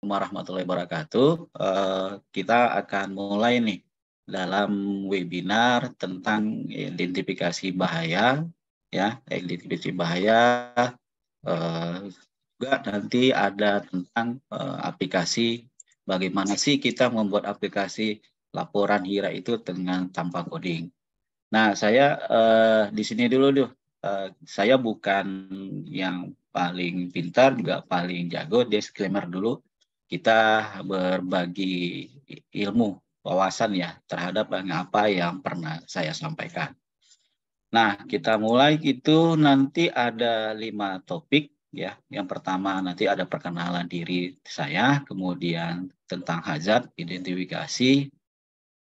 warahmatullahi wabarakatuh. Kita akan mulai nih dalam webinar tentang identifikasi bahaya, ya, identifikasi bahaya. Juga nanti ada tentang aplikasi, bagaimana sih kita membuat aplikasi laporan HIRA itu dengan tanpa coding. Nah, saya di sini dulu. Saya bukan yang paling pintar, juga paling jago. Disclaimer dulu, kita berbagi ilmu, wawasan ya, terhadap apa yang pernah saya sampaikan. Nah, kita mulai itu nanti ada 5 topik ya. Yang pertama nanti ada perkenalan diri saya, kemudian tentang hazard, identifikasi,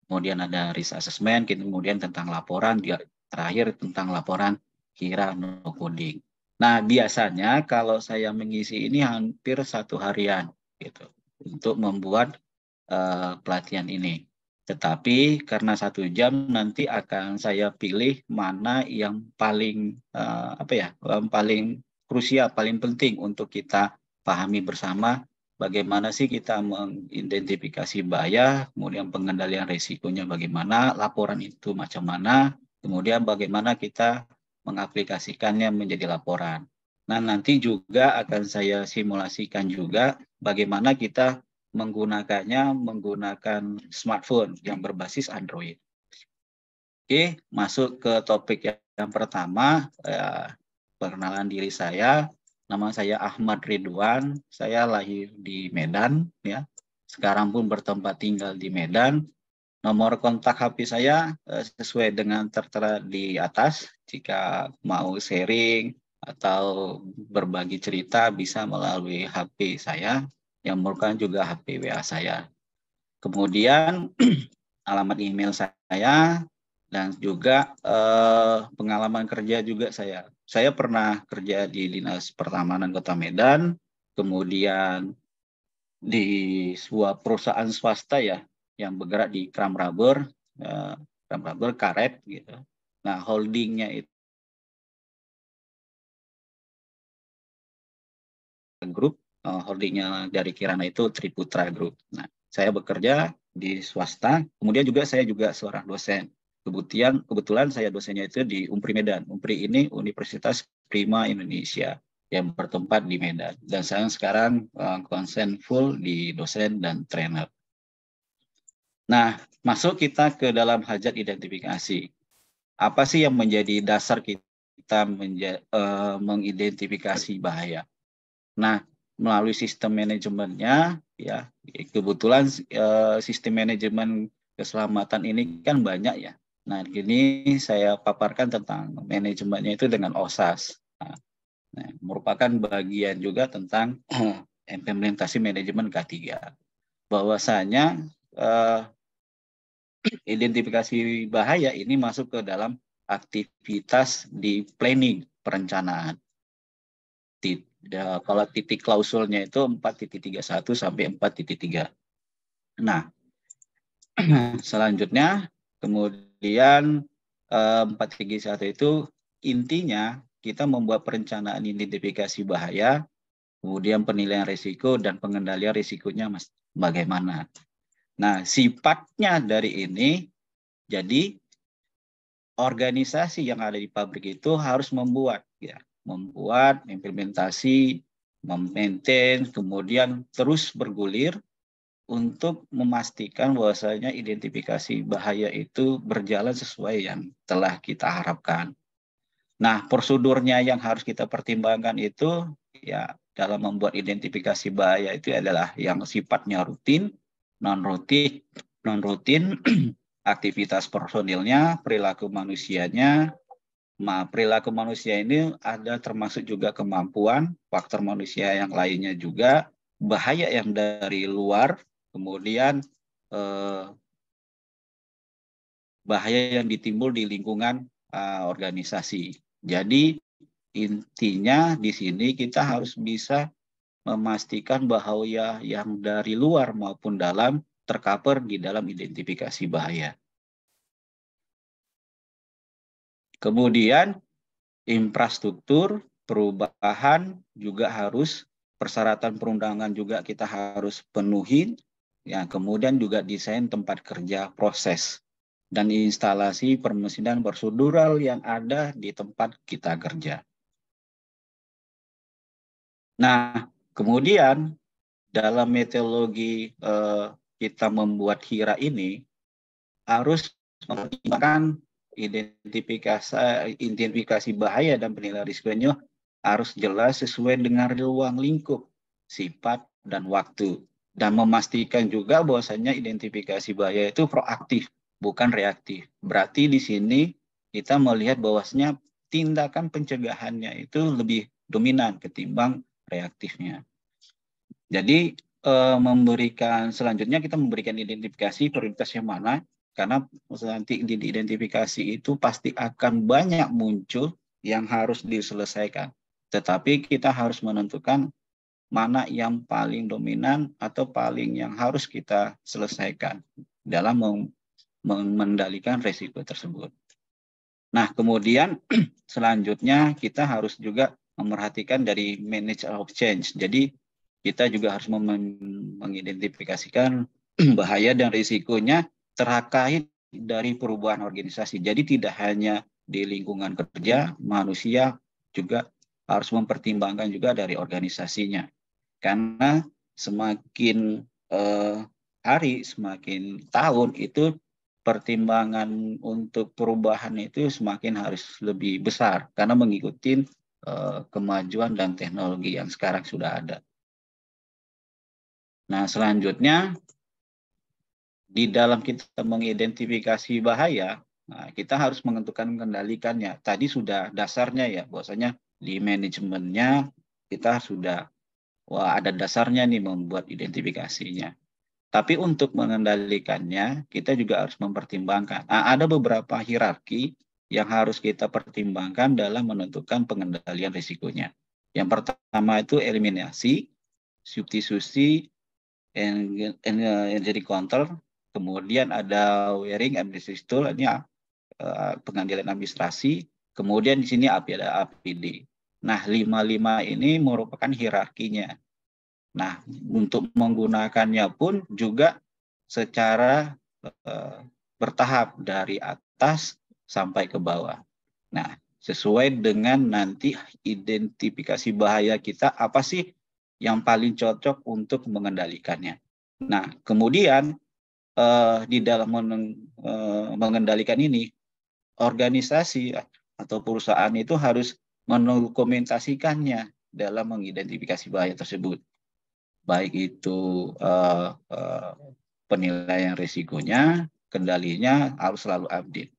kemudian ada risk assessment, kemudian tentang laporan, terakhir tentang laporan HIRA no coding. Nah, biasanya kalau saya mengisi ini hampir 1 harian gitu untuk membuat pelatihan ini. Tetapi karena 1 jam nanti akan saya pilih mana yang paling paling krusial, paling penting untuk kita pahami bersama. Bagaimana sih kita mengidentifikasi bahaya, kemudian pengendalian risikonya bagaimana, laporan itu macam mana, kemudian bagaimana kita mengaplikasikannya menjadi laporan. Nah, nanti juga akan saya simulasikan juga bagaimana kita menggunakan smartphone yang berbasis Android. Oke, masuk ke topik yang pertama, perkenalan diri saya. Nama saya Ahmad Ridwan, saya lahir di Medan, ya. Sekarang pun bertempat tinggal di Medan. Nomor kontak HP saya sesuai dengan tertera di atas. Jika mau sharing atau berbagi cerita bisa melalui HP saya, yang merupakan juga HP WA saya. Kemudian alamat email saya, dan juga pengalaman kerja juga saya. Saya pernah kerja di Dinas Pertamanan Kota Medan, kemudian di sebuah perusahaan swasta ya, yang bergerak di Kram Rubber karet gitu. Nah, holdingnya itu grup, holdingnya dari Kirana itu Triputra Group. Nah, saya bekerja di swasta, kemudian juga saya juga seorang dosen. Kebetulan saya dosennya itu di Umpri Medan. Umpri ini Universitas Prima Indonesia yang bertempat di Medan. Dan saya sekarang konsen full di dosen dan trainer. Nah, masuk kita ke dalam hajat identifikasi. Apa sih yang menjadi dasar kita mengidentifikasi bahaya? Nah, melalui sistem manajemennya, ya kebetulan sistem manajemen keselamatan ini kan banyak ya. Nah, ini saya paparkan tentang manajemennya itu dengan OSAS. Nah, merupakan bagian juga tentang implementasi manajemen K3. Bahwasanya identifikasi bahaya ini masuk ke dalam aktivitas di planning, perencanaan. Kalau titik klausulnya itu 4.31 sampai 4.3. Nah, selanjutnya kemudian 4.1 itu intinya kita membuat perencanaan identifikasi bahaya, kemudian penilaian risiko dan pengendalian risikonya bagaimana. Nah, sifatnya dari ini, jadi organisasi yang ada di pabrik itu harus membuat, implementasi, memaintain, kemudian terus bergulir untuk memastikan bahwasanya identifikasi bahaya itu berjalan sesuai yang telah kita harapkan. Nah, prosedurnya yang harus kita pertimbangkan itu ya dalam membuat identifikasi bahaya itu adalah yang sifatnya rutin, non-rutin, aktivitas personilnya, perilaku manusianya. Perilaku manusia ini ada termasuk juga kemampuan, faktor manusia yang lainnya juga, bahaya yang dari luar, kemudian bahaya yang ditimbul di lingkungan organisasi. Jadi intinya di sini kita harus bisa memastikan bahwa yang dari luar maupun dalam tercover di dalam identifikasi bahaya. Kemudian infrastruktur perubahan juga harus persyaratan perundangan juga kita harus penuhi. Ya, kemudian juga desain tempat kerja, proses, dan instalasi permesinan prosedural yang ada di tempat kita kerja. Nah, kemudian dalam metodologi kita membuat HIRA ini harus mempertimbangkan identifikasi bahaya dan penilaian risikonya harus jelas sesuai dengan ruang lingkup, sifat, dan waktu. Dan memastikan juga bahwasanya identifikasi bahaya itu proaktif, bukan reaktif. Berarti di sini kita melihat bahwasanya tindakan pencegahannya itu lebih dominan ketimbang reaktifnya. Jadi selanjutnya kita memberikan identifikasi prioritas yang mana, karena nanti di identifikasi itu pasti akan banyak muncul yang harus diselesaikan. Tetapi kita harus menentukan mana yang paling dominan atau paling yang harus kita selesaikan dalam mengendalikan risiko tersebut. Nah, kemudian selanjutnya kita harus juga memerhatikan dari manage of change. Jadi kita juga harus mengidentifikasikan bahaya dan risikonya terkait dari perubahan organisasi. Jadi tidak hanya di lingkungan kerja, manusia juga harus mempertimbangkan juga dari organisasinya. Karena semakin hari, semakin tahun itu pertimbangan untuk perubahan itu semakin harus lebih besar karena mengikuti kemajuan dan teknologi yang sekarang sudah ada. Nah, selanjutnya di dalam kita mengidentifikasi bahaya, nah, kita harus menentukan mengendalikannya. Tadi sudah dasarnya ya, bahwasanya di manajemennya kita sudah ada dasarnya nih membuat identifikasinya. Tapi untuk mengendalikannya, kita juga harus mempertimbangkan. Nah, ada beberapa hierarki yang harus kita pertimbangkan dalam menentukan pengendalian risikonya. Yang pertama itu eliminasi, substitusi, energy counter, kemudian ada wearing administrative tool, ini pengendalian administrasi, kemudian di sini ada APD. Nah, 5 ini merupakan hierarkinya. Nah, untuk menggunakannya pun juga secara bertahap dari atas sampai ke bawah. Nah, sesuai dengan nanti identifikasi bahaya kita, apa sih yang paling cocok untuk mengendalikannya. Nah, kemudian di dalam mengendalikan ini, organisasi atau perusahaan itu harus mendokumentasikannya dalam mengidentifikasi bahaya tersebut. Baik itu penilaian risikonya, kendalinya harus selalu update.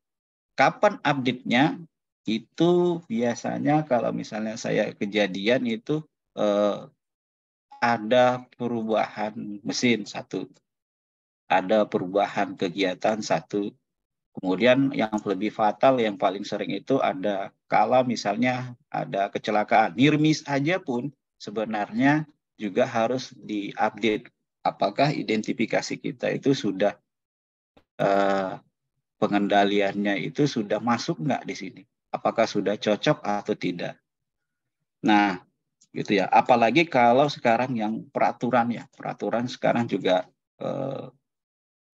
Kapan update-nya? Itu biasanya kalau misalnya saya kejadian itu ada perubahan mesin satu, ada perubahan kegiatan satu, kemudian yang lebih fatal yang paling sering itu ada kala misalnya ada kecelakaan, near miss aja pun sebenarnya juga harus diupdate. Apakah identifikasi kita itu sudah pengendaliannya itu sudah masuk nggak di sini? Apakah sudah cocok atau tidak? Nah, gitu ya. Apalagi kalau sekarang yang peraturan ya, peraturan sekarang juga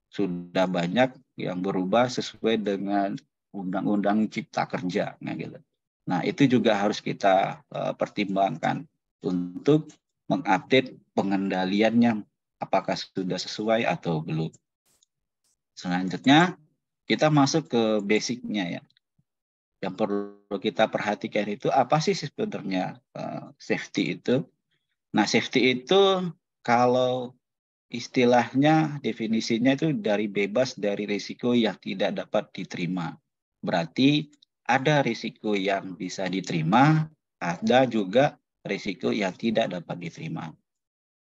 sudah banyak yang berubah sesuai dengan Undang-Undang Cipta Kerja, nah gitu. Nah, itu juga harus kita pertimbangkan untuk mengupdate pengendaliannya, apakah sudah sesuai atau belum. Selanjutnya, kita masuk ke basicnya ya. Yang perlu kita perhatikan itu apa sih sebenarnya safety itu? Nah, safety itu kalau istilahnya definisinya itu dari bebas dari risiko yang tidak dapat diterima. Berarti ada risiko yang bisa diterima, ada juga risiko yang tidak dapat diterima.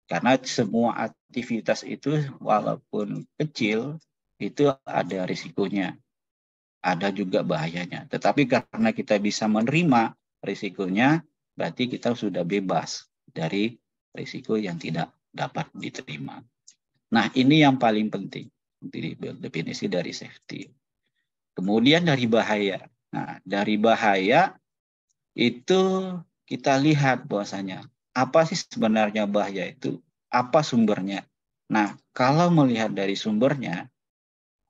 Karena semua aktivitas itu walaupun kecil itu ada risikonya. Ada juga bahayanya. Tetapi karena kita bisa menerima risikonya, berarti kita sudah bebas dari risiko yang tidak dapat diterima. Nah, ini yang paling penting, definisi dari safety. Kemudian dari bahaya. Nah, dari bahaya itu kita lihat bahwasanya apa sih sebenarnya bahaya itu? Apa sumbernya? Nah, kalau melihat dari sumbernya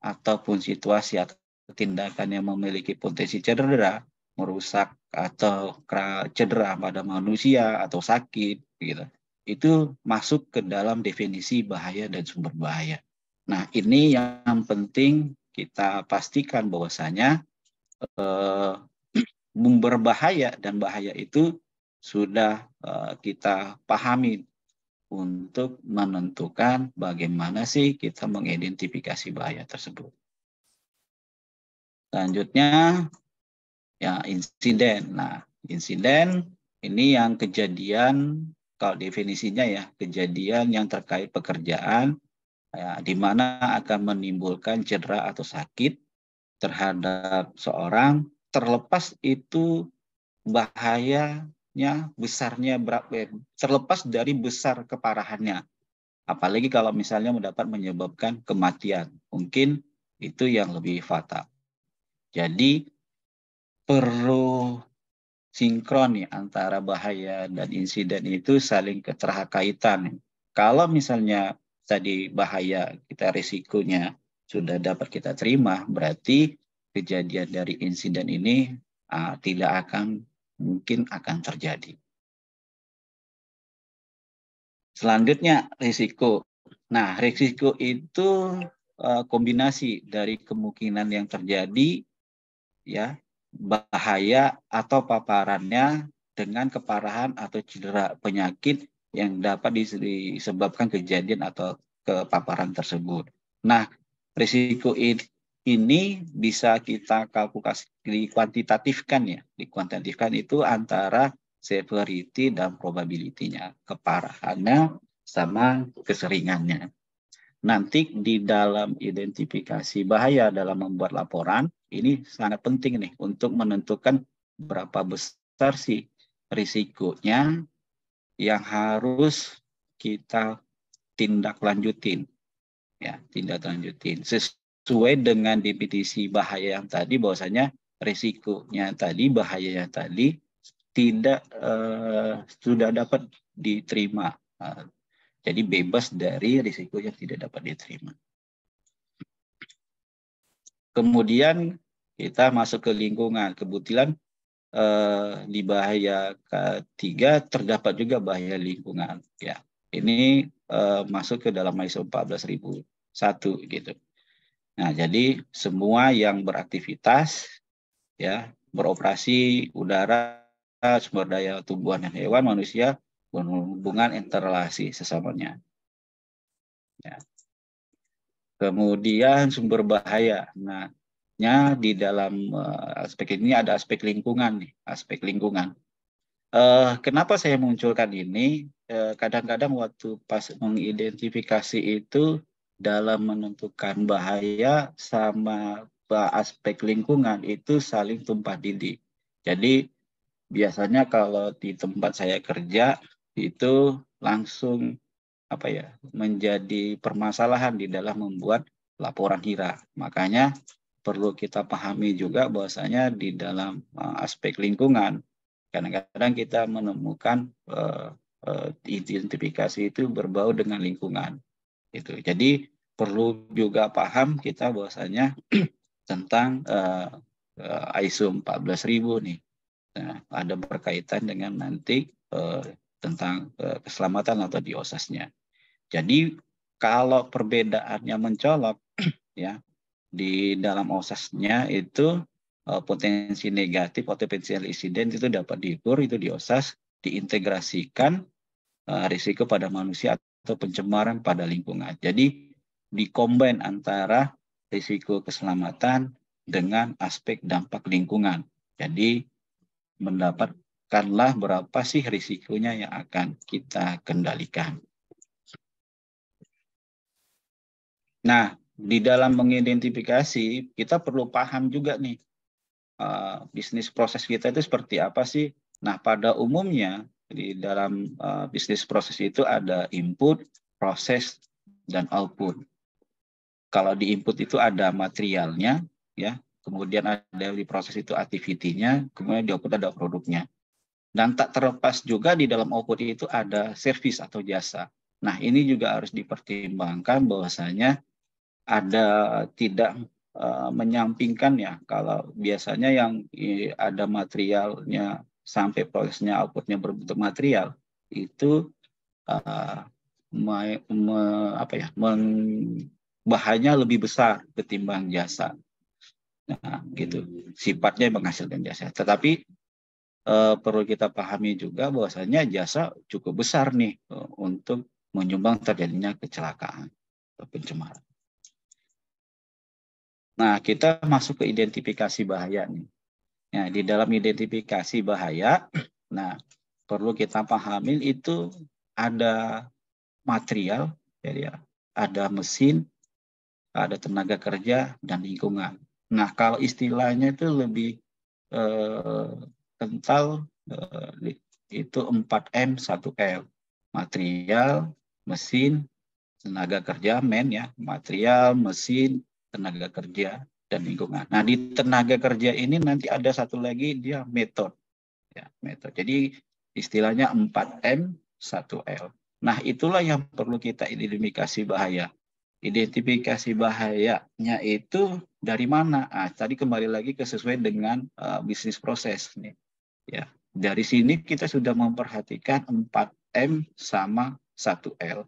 ataupun situasi atau tindakan yang memiliki potensi cedera, merusak atau cedera pada manusia atau sakit, gitu, itu masuk ke dalam definisi bahaya dan sumber bahaya. Nah, ini yang penting kita pastikan bahwasanya berbahaya dan bahaya itu sudah kita pahami untuk menentukan bagaimana sih kita mengidentifikasi bahaya tersebut. Selanjutnya ya insiden. Nah, insiden ini yang kejadian, kalau definisinya ya, kejadian yang terkait pekerjaan ya, di mana akan menimbulkan cedera atau sakit terhadap seorang, terlepas itu bahayanya besarnya berapa, terlepas dari besar keparahannya. Apalagi kalau misalnya mendapat menyebabkan kematian, mungkin itu yang lebih fatal. Jadi perlu sinkron nih antara bahaya dan insiden itu saling keterkaitan. Kalau misalnya tadi bahaya kita risikonya sudah dapat kita terima, berarti kejadian dari insiden ini tidak akan mungkin akan terjadi. Selanjutnya risiko. Nah, risiko itu kombinasi dari kemungkinan yang terjadi ya, bahaya atau paparannya dengan keparahan atau cedera penyakit yang dapat disebabkan kejadian atau kepaparan tersebut. Nah, risiko ini bisa kita kalkulasi, dikuantitatifkan ya. Dikuantitatifkan itu antara severity dan probability-nya, keparahannya sama keseringannya. Nanti di dalam identifikasi bahaya dalam membuat laporan, ini sangat penting nih untuk menentukan berapa besar sih risikonya yang harus kita tindak lanjutin. Ya, tindak lanjutin. Sesuai dengan definisi bahaya yang tadi, bahwasanya risikonya tadi, bahayanya tadi tidak sudah dapat diterima. Jadi bebas dari risiko yang tidak dapat diterima. Kemudian kita masuk ke lingkungan. Kebetulan di bahaya ketiga terdapat juga bahaya lingkungan. Ya, ini masuk ke dalam ISO 14001 gitu. Nah, jadi semua yang beraktivitas ya, beroperasi udara, sumber daya tumbuhan dan hewan, manusia, berhubungan interrelasi sesamanya. Ya. Kemudian sumber bahaya. Nah, di dalam aspek ini ada aspek lingkungan nih, aspek lingkungan. Kenapa saya munculkan ini? Kadang-kadang waktu pas mengidentifikasi itu dalam menentukan bahaya sama aspek lingkungan itu saling tumpah tindih. Jadi biasanya kalau di tempat saya kerja itu langsung menjadi permasalahan di dalam membuat laporan HIRA. Makanya perlu kita pahami juga bahwasanya di dalam aspek lingkungan kadang-kadang kita menemukan identifikasi itu berbau dengan lingkungan. Itu. Jadi perlu juga paham kita bahwasanya tentang ISO 14000 nih. Nah, ada berkaitan dengan nanti tentang keselamatan atau di OSAS-nya. Jadi kalau perbedaannya mencolok ya di dalam OSAS-nya itu potensi negatif atau potensial insiden itu dapat diukur itu di OSAS, diintegrasikan risiko pada manusia atau pencemaran pada lingkungan. Jadi dikombin antara risiko keselamatan dengan aspek dampak lingkungan. Jadi mendapatkanlah berapa sih risikonya yang akan kita kendalikan. Nah, di dalam mengidentifikasi, kita perlu paham juga nih, bisnis proses kita itu seperti apa sih? Nah, pada umumnya, di dalam bisnis proses itu ada input, proses, dan output. Kalau di input itu ada materialnya, ya, kemudian ada di proses itu activity-nya, kemudian di output ada produknya. Dan tak terlepas juga di dalam output itu ada servis atau jasa. Nah, ini juga harus dipertimbangkan bahwasanya ada tidak menyampingkan ya, kalau biasanya yang ada materialnya sampai prosesnya outputnya berbentuk material itu bahannya lebih besar ketimbang jasa. Nah, gitu. Sifatnya menghasilkan jasa. Tetapi perlu kita pahami juga bahwasanya jasa cukup besar nih untuk menyumbang terjadinya kecelakaan atau pencemaran. Nah, kita masuk ke identifikasi bahaya nih. Nah, di dalam identifikasi bahaya, nah perlu kita pahamin itu ada material, jadi ada mesin, ada tenaga kerja, dan lingkungan. Nah, kalau istilahnya itu lebih kental, itu 4M 1L. Material, mesin, tenaga kerja, ya, material, mesin, tenaga kerja, dan lingkungan. Nah, di tenaga kerja ini nanti ada satu lagi, dia metode. Ya, metode. Jadi istilahnya 4M 1L. Nah, itulah yang perlu kita identifikasi bahaya. Identifikasi bahayanya itu dari mana? Tadi kembali lagi ke sesuai dengan bisnis proses nih. Ya, dari sini kita sudah memperhatikan 4M sama 1L.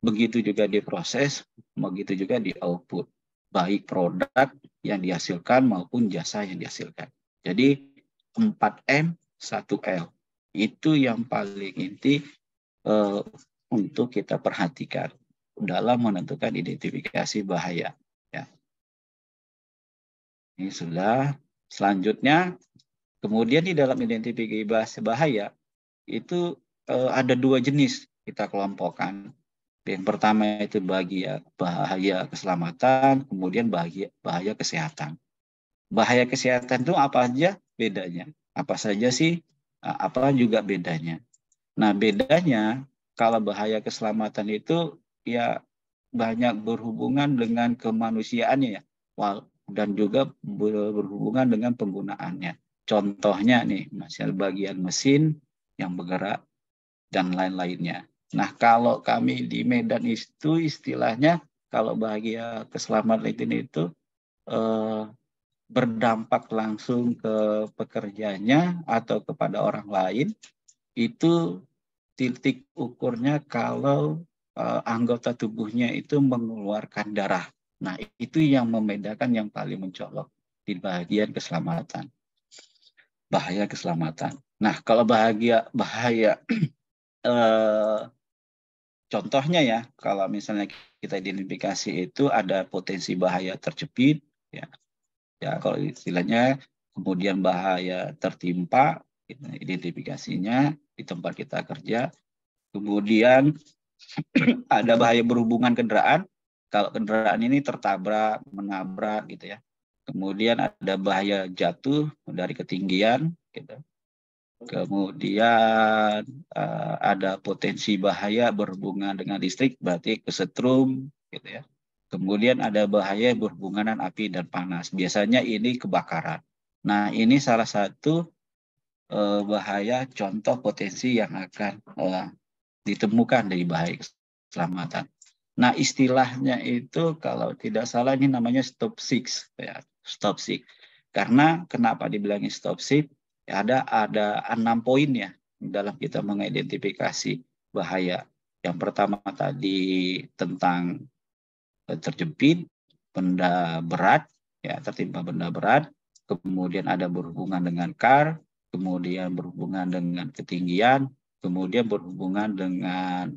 Begitu juga di proses, begitu juga di output. Baik produk yang dihasilkan maupun jasa yang dihasilkan. Jadi 4M 1L. Itu yang paling inti untuk kita perhatikan dalam menentukan identifikasi bahaya. Ya. Ini sudah. Selanjutnya, kemudian di dalam identifikasi bahaya itu ada dua jenis kita kelompokkan. Yang pertama itu bahaya keselamatan, kemudian bahaya kesehatan. Bahaya kesehatan itu apa aja bedanya? Apa saja sih? Apa juga bedanya? Nah, bedanya kalau bahaya keselamatan itu ya banyak berhubungan dengan kemanusiaannya ya, dan juga berhubungan dengan penggunaannya. Contohnya nih, misalnya bagian mesin yang bergerak dan lain-lainnya. Nah, kalau kami di Medan itu istilahnya kalau bahaya keselamatan itu berdampak langsung ke pekerjanya atau kepada orang lain, itu titik ukurnya kalau anggota tubuhnya itu mengeluarkan darah. Nah, itu yang membedakan yang paling mencolok di bagian keselamatan. Bahaya keselamatan. Nah, kalau bahaya contohnya ya, kalau misalnya kita identifikasi itu ada potensi bahaya terjepit, ya, kalau istilahnya, kemudian bahaya tertimpa, identifikasinya di tempat kita kerja, kemudian ada bahaya berhubungan kendaraan, kalau kendaraan ini tertabrak, menabrak gitu ya, kemudian ada bahaya jatuh dari ketinggian, gitu. Kemudian ada potensi bahaya berhubungan dengan listrik, berarti kesetrum, gitu ya. Kemudian ada bahaya berhubungan dengan api dan panas. Biasanya ini kebakaran. Nah, ini salah satu bahaya contoh potensi yang akan ditemukan dari bahaya keselamatan. Nah, istilahnya itu kalau tidak salah ini namanya stop six, ya, stop six. Karena kenapa dibilangin stop six? Ya, ada 6 poin ya dalam kita mengidentifikasi bahaya. Yang pertama tadi tentang terjepit, benda berat, ya tertimpa benda berat, kemudian ada berhubungan dengan kar, kemudian berhubungan dengan ketinggian, kemudian berhubungan dengan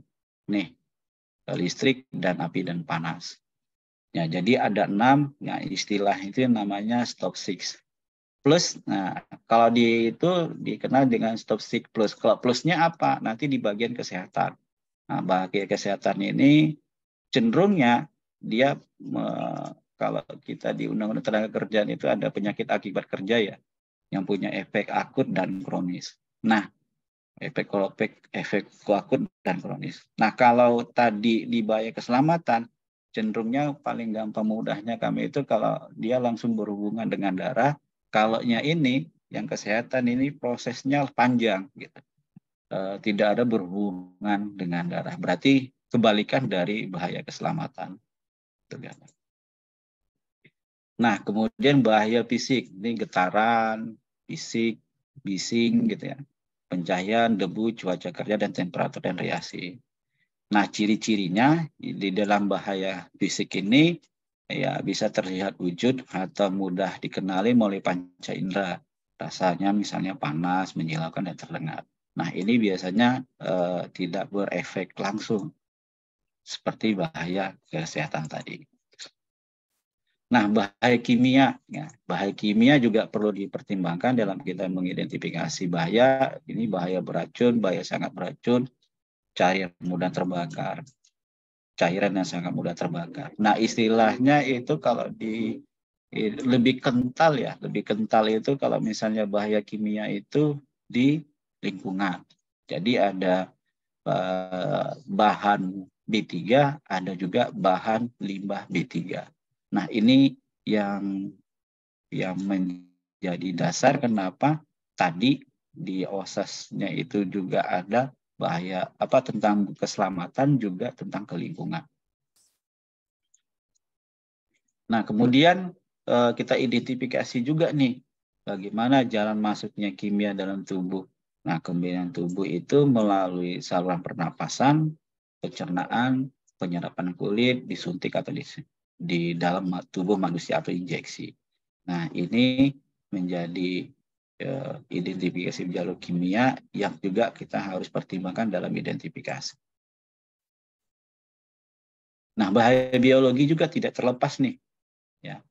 listrik dan api dan panas. Ya, jadi ada 6, ya istilah itu namanya stop six. Plus, nah kalau itu dikenal dengan stop six plus. Kalau plusnya apa? Nanti di bagian kesehatan. Nah, bagian kesehatan ini cenderungnya dia kalau kita di Undang-Undang Tenaga Kerjaan itu ada penyakit akibat kerja ya, yang punya efek akut dan kronis. Nah, efek akut dan kronis. Nah, kalau tadi di bahaya keselamatan, cenderungnya paling gampang mudahnya kami itu kalau dia langsung berhubungan dengan darah, kalaunya ini yang kesehatan ini prosesnya panjang, gitu. Tidak ada berhubungan dengan darah. Berarti kebalikan dari bahaya keselamatan. Nah, kemudian bahaya fisik, ini getaran, fisik, bising, gitu ya. Pencahayaan, debu, cuaca kerja, dan temperatur dan reaksi. Nah, ciri-cirinya di dalam bahaya fisik ini ya bisa terlihat wujud atau mudah dikenali melalui panca indera. Rasanya misalnya panas, menyilaukan, dan terlengar. Nah, ini biasanya tidak berefek langsung seperti bahaya kesehatan tadi. Nah, bahaya kimia, ya, bahaya kimia juga perlu dipertimbangkan dalam kita mengidentifikasi bahaya. Ini bahaya beracun, bahaya sangat beracun, cairan mudah terbakar, cairan yang sangat mudah terbakar. Nah, istilahnya itu kalau lebih kental ya, lebih kental itu kalau misalnya bahaya kimia itu di lingkungan. Jadi ada bahan B3, ada juga bahan limbah B3. Nah, ini yang menjadi dasar kenapa tadi di OSAS-nya itu juga ada bahaya tentang keselamatan, juga tentang kelingkungan. Nah, kemudian kita identifikasi juga nih bagaimana jalan masuknya kimia dalam tubuh. Nah, kemungkinan tubuh itu melalui saluran pernapasan, pencernaan, penyerapan kulit, disuntik atau di dalam tubuh manusia atau injeksi. Nah, ini menjadi identifikasi jalur kimia yang juga kita harus pertimbangkan dalam identifikasi. Nah, bahaya biologi juga tidak terlepas nih. Ya,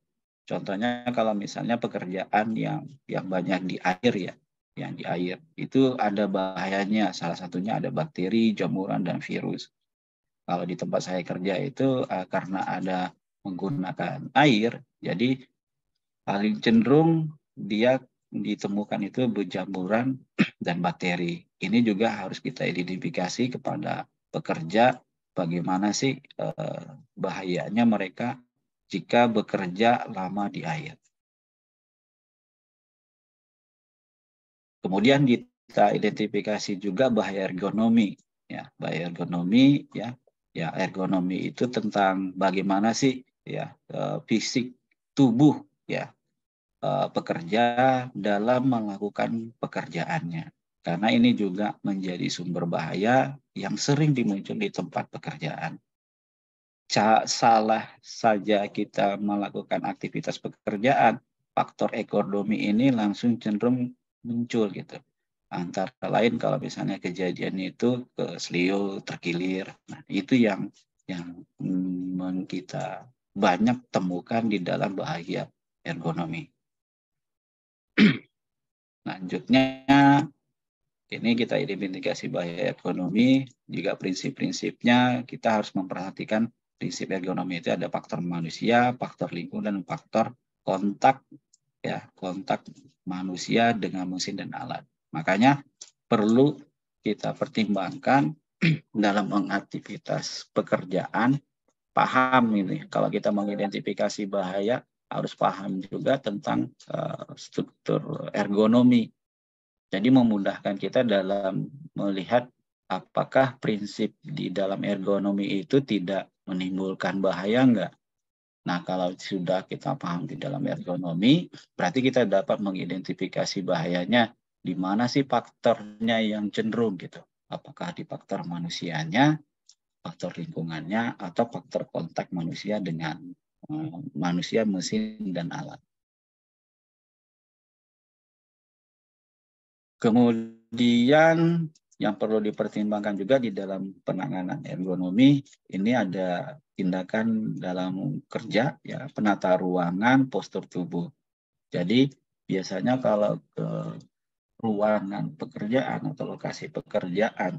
contohnya kalau misalnya pekerjaan yang banyak di air ya, yang di air itu ada bahayanya. Salah satunya ada bakteri, jamuran, dan virus. Kalau di tempat saya kerja itu karena ada menggunakan air, jadi paling cenderung dia ditemukan itu berjamburan dan bakteri. Ini juga harus kita identifikasi kepada pekerja bagaimana sih bahayanya mereka jika bekerja lama di air. Kemudian kita identifikasi juga bahaya ergonomi. Ya, bahaya ergonomi ya ergonomi itu tentang bagaimana sih ya fisik tubuh ya pekerja dalam melakukan pekerjaannya. Karena ini juga menjadi sumber bahaya yang sering dimuncul di tempat pekerjaan. Salah saja kita melakukan aktivitas pekerjaan, faktor ekonomi ini langsung cenderung muncul gitu. Antara lain kalau misalnya kejadian itu keselio, terkilir. Nah, itu yang kita banyak temukan di dalam bahaya ergonomi. Lanjutnya, ini kita identifikasi bahaya ergonomi. Juga prinsip-prinsipnya kita harus memperhatikan prinsip ergonomi itu ada faktor manusia, faktor lingkungan, dan faktor kontak ya, kontak manusia dengan mesin dan alat. Makanya perlu kita pertimbangkan dalam mengaktivitas pekerjaan, paham ini kalau kita mengidentifikasi bahaya harus paham juga tentang struktur ergonomi. Jadi memudahkan kita dalam melihat apakah prinsip di dalam ergonomi itu tidak menimbulkan bahaya enggak. Nah, kalau sudah kita paham di dalam ergonomi, berarti kita dapat mengidentifikasi bahayanya di mana sih faktornya yang cenderung gitu. Apakah di faktor manusianya, faktor lingkungannya, atau faktor kontak manusia dengan manusia, mesin, dan alat. Kemudian yang perlu dipertimbangkan juga di dalam penanganan ergonomi, ini ada tindakan dalam kerja, ya, penata ruangan, postur tubuh. Jadi biasanya kalau ke ruangan pekerjaan atau lokasi pekerjaan,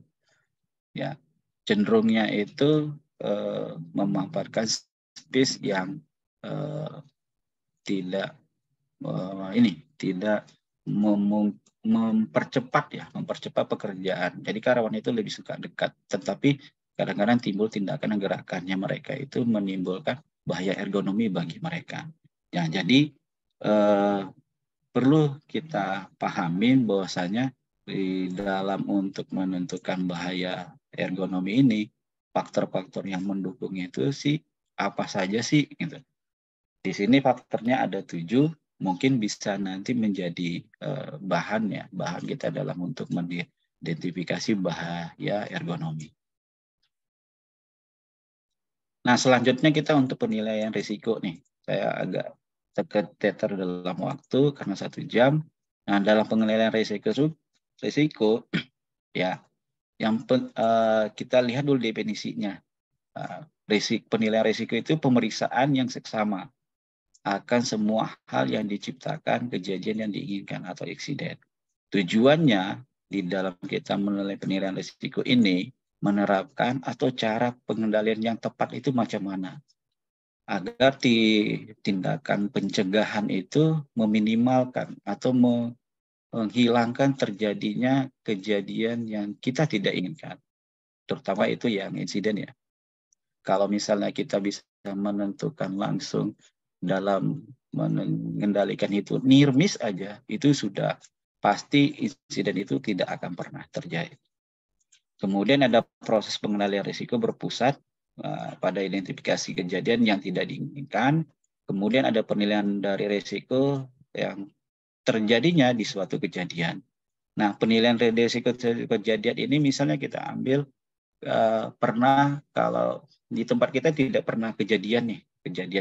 ya cenderungnya itu memanfaatkan space yang tidak mempercepat pekerjaan. Jadi karyawan itu lebih suka dekat, tetapi kadang-kadang timbul tindakan gerakannya mereka itu menimbulkan bahaya ergonomi bagi mereka. Ya, jadi perlu kita pahamin bahwasanya di dalam untuk menentukan bahaya ergonomi ini, faktor-faktor yang mendukung itu sih apa saja sih gitu. Di sini faktornya ada 7, mungkin bisa nanti menjadi bahan kita dalam untuk mengidentifikasi bahaya ergonomi. Nah, selanjutnya kita untuk penilaian risiko nih. Saya agak terketer dalam waktu karena 1 jam. Nah, dalam penilaian risiko ya, kita lihat dulu definisinya. Penilaian risiko itu pemeriksaan yang seksama akan semua hal yang diciptakan kejadian yang diinginkan atau eksiden. Tujuannya di dalam kita menilai penilaian risiko ini menerapkan atau cara pengendalian yang tepat itu macam mana agar tindakan pencegahan itu meminimalkan atau menghilangkan terjadinya kejadian yang kita tidak inginkan, terutama itu yang insiden ya. Kalau misalnya kita bisa menentukan langsung dalam mengendalikan itu near miss aja, itu sudah pasti insiden itu tidak akan pernah terjadi. Kemudian ada proses pengendalian risiko berpusat pada identifikasi kejadian yang tidak diinginkan. Kemudian ada penilaian dari risiko yang terjadinya di suatu kejadian. Nah, penilaian risiko kejadian ini misalnya kita ambil pernah kalau di tempat kita tidak pernah kejadian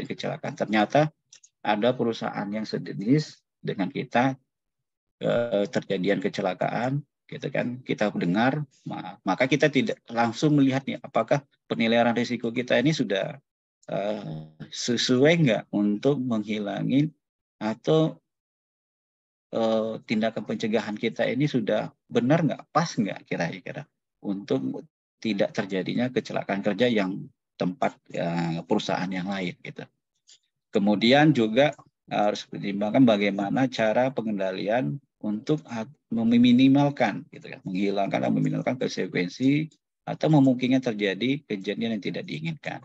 kecelakaan. Ternyata ada perusahaan yang sejenis dengan kita terjadian kecelakaan, gitu kan, kita dengar, maka kita tidak langsung melihat nih apakah penilaian risiko kita ini sudah sesuai nggak untuk menghilangi atau tindakan pencegahan kita ini sudah benar nggak, pas nggak kira-kira untuk tidak terjadinya kecelakaan kerja yang tempat perusahaan yang lain gitu. Kemudian juga harus pertimbangkan bagaimana cara pengendalian untuk meminimalkan, gitu kan, menghilangkan atau meminimalkan konsekuensi atau memungkinkan terjadi kejadian yang tidak diinginkan.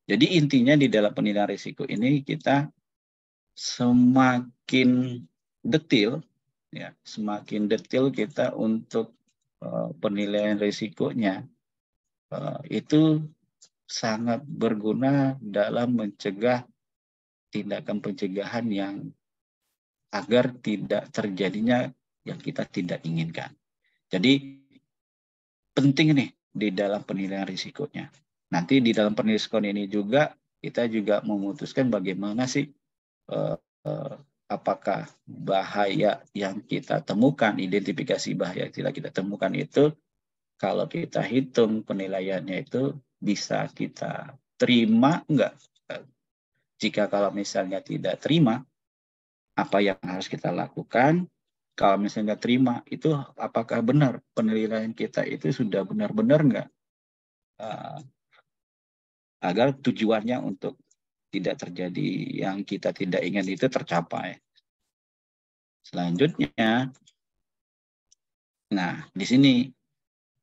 Jadi intinya di dalam penilaian risiko ini kita semakin detail, ya, semakin detail kita untuk penilaian risikonya itu sangat berguna dalam mencegah tindakan pencegahan yang agar tidak terjadinya yang kita tidak inginkan. Jadi penting nih di dalam penilaian risikonya. Nanti di dalam penilaian risiko ini juga kita juga memutuskan bagaimana sih apakah bahaya yang kita temukan, identifikasi bahaya yang tidak kita temukan itu kalau kita hitung penilaiannya itu bisa kita terima enggak? Jika kalau misalnya tidak terima, apa yang harus kita lakukan? Kalau misalnya nggak terima, itu apakah benar penilaian kita itu sudah benar-benar nggak? Agar tujuannya untuk tidak terjadi yang kita tidak ingin itu tercapai. Selanjutnya, nah di sini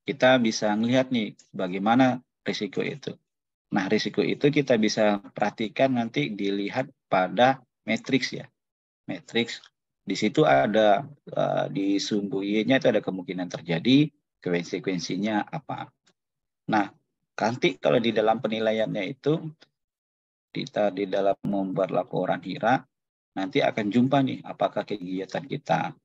kita bisa melihat nih bagaimana risiko itu. Nah risiko itu kita bisa perhatikan nanti dilihat pada matriks ya. Matriks di situ ada di sumbu Y-nya itu ada kemungkinan terjadi, konsekuensinya apa. Nah, nanti kalau di dalam penilaiannya itu kita di dalam membuat laporan HIRA nanti akan jumpa nih apakah kegiatan kita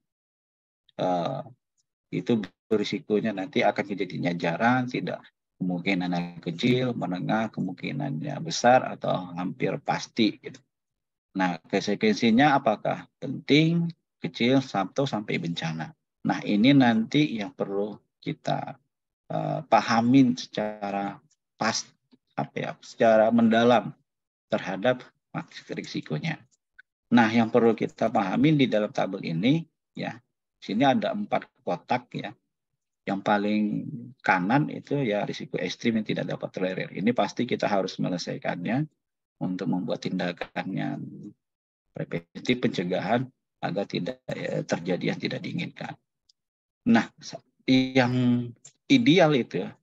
itu berisikonya nanti akan kejadiannya jarang, tidak, kemungkinannya kecil, menengah, kemungkinannya besar atau hampir pasti gitu. Nah, konsekuensinya apakah penting, kecil, sampai bencana. Nah, ini nanti yang perlu kita pahamin secara secara mendalam terhadap risikonya. Nah, yang perlu kita pahamin di dalam tabel ini, ya, sini ada 4 kotak ya. Yang paling kanan itu ya risiko ekstrim yang tidak dapat tolerir. Ini pasti kita harus menyelesaikannya untuk membuat tindakan yang preventif pencegahan agar tidak terjadi yang tidak diinginkan. Nah, yang ideal itu ya,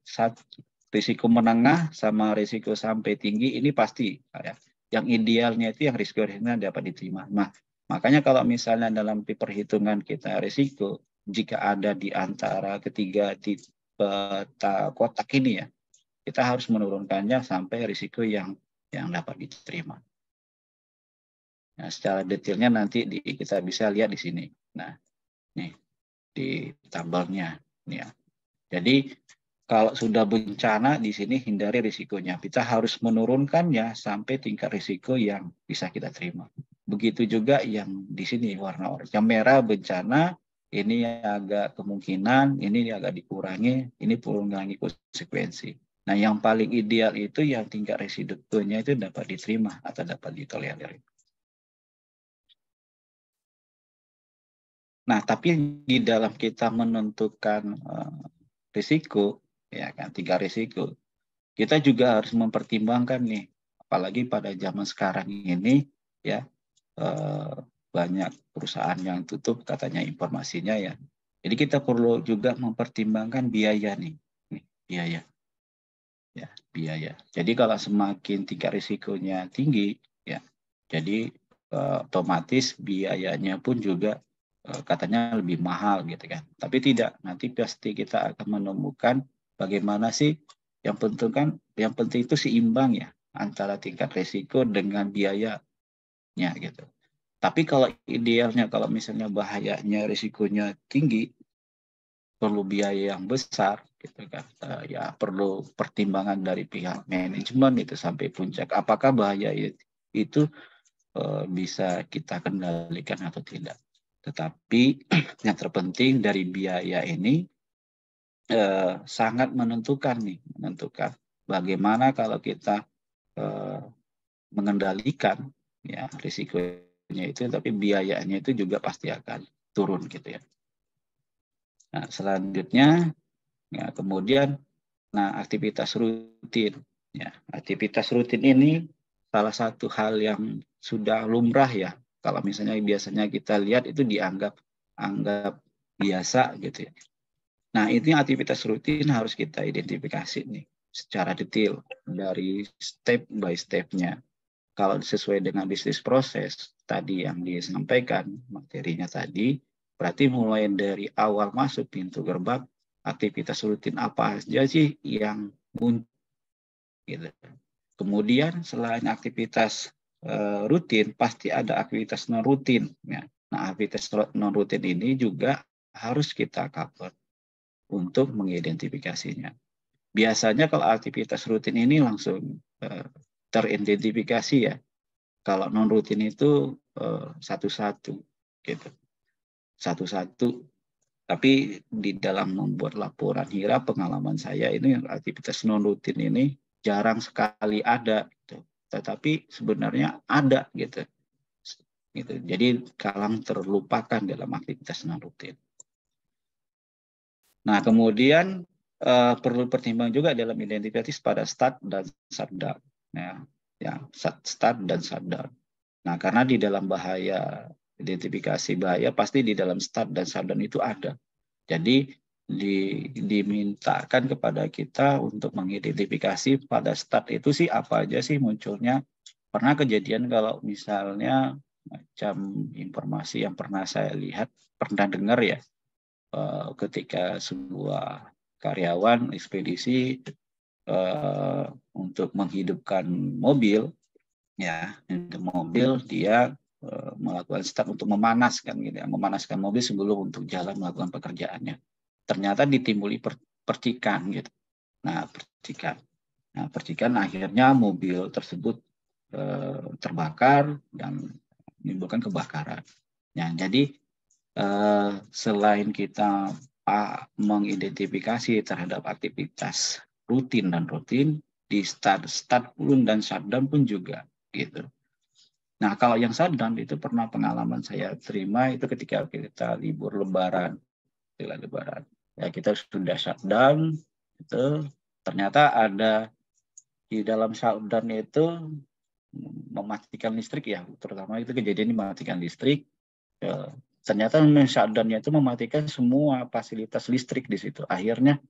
risiko menengah sama risiko sampai tinggi ini pasti ya. Yang idealnya itu yang risiko dapat diterima. Nah, Makanya kalau misalnya dalam perhitungan kita risiko, jika ada di antara ketiga tipe kotak ini ya, kita harus menurunkannya sampai risiko yang dapat diterima. Nah, secara detailnya nanti kita bisa lihat di sini. Nah, nih di tabelnya. Nih ya. Jadi kalau sudah bencana di sini hindari risikonya. Kita harus menurunkannya sampai tingkat risiko yang bisa kita terima. Begitu juga yang di sini warna oranye. Yang merah bencana, ini agak kemungkinan, ini agak dikurangi, ini mengurangi konsekuensi. Nah, yang paling ideal itu yang tingkat risikonya itu dapat diterima atau dapat ditolerir. Nah, tapi di dalam kita menentukan risiko, ya kan, 3 risiko, kita juga harus mempertimbangkan nih, apalagi pada zaman sekarang ini, ya, banyak perusahaan yang tutup katanya informasinya ya. Jadi kita perlu juga mempertimbangkan biaya nih biaya. Ya, biaya. Jadi kalau semakin tingkat risikonya tinggi, ya, jadi otomatis biayanya pun juga katanya lebih mahal gitu kan. Tapi tidak, nanti pasti kita akan menemukan bagaimana sih yang penting itu seimbang ya antara tingkat risiko dengan biayanya gitu. Tapi kalau idealnya kalau misalnya bahayanya risikonya tinggi, perlu biaya yang besar gitu kan, ya perlu pertimbangan dari pihak manajemen itu sampai puncak apakah bahaya itu bisa kita kendalikan atau tidak. Tetapi yang terpenting dari biaya ini sangat menentukan bagaimana kalau kita mengendalikan ya risikonya itu, tapi biayanya itu juga pasti akan turun gitu ya. Nah, selanjutnya ya, kemudian aktivitas rutin. Ya, aktivitas rutin ini salah satu hal yang sudah lumrah ya. Kalau misalnya biasanya kita lihat itu anggap biasa gitu ya. Nah, ini aktivitas rutin harus kita identifikasi nih secara detail dari step by step-nya. Kalau sesuai dengan bisnis proses tadi yang disampaikan materinya tadi, berarti mulai dari awal masuk pintu gerbang, aktivitas rutin apa saja sih yang muncul gitu. Kemudian selain aktivitas rutin, pasti ada aktivitas non rutin. Ya. Nah, aktivitas non rutin ini juga harus kita cover untuk mengidentifikasinya. Biasanya kalau aktivitas rutin ini langsung teridentifikasi ya. Kalau non rutin itu satu-satu gitu. Satu-satu. Tapi di dalam membuat laporan HIRA pengalaman saya ini aktivitas non rutin ini jarang sekali ada gitu. Tetapi sebenarnya ada gitu. Jadi kalang terlupakan dalam aktivitas non rutin. Nah, kemudian perlu pertimbang juga dalam identifikasi pada start dan shutdown. Ya, start dan shutdown. Nah, karena di dalam identifikasi bahaya pasti di dalam start dan shutdown itu ada. Jadi dimintakan kepada kita untuk mengidentifikasi pada start itu sih apa aja sih munculnya. Pernah kejadian kalau misalnya macam informasi yang pernah saya lihat, pernah dengar ya, ketika sebuah karyawan ekspedisi untuk menghidupkan mobil, ya, untuk mobil dia melakukan start untuk memanaskan gitu ya, memanaskan mobil sebelum untuk jalan melakukan pekerjaannya. Ternyata ditimbuli percikan gitu. Nah, percikan akhirnya mobil tersebut terbakar dan menimbulkan kebakaran. Ya, jadi selain kita mengidentifikasi terhadap aktivitas rutin dan rutin, di start pun dan shutdown pun juga gitu. Nah, kalau yang shutdown itu pernah pengalaman saya terima itu ketika kita libur lebaran. Ya, kita sudah shutdown itu ternyata ada di dalam shutdown itu mematikan listrik ya, terutama itu kejadian mematikan listrik. Ternyata shutdown-nya itu mematikan semua fasilitas listrik di situ. Akhirnya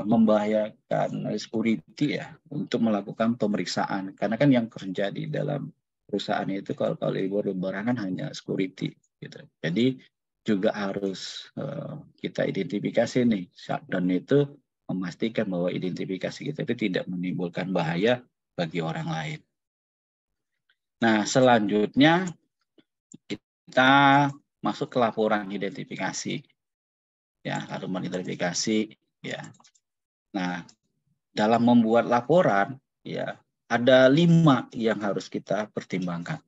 membahayakan security ya untuk melakukan pemeriksaan. Karena kan yang kerja di dalam perusahaan itu kalau libur-liburan kan hanya security gitu. Jadi juga harus kita identifikasi nih, shutdown itu memastikan bahwa identifikasi kita itu tidak menimbulkan bahaya bagi orang lain. Nah, selanjutnya kita masuk ke laporan identifikasi. Ya, laporan identifikasi ya. Nah, dalam membuat laporan ya ada 5 yang harus kita pertimbangkan.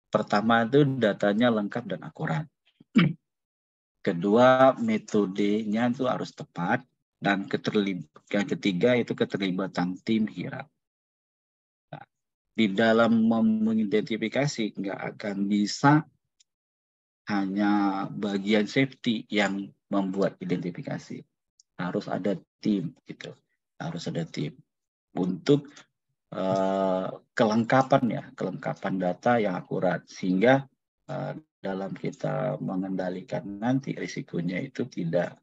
Pertama itu datanya lengkap dan akurat. Kedua, metodenya itu harus tepat. Dan yang ketiga itu keterlibatan tim HIRA. Nah, di dalam mengidentifikasi nggak akan bisa hanya bagian safety yang membuat identifikasi. Harus ada tim gitu. Harus ada tim untuk kelengkapan data yang akurat sehingga dalam kita mengendalikan nanti risikonya itu tidak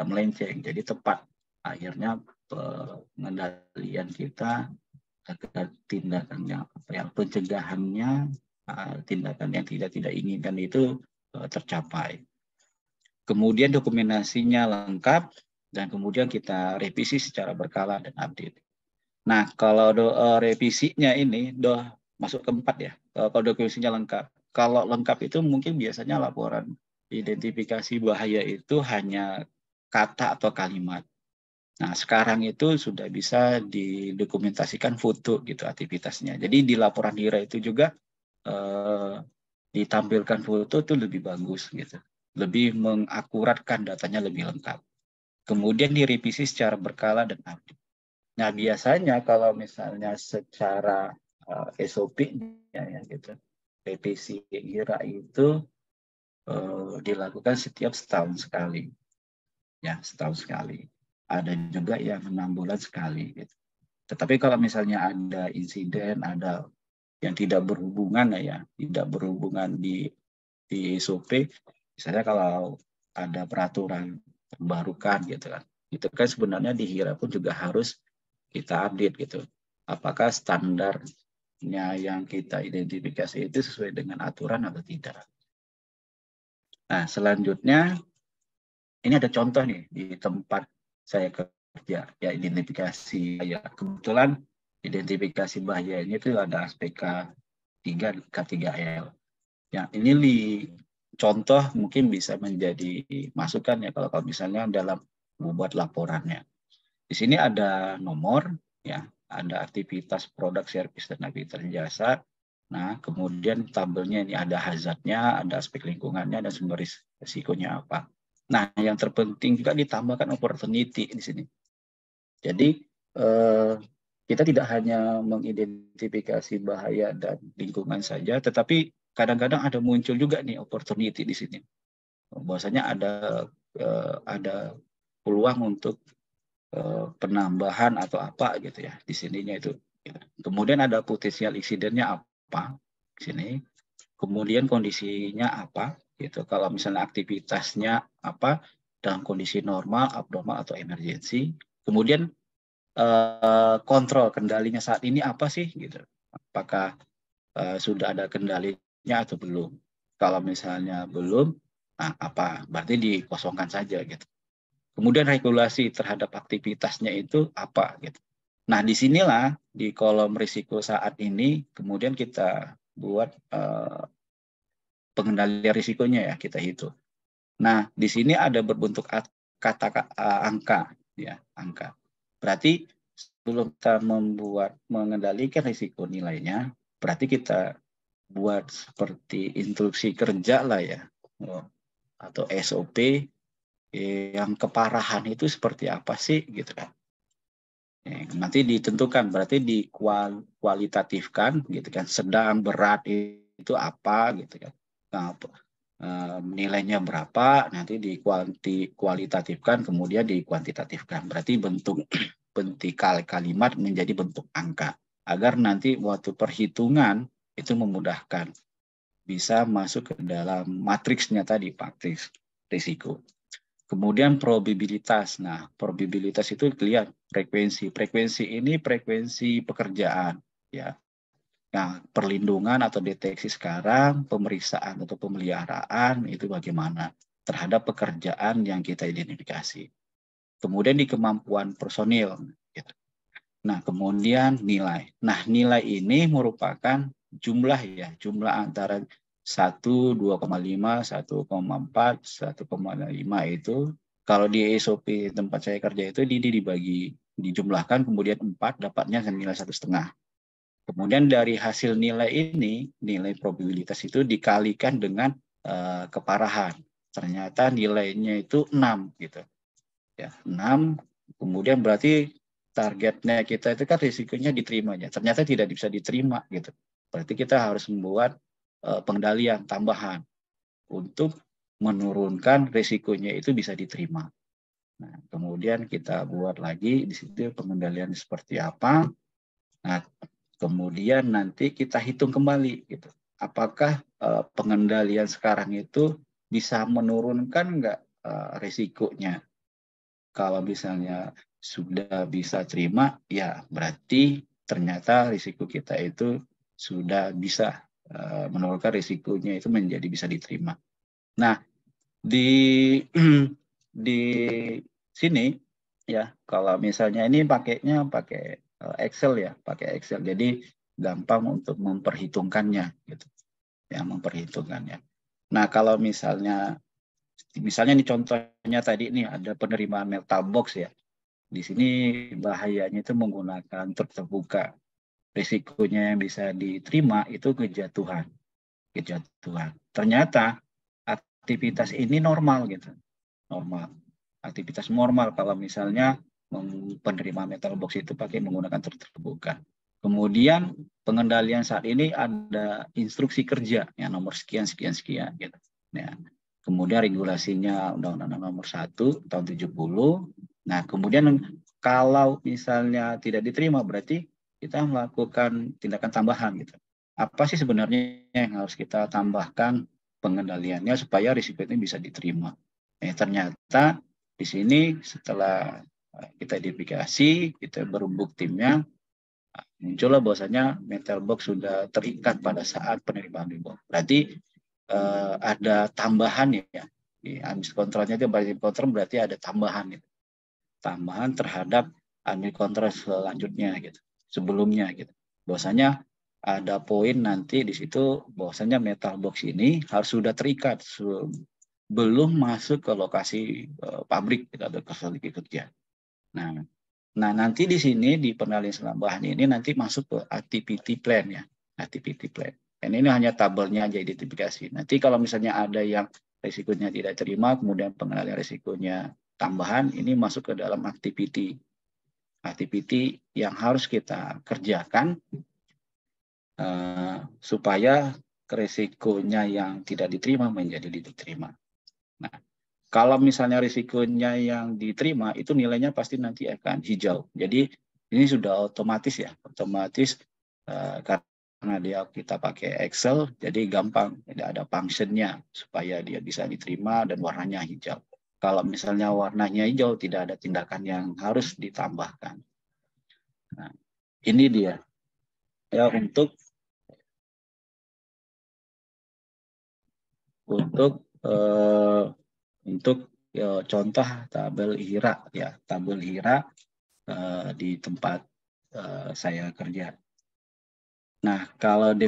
melenceng, jadi tepat. Akhirnya pengendalian kita agar tindakan yang pencegahannya, tindakan yang tidak inginkan itu tercapai. Kemudian dokumentasinya lengkap dan kemudian kita revisi secara berkala dan update. Nah, kalau revisinya ini masuk ke 4 ya. Kalau dokumentasinya lengkap. Kalau lengkap itu mungkin biasanya laporan identifikasi bahaya itu hanya kata atau kalimat. Nah, sekarang itu sudah bisa didokumentasikan foto gitu aktivitasnya. Jadi di laporan HIRA itu juga ditampilkan foto itu lebih bagus gitu. Lebih mengakuratkan datanya lebih lengkap. Kemudian direvisi secara berkala dan update. Nah, biasanya kalau misalnya secara SOP-nya ya gitu, revisi HIRA itu dilakukan setiap setahun sekali. Ya, setahun sekali. Ada juga yang 6 bulan sekali gitu. Tetapi kalau misalnya ada insiden, ada yang tidak berhubungan tidak berhubungan di SOP, misalnya kalau ada peraturan terbarukan gitu kan. Itu kan sebenarnya di HIRA pun juga harus kita update gitu. Apakah standarnya yang kita identifikasi itu sesuai dengan aturan atau tidak. Nah, selanjutnya ini ada contoh nih di tempat saya kerja, ya identifikasi ya. Kebetulan identifikasi bahaya ini tuh ada SPK 3 K3L. Ya, ini contoh mungkin bisa menjadi masukan ya kalau misalnya dalam membuat laporannya. Di sini ada nomor, ya, ada aktivitas produk, servis, dan aktivitas jasa. Nah, kemudian tabelnya ini ada hazardnya, ada aspek lingkungannya, dan sumber risikonya apa. Nah, yang terpenting juga ditambahkan opportunity di sini. Jadi, kita tidak hanya mengidentifikasi bahaya dan lingkungan saja, tetapi kadang-kadang ada muncul juga nih opportunity di sini. Bahwasanya ada peluang untuk penambahan atau apa gitu ya di sininya itu. Kemudian ada potensial insidennya apa di sini. Kemudian kondisinya apa gitu. Kalau misalnya aktivitasnya apa dalam kondisi normal, abnormal atau emergensi. Kemudian kontrol kendalinya saat ini apa sih gitu. Apakah sudah ada kendalinya atau belum? Kalau misalnya belum, nah apa? Berarti dikosongkan saja gitu. Kemudian regulasi terhadap aktivitasnya itu apa gitu. Nah, disinilah di kolom risiko saat ini kemudian kita buat pengendalian risikonya ya, kita hitung. Nah, di sini ada berbentuk kata angka ya, angka. Berarti sebelum kita mengendalikan risiko nilainya, berarti kita buat seperti instruksi kerja lah ya, atau SOP yang keparahan itu seperti apa sih gitu kan. Nanti ditentukan, berarti dikualitatifkan gitu kan, sedang, berat itu apa gitu kan. Nah, nilainya berapa, nanti dikualitatifkan, kemudian dikuantitatifkan. Berarti bentuk kalimat menjadi bentuk angka. Agar nanti waktu perhitungan itu memudahkan. Bisa masuk ke dalam matriksnya tadi, matriks risiko. Kemudian probabilitas. Nah, probabilitas itu lihat frekuensi. Frekuensi ini frekuensi pekerjaan, ya. Nah, perlindungan atau deteksi sekarang, pemeriksaan atau pemeliharaan itu bagaimana terhadap pekerjaan yang kita identifikasi. Kemudian di kemampuan personil. Gitu. Nah, kemudian nilai. Nah, nilai ini merupakan jumlah ya, jumlah antara 1, 2,5, 1,4, 1,5 itu. Kalau di SOP tempat saya kerja itu ini dibagi, dijumlahkan, kemudian 4 dapatnya nilai 1,5. Kemudian dari hasil nilai ini, nilai probabilitas itu dikalikan dengan keparahan. Ternyata nilainya itu 6 gitu. Ya, 6. Kemudian berarti targetnya kita itu kan risikonya diterimanya. Ternyata tidak bisa diterima gitu. Berarti kita harus membuat pengendalian tambahan untuk menurunkan risikonya itu bisa diterima. Nah, kemudian kita buat lagi di situ pengendalian seperti apa. Nah, kemudian nanti kita hitung kembali gitu. Apakah pengendalian sekarang itu bisa menurunkan nggak risikonya? Kalau misalnya sudah bisa terima, ya berarti ternyata risiko kita itu sudah bisa menurunkan risikonya itu menjadi bisa diterima. Nah, di di sini ya, kalau misalnya ini pakainya pakai Excel ya, pakai Excel. Jadi gampang untuk memperhitungkannya gitu. Ya, memperhitungkannya. Nah, kalau misalnya ini contohnya tadi nih ada penerimaan metal box ya. Di sini bahayanya itu menggunakan truk terbuka. Risikonya yang bisa diterima itu kejatuhan. Ternyata aktivitas ini normal gitu. Normal. Aktivitas normal kalau misalnya penerima metal box itu pakai menggunakan truk terbuka. Kemudian pengendalian saat ini ada instruksi kerja yang nomor sekian sekian sekian gitu. Ya. Kemudian regulasinya Undang-Undang nomor 1 tahun 70. Nah, kemudian kalau misalnya tidak diterima berarti kita melakukan tindakan tambahan gitu. Apa sih sebenarnya yang harus kita tambahkan pengendaliannya supaya risiko ini bisa diterima? Ternyata di sini setelah kita identifikasi, kita berembuk timnya, muncullah bahwasanya metal box sudah terikat pada saat penerimaan reward. Berarti ada tambahan ya. Di unit kontrolnya itu unit kontrol berarti ada tambahan gitu. Tambahan terhadap unit kontrol selanjutnya gitu. Sebelumnya gitu. Bahwasanya ada poin nanti di situ bahwasanya metal box ini harus sudah terikat belum masuk ke lokasi pabrik gitu, atau fasilitas kerja. Nah, nanti di sini di pengendalian tambahan ini nanti masuk ke activity plan ya, activity plan. Dan ini hanya tabelnya aja identifikasi. Nanti kalau misalnya ada yang risikonya tidak terima, kemudian pengendalian risikonya tambahan, ini masuk ke dalam activity yang harus kita kerjakan supaya risikonya yang tidak diterima menjadi diterima. Nah, kalau misalnya risikonya yang diterima itu nilainya pasti nanti akan hijau. Jadi ini sudah otomatis ya, otomatis karena kita pakai Excel, jadi gampang, tidak ada functionnya supaya dia bisa diterima dan warnanya hijau. Kalau misalnya warnanya hijau, tidak ada tindakan yang harus ditambahkan. Nah, ini dia ya untuk contoh tabel HIRA ya, tabel HIRA di tempat saya kerja. Nah, kalau di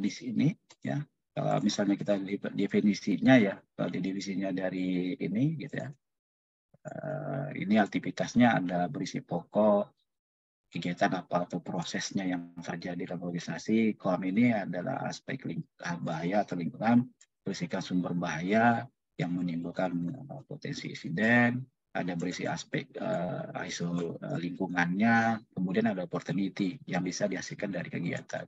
sini ya, kalau misalnya kita definisinya ya, kalau di divisinya dari ini gitu ya, ini aktivitasnya ada berisi pokok, kegiatan apa atau prosesnya yang terjadi dalam organisasi. Kolom ini adalah aspek bahaya atau lingkungan, berisikan sumber bahaya yang menimbulkan potensi insiden, ada berisi aspek ISO lingkungannya, kemudian ada opportunity yang bisa dihasilkan dari kegiatan.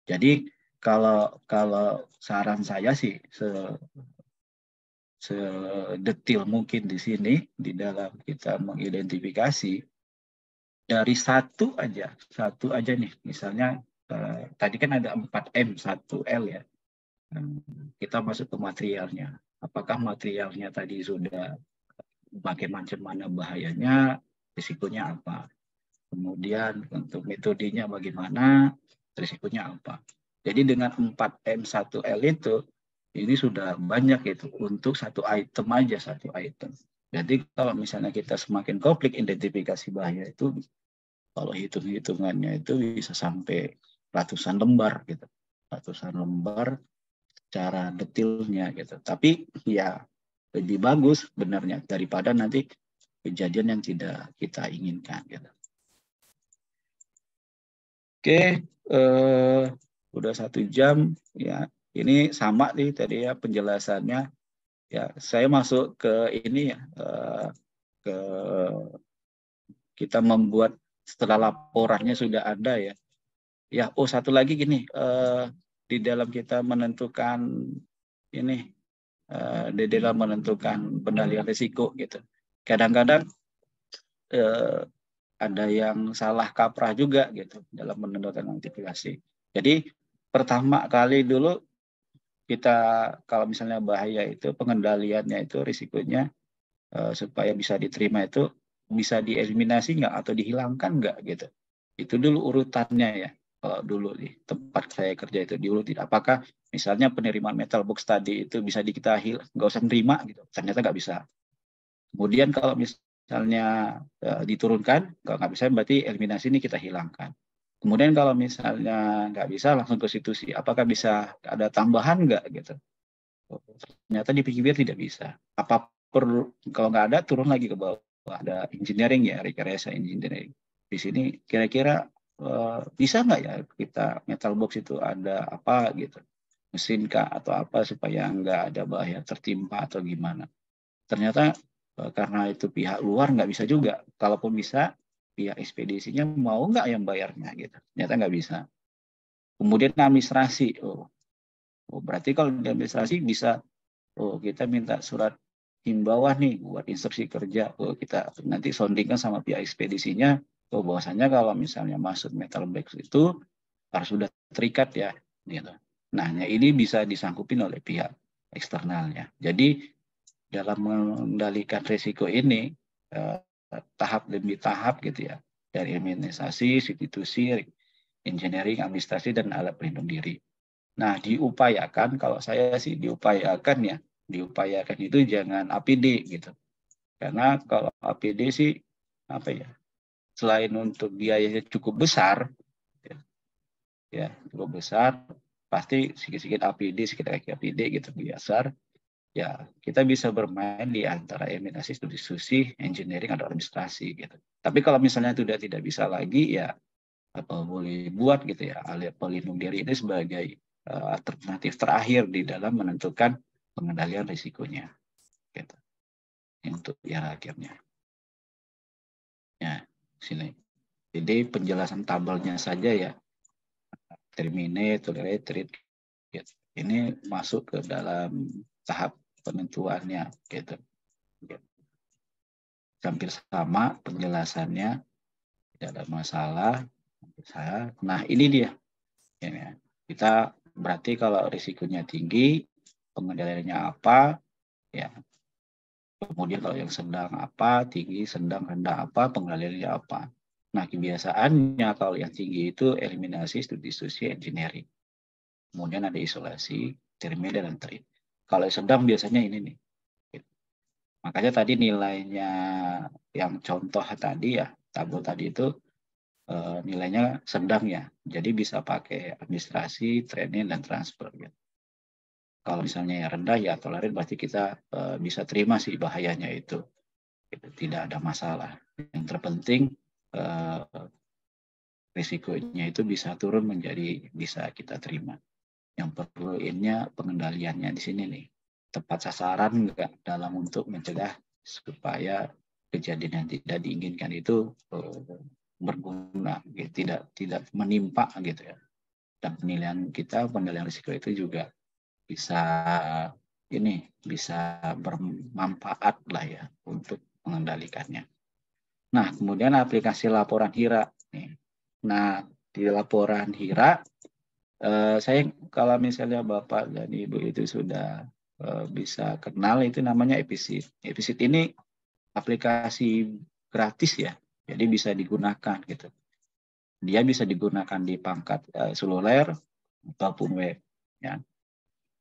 Jadi kalau saran saya sih sedetil mungkin di sini di dalam kita mengidentifikasi dari satu aja nih, misalnya tadi kan ada 4M 1L ya, kita masuk ke materialnya. Apakah materialnya tadi sudah bagaimana bahayanya, risikonya apa? Kemudian untuk metodenya bagaimana, risikonya apa. Jadi dengan 4M1L itu, ini sudah banyak itu untuk satu item aja, satu item. Jadi kalau misalnya kita semakin komplit identifikasi bahaya itu, kalau hitung-hitungannya itu bisa sampai ratusan lembar gitu. Ratusan lembar secara detailnya gitu. Tapi ya lebih bagus benarnya daripada nanti kejadian yang tidak kita inginkan gitu. Oke, udah 1 jam ya. Ini sama nih tadi ya penjelasannya. Ya, saya masuk ke ini ya, ke kita membuat setelah laporannya sudah ada ya. Ya, satu lagi gini, di dalam kita menentukan ini, di dalam menentukan pengendalian risiko gitu. Kadang-kadang ada yang salah kaprah juga gitu dalam menentukan notifikasi. Jadi pertama kali dulu kita kalau misalnya bahaya itu pengendaliannya itu risikonya supaya bisa diterima itu bisa dieliminasi nggak atau dihilangkan nggak gitu. Itu dulu urutannya ya. Kalau dulu di tempat saya kerja itu diurutin. Apakah misalnya penerimaan metal box tadi itu bisa kita nggak usah nerima gitu. Ternyata nggak bisa. Kemudian kalau misalnya diturunkan, kalau nggak bisa berarti eliminasi ini kita hilangkan. Kemudian kalau misalnya nggak bisa langsung ke institusi, apakah bisa ada tambahan nggak gitu? Ternyata dipikir-pikir tidak bisa. Apa perlu kalau nggak ada turun lagi ke bawah. Ada engineering ya, rekayasa engineering. Di sini kira-kira bisa nggak ya kita metal box itu ada apa gitu, mesin kah atau apa supaya nggak ada bahaya tertimpa atau gimana. Ternyata karena itu pihak luar nggak bisa juga. Kalaupun bisa, pihak ekspedisinya mau nggak yang bayarnya gitu. Ternyata nggak bisa. Kemudian administrasi, berarti kalau administrasi bisa, kita minta surat himbauan nih buat instruksi kerja. Kita nanti soundingkan sama pihak ekspedisinya, bahwasanya kalau misalnya masuk metal box itu harus sudah terikat ya, gitu. Nah, ini bisa disanggupin oleh pihak eksternalnya. Jadi dalam mengendalikan risiko ini tahap demi tahap gitu ya, dari administrasi, institusi, engineering, administrasi, dan alat pelindung diri. Nah, diupayakan, kalau saya sih diupayakan ya, diupayakan itu jangan APD gitu. Karena kalau APD sih, apa ya, selain untuk biayanya cukup besar, ya cukup besar, pasti sedikit-sedikit APD, sedikit lagi APD gitu, biasa. Ya, kita bisa bermain di antara administrasi, institusi, engineering, atau administrasi gitu. Tapi kalau misalnya sudah tidak bisa lagi, ya apa boleh buat gitu ya, alat pelindung diri ini sebagai alternatif terakhir di dalam menentukan pengendalian risikonya. Gitu. Untuk yang akhirnya. Ya, sini. Jadi penjelasan tabelnya saja ya, terminate, tolerate, gitu. Ini masuk ke dalam tahap penentuannya gitu. Hampir sama penjelasannya, tidak ada masalah. Nah, ini dia. Ya, kita berarti kalau risikonya tinggi, pengendaliannya apa, ya. Kemudian kalau yang sedang apa, tinggi, sedang, rendah apa, pengendaliannya apa. Nah, kebiasaannya kalau yang tinggi itu eliminasi substitusi engineering. Kemudian ada isolasi, terminal, dan treat. Kalau sedang biasanya ini nih. Makanya tadi nilainya yang contoh tadi ya, tabel tadi itu nilainya sedang ya. Jadi bisa pakai administrasi, training, dan transfer. Ya. Kalau misalnya yang rendah ya tolerir, berarti kita bisa terima sih bahayanya itu. Tidak ada masalah. Yang terpenting risikonya itu bisa turun menjadi bisa kita terima. Yang perlu innya pengendaliannya di sini nih. Tepat sasaran enggak dalam untuk mencegah supaya kejadian yang tidak diinginkan itu berguna, gitu. tidak menimpa gitu ya. Dan penilaian risiko itu juga bisa bisa bermanfaat lah ya untuk mengendalikannya. Nah, kemudian aplikasi laporan HIRA nih. Nah, di laporan HIRA saya kalau misalnya Bapak dan Ibu itu sudah bisa kenal, itu namanya Episit. Episit ini aplikasi gratis ya, jadi bisa digunakan gitu. dia bisa digunakan di pangkat seluler ataupun web. Ya.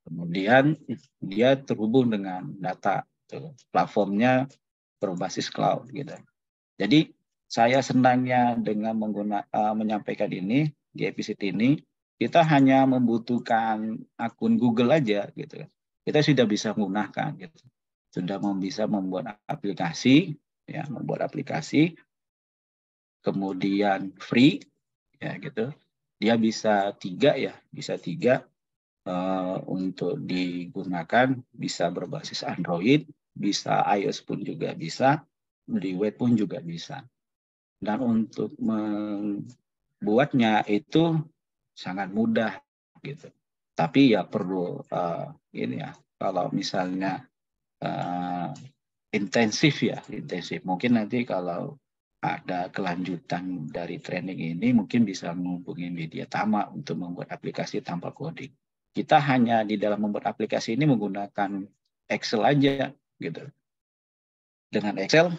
Kemudian dia terhubung dengan data, platformnya berbasis cloud gitu. Jadi saya senangnya dengan menyampaikan ini di episode ini, kita hanya membutuhkan akun Google aja gitu. Kita sudah bisa menggunakan gitu. Sudah bisa membuat aplikasi, ya, membuat aplikasi, kemudian free, ya gitu. Dia bisa tiga untuk digunakan, bisa berbasis Android, bisa iOS pun juga bisa, di web pun juga bisa. Dan untuk membuatnya itu sangat mudah gitu. Tapi ya perlu ini ya, kalau misalnya intensif. Mungkin nanti kalau ada kelanjutan dari training ini mungkin bisa menghubungi Media Tama untuk membuat aplikasi tanpa coding. Kita hanya di dalam membuat aplikasi ini menggunakan Excel aja gitu. Dengan Excel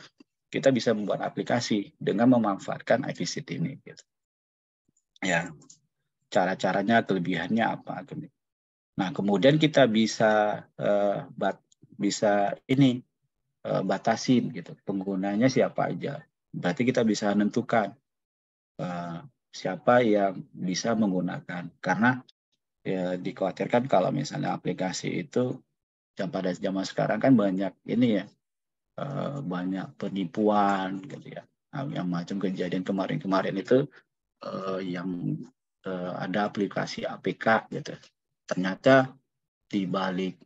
kita bisa membuat aplikasi dengan memanfaatkan iVisit ini gitu. Ya, cara-caranya, kelebihannya apa. Nah, kemudian kita bisa batasin gitu, penggunanya siapa aja. Berarti kita bisa menentukan siapa yang bisa menggunakan. Karena ya, dikhawatirkan kalau misalnya aplikasi itu pada zaman sekarang kan banyak ini ya, banyak penipuan gitu ya. Nah, yang macam kejadian kemarin-kemarin itu yang ada aplikasi APK gitu. Ternyata di balik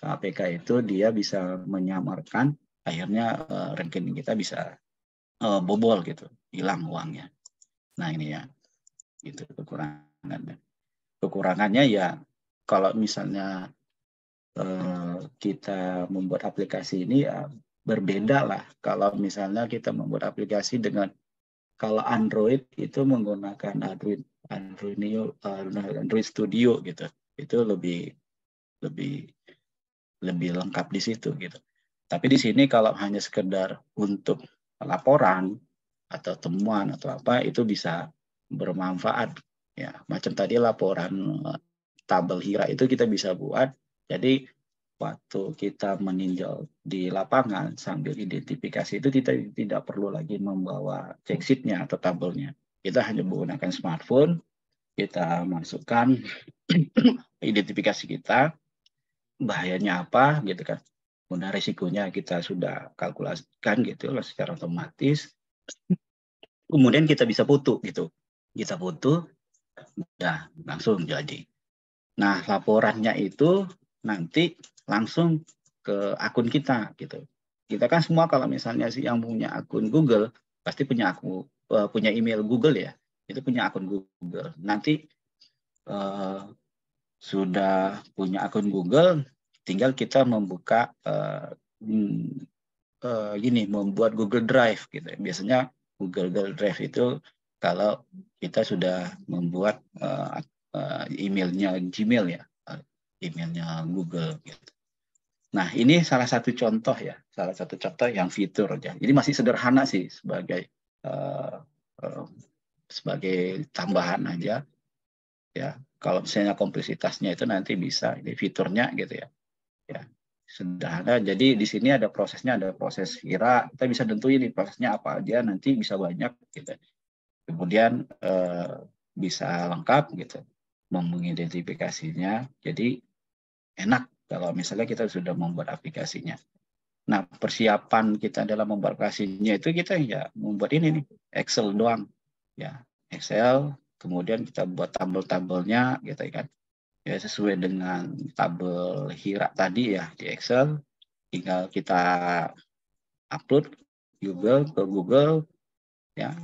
APK itu dia bisa menyamarkan, akhirnya rekening kita bisa bobol gitu, hilang uangnya. Nah ini ya, itu kekurangannya. Kekurangannya ya kalau misalnya kita membuat aplikasi ini ya berbeda lah. Kalau misalnya kita membuat aplikasi dengan, kalau Android itu menggunakan Android Studio gitu, itu lebih lengkap di situ gitu. Tapi di sini kalau hanya sekedar untuk laporan atau temuan atau apa, itu bisa bermanfaat ya. Macam tadi laporan tabel HIRA itu kita bisa buat. Jadi waktu kita meninjau di lapangan sambil identifikasi itu kita tidak perlu lagi membawa check sheet-nya atau tabelnya. Kita hanya menggunakan smartphone, kita masukkan identifikasi kita, bahayanya apa gitu kan. Kemudian risikonya kita sudah kalkulasikan gitu loh secara otomatis. Kemudian kita bisa foto gitu. Kita foto, ya langsung jadi. Nah, laporannya itu nanti langsung ke akun kita gitu. Kita kan semua kalau misalnya sih yang punya akun Google pasti punya email Google ya. Itu punya akun Google. Nanti sudah punya akun Google, tinggal kita membuka membuat Google Drive gitu. Biasanya Google Drive itu kalau kita sudah membuat emailnya Gmail ya, emailnya Google gitu. Nah, ini salah satu contoh ya, salah satu contoh yang fitur aja. Jadi masih sederhana sih sebagai tambahan aja ya. Kalau misalnya kompleksitasnya itu nanti bisa ini fiturnya gitu ya. Ya, sederhana. Jadi di sini ada prosesnya, ada proses HIRA. Kita bisa tentuin ini prosesnya apa aja, nanti bisa banyak gitu. Kemudian bisa lengkap gitu mengidentifikasinya. Jadi enak kalau misalnya kita sudah membuat aplikasinya. Nah, persiapan kita dalam membuat aplikasinya itu kita ya membuat ini nih, Excel doang. Ya, Excel, kemudian kita buat tabel-tabelnya gitu kan. Ya, sesuai dengan tabel HIRA tadi ya di Excel, tinggal kita upload ke Google ya.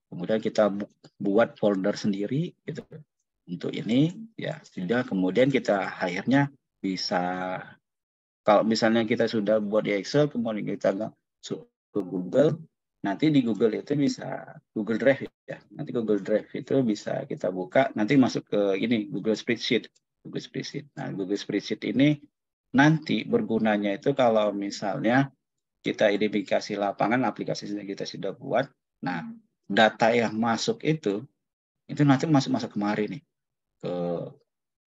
Kemudian kita buat folder sendiri gitu untuk ini ya. Sudah, kemudian kita akhirnya bisa, kalau misalnya kita sudah buat di Excel, kemudian kita masuk ke Google, nanti di Google itu bisa Google Drive ya. Nanti Google Drive itu bisa kita buka, nanti masuk ke ini Google Spreadsheet. Nah, Google Spreadsheet ini nanti bergunanya itu kalau misalnya kita identifikasi lapangan, aplikasi yang kita sudah buat. Nah, data yang masuk itu itu nanti masuk kemari nih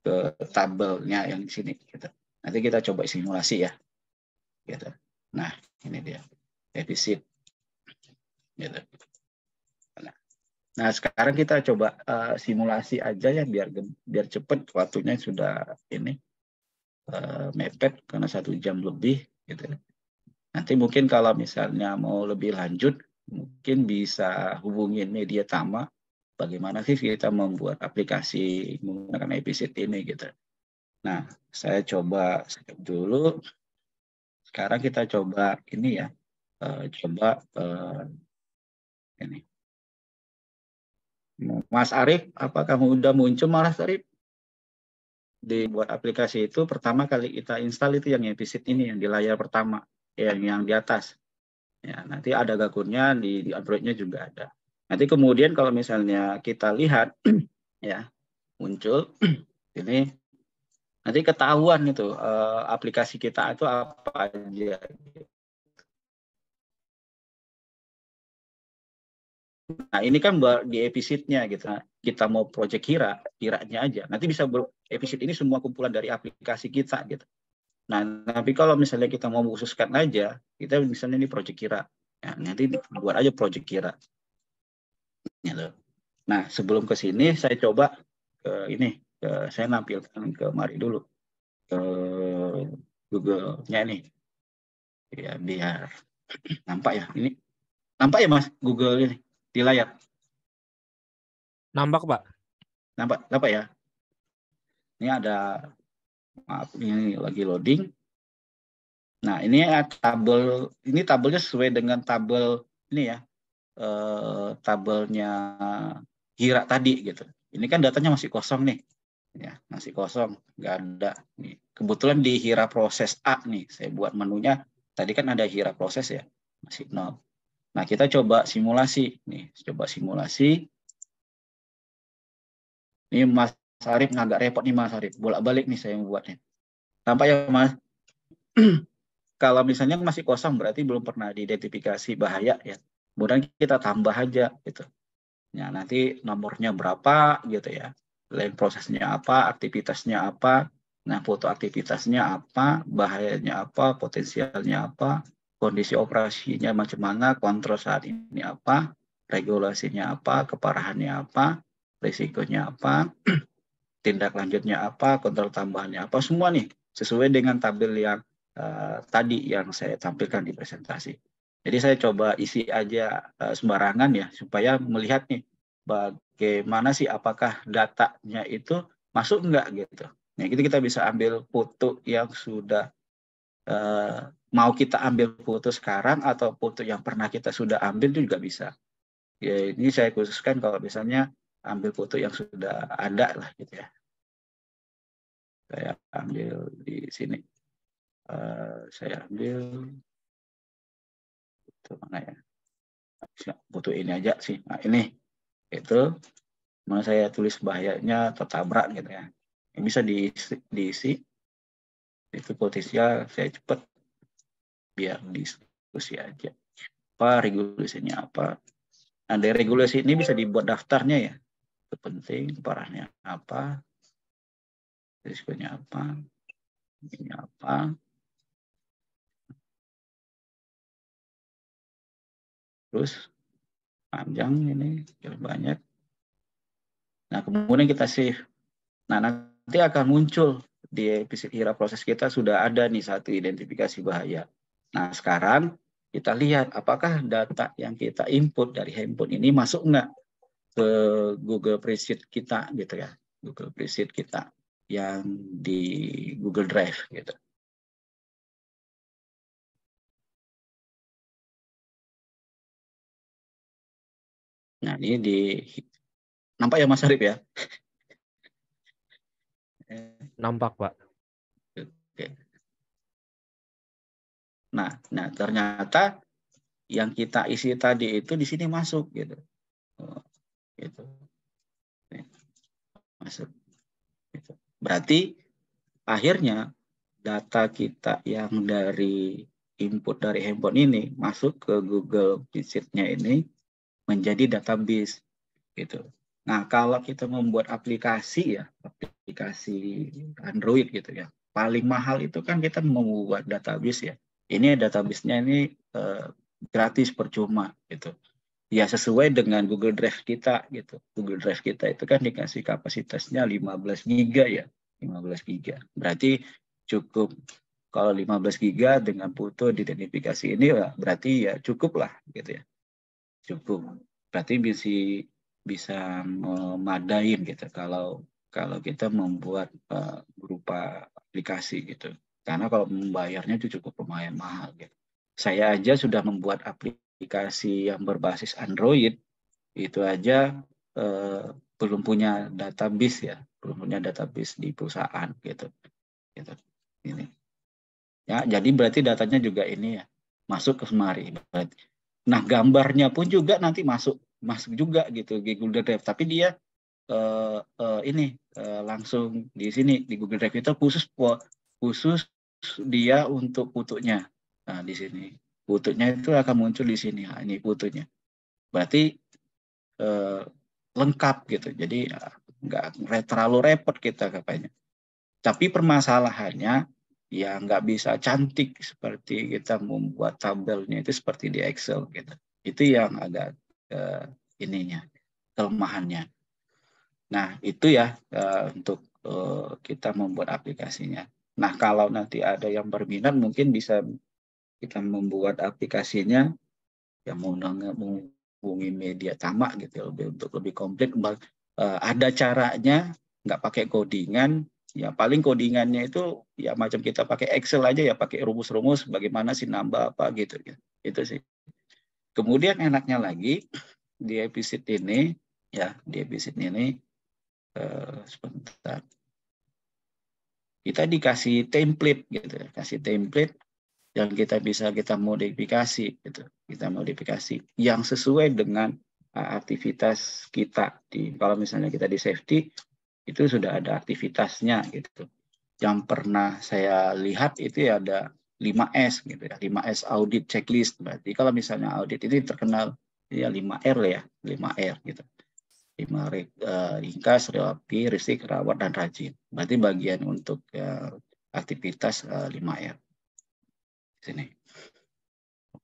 ke tabelnya yang di sini gitu. Nanti kita coba simulasi ya gitu. Nah, ini dia defisit gitu. Nah, sekarang kita coba simulasi aja ya biar cepet, waktunya sudah ini mepet karena 1 jam lebih gitu. Nanti mungkin kalau misalnya mau lebih lanjut, mungkin bisa hubungin media Tama. Bagaimana sih kita membuat aplikasi menggunakan Episit ini gitu. Nah, saya coba skip dulu. Sekarang kita coba ini ya, ini. Mas Arief, apakah udah muncul Mas Arief? Dibuat aplikasi itu pertama kali kita install itu yang Episit ini yang di layar pertama, yang di atas. Ya, nanti ada gakunnya di Android-nya juga ada. Nanti kemudian kalau misalnya kita lihat ya muncul ini nanti ketahuan itu aplikasi kita itu apa aja. Nah, ini kan di Episit-nya gitu. Nah, kita mau project Hira-nya aja. Nanti bisa Episit ini semua kumpulan dari aplikasi kita gitu. Nah, tapi kalau misalnya kita mau khususkan aja, kita misalnya ini project Hira. Ya, nanti buat aja project Hira. Gitu. Nah, sebelum ke sini saya coba saya nampilkan ke mari dulu ke Google-nya nih. Ya, biar nampak ya. Ini nampak ya Mas Google ini di layar. Nampak, Pak. Nampak ya. Ini ada, maaf ini lagi loading. Nah, ini tabelnya sesuai dengan tabel ini ya. Tabelnya Hira tadi gitu. Ini kan datanya masih kosong nih. Ya, masih kosong, nggak ada. Nih. Kebetulan di Hira proses A nih, saya buat menunya. Tadi kan ada Hira proses ya, masih 0. Nah, kita coba simulasi. Nih, coba simulasi. Ini Mas Arif agak repot nih Mas Arif. Bolak-balik nih saya membuatnya. Tampak ya Mas? Kalau misalnya masih kosong berarti belum pernah diidentifikasi bahaya ya. Kemudian kita tambah aja gitu. Ya, nanti nomornya berapa gitu ya. Lain prosesnya apa, aktivitasnya apa. Nah, foto aktivitasnya apa, bahayanya apa, potensialnya apa, kondisi operasinya macam mana, kontrol saat ini apa, regulasinya apa, keparahannya apa, risikonya apa, tindak lanjutnya apa, kontrol tambahannya apa, semua nih sesuai dengan tabel yang tadi yang saya tampilkan di presentasi. Jadi saya coba isi aja sembarangan ya, supaya melihat nih bagaimana sih apakah datanya itu masuk enggak gitu. Nah, itu kita bisa ambil foto yang sudah mau kita ambil foto sekarang atau foto yang pernah kita sudah ambil itu juga bisa. Ya, ini saya khususkan kalau misalnya ambil foto yang sudah ada lah gitu ya. Saya ambil di sini. Saya ambil itu mana ya? Foto ini aja sih. Nah, ini itu mana saya tulis bahayanya tertabrak gitu ya. Ini bisa diisi. Itu potensial saya cepat biar diskusi aja. Apa regulasinya apa? Nah, dari regulasi ini bisa dibuat daftarnya ya. Itu penting, parahnya apa, risikonya apa, ini apa. Terus panjang ini, banyak. Nah, kemudian kita save. Nah, nanti akan muncul di Episit Hira proses kita sudah ada nih satu identifikasi bahaya. Nah, sekarang kita lihat apakah data yang kita input dari handphone ini masuk nggak ke Google Preset kita gitu ya. Google Preset kita yang di Google Drive gitu. Nah, ini nampak ya Mas Arif ya? Nampak, Pak. Oke. Nah, ternyata yang kita isi tadi itu di sini masuk gitu. Gitu. Masuk. Gitu. Berarti akhirnya data kita yang dari input dari handphone ini masuk ke Google Visit-nya ini menjadi database gitu. Nah, kalau kita membuat aplikasi ya, aplikasi Android gitu ya, paling mahal itu kan kita membuat database ya. Ini database-nya ini gratis percuma gitu. Ya sesuai dengan Google Drive kita gitu. Google Drive kita itu kan dikasih kapasitasnya 15 giga ya, 15 giga. Berarti cukup kalau 15 giga dengan foto diidentifikasi ini ya berarti ya cukup lah gitu ya. Cukup. Berarti bisa memadain gitu kalau kita membuat berupa aplikasi gitu. Karena kalau membayarnya itu cukup lumayan mahal gitu. Saya aja sudah membuat aplikasi yang berbasis Android itu aja belum punya database ya, belum punya database di perusahaan gitu. Gitu. Ini. Ya, jadi berarti datanya juga ini ya masuk ke semari. Nah, gambarnya pun juga nanti masuk juga gitu di Google Drive. Tapi dia langsung di sini di Google Drive itu khusus dia untuk fotonya. Nah, di sini fotonya itu akan muncul di sini. Nah, ini fotonya. Berarti lengkap gitu. Jadi nggak terlalu repot kita katanya. Tapi permasalahannya ya nggak bisa cantik seperti kita membuat tabelnya itu seperti di Excel gitu. Itu yang agak ininya kelemahannya. Nah itu ya untuk kita membuat aplikasinya. Nah kalau nanti ada yang berminat mungkin bisa kita membuat aplikasinya yang menghubungi media tamak gitu untuk lebih komplit. Ada caranya nggak pakai codingan. Ya paling codingannya itu ya macam kita pakai Excel aja ya pakai rumus-rumus bagaimana sih nambah apa gitu ya. Itu sih. Kemudian enaknya lagi di episode ini ya di episode ini sebentar kita dikasih template gitu ya, kasih template yang kita modifikasi gitu. Kita modifikasi yang sesuai dengan aktivitas kita kalau misalnya kita di safety itu sudah ada aktivitasnya gitu. Yang pernah saya lihat itu ya ada 5S gitu ya, 5S audit checklist. Berarti kalau misalnya audit ini terkenal ya 5R ya, 5R gitu. 5 ringkas, rapi, risik, rawat, dan rajin. Berarti bagian untuk aktivitas 5R. Sini.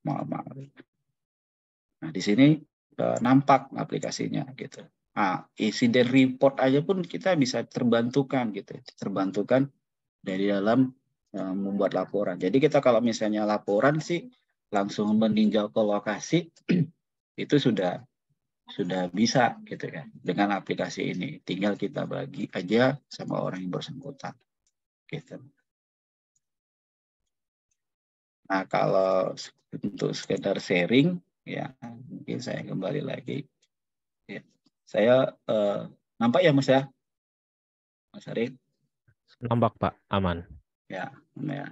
Maaf. Nah, di sini nampak aplikasinya gitu. Nah, insiden report aja pun kita bisa terbantukan gitu. Terbantukan dari dalam membuat laporan. Jadi kita kalau misalnya laporan sih langsung meninjau ke lokasi itu sudah bisa gitu kan dengan aplikasi ini. Tinggal kita bagi aja sama orang yang bersangkutan gitu. Nah, kalau untuk sekedar sharing ya mungkin saya kembali lagi. Ya. Saya nampak ya Mas ya? Mas Arif? Nampak Pak, aman. Ya, ya.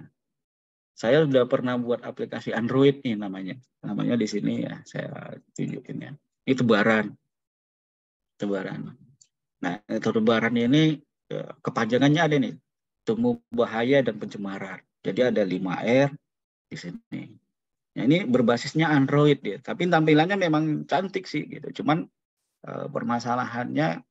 Saya sudah pernah buat aplikasi Android nih namanya. Namanya di sini ya saya tunjukin ya. Ini tebaran. Nah, tebaran ini kepanjangannya ada nih. Temu bahaya dan pencemaran. Jadi ada 5R di sini. Nah, ini berbasisnya Android ya. Tapi tampilannya memang cantik sih gitu. Cuman permasalahannya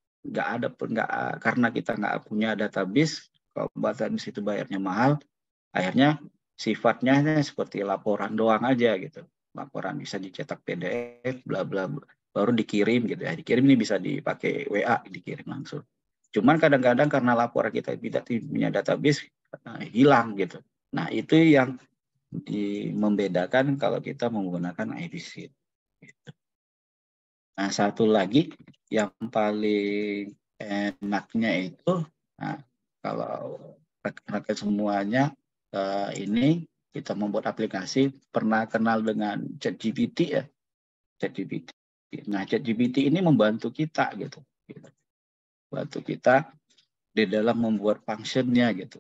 karena kita nggak punya database. Kalau database itu bayarnya mahal, akhirnya sifatnya seperti laporan doang aja gitu. Laporan bisa dicetak PDF, bla bla, baru dikirim gitu ya. Dikirim ini bisa dipakai WA, dikirim langsung. Cuman kadang-kadang karena laporan kita tidak punya database, hilang gitu. Nah itu yang membedakan kalau kita menggunakan IBC. Gitu. Nah satu lagi yang paling enaknya itu, nah, kalau rekan-rekan semuanya ini kita membuat aplikasi pernah kenal dengan ChatGPT ya, ChatGPT. Nah ChatGPT ini membantu kita gitu, bantu kita di dalam membuat functionnya gitu.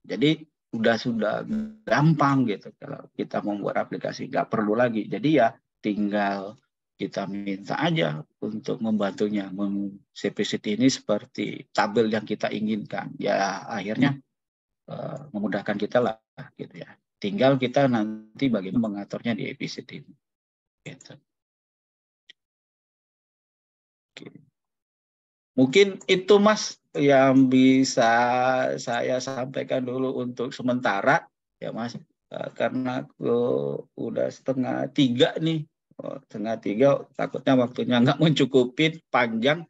Jadi sudah gampang gitu kalau kita membuat aplikasi, nggak perlu lagi. Jadi ya tinggal kita minta aja untuk membantunya CPCT ini seperti tabel yang kita inginkan. Ya akhirnya memudahkan kita lah gitu ya. Tinggal kita nanti bagaimana mengaturnya di episode ini. Gitu. Mungkin itu Mas yang bisa saya sampaikan dulu untuk sementara ya Mas. Karena udah 2:30 nih. 2:30 takutnya waktunya nggak mencukupi, panjang.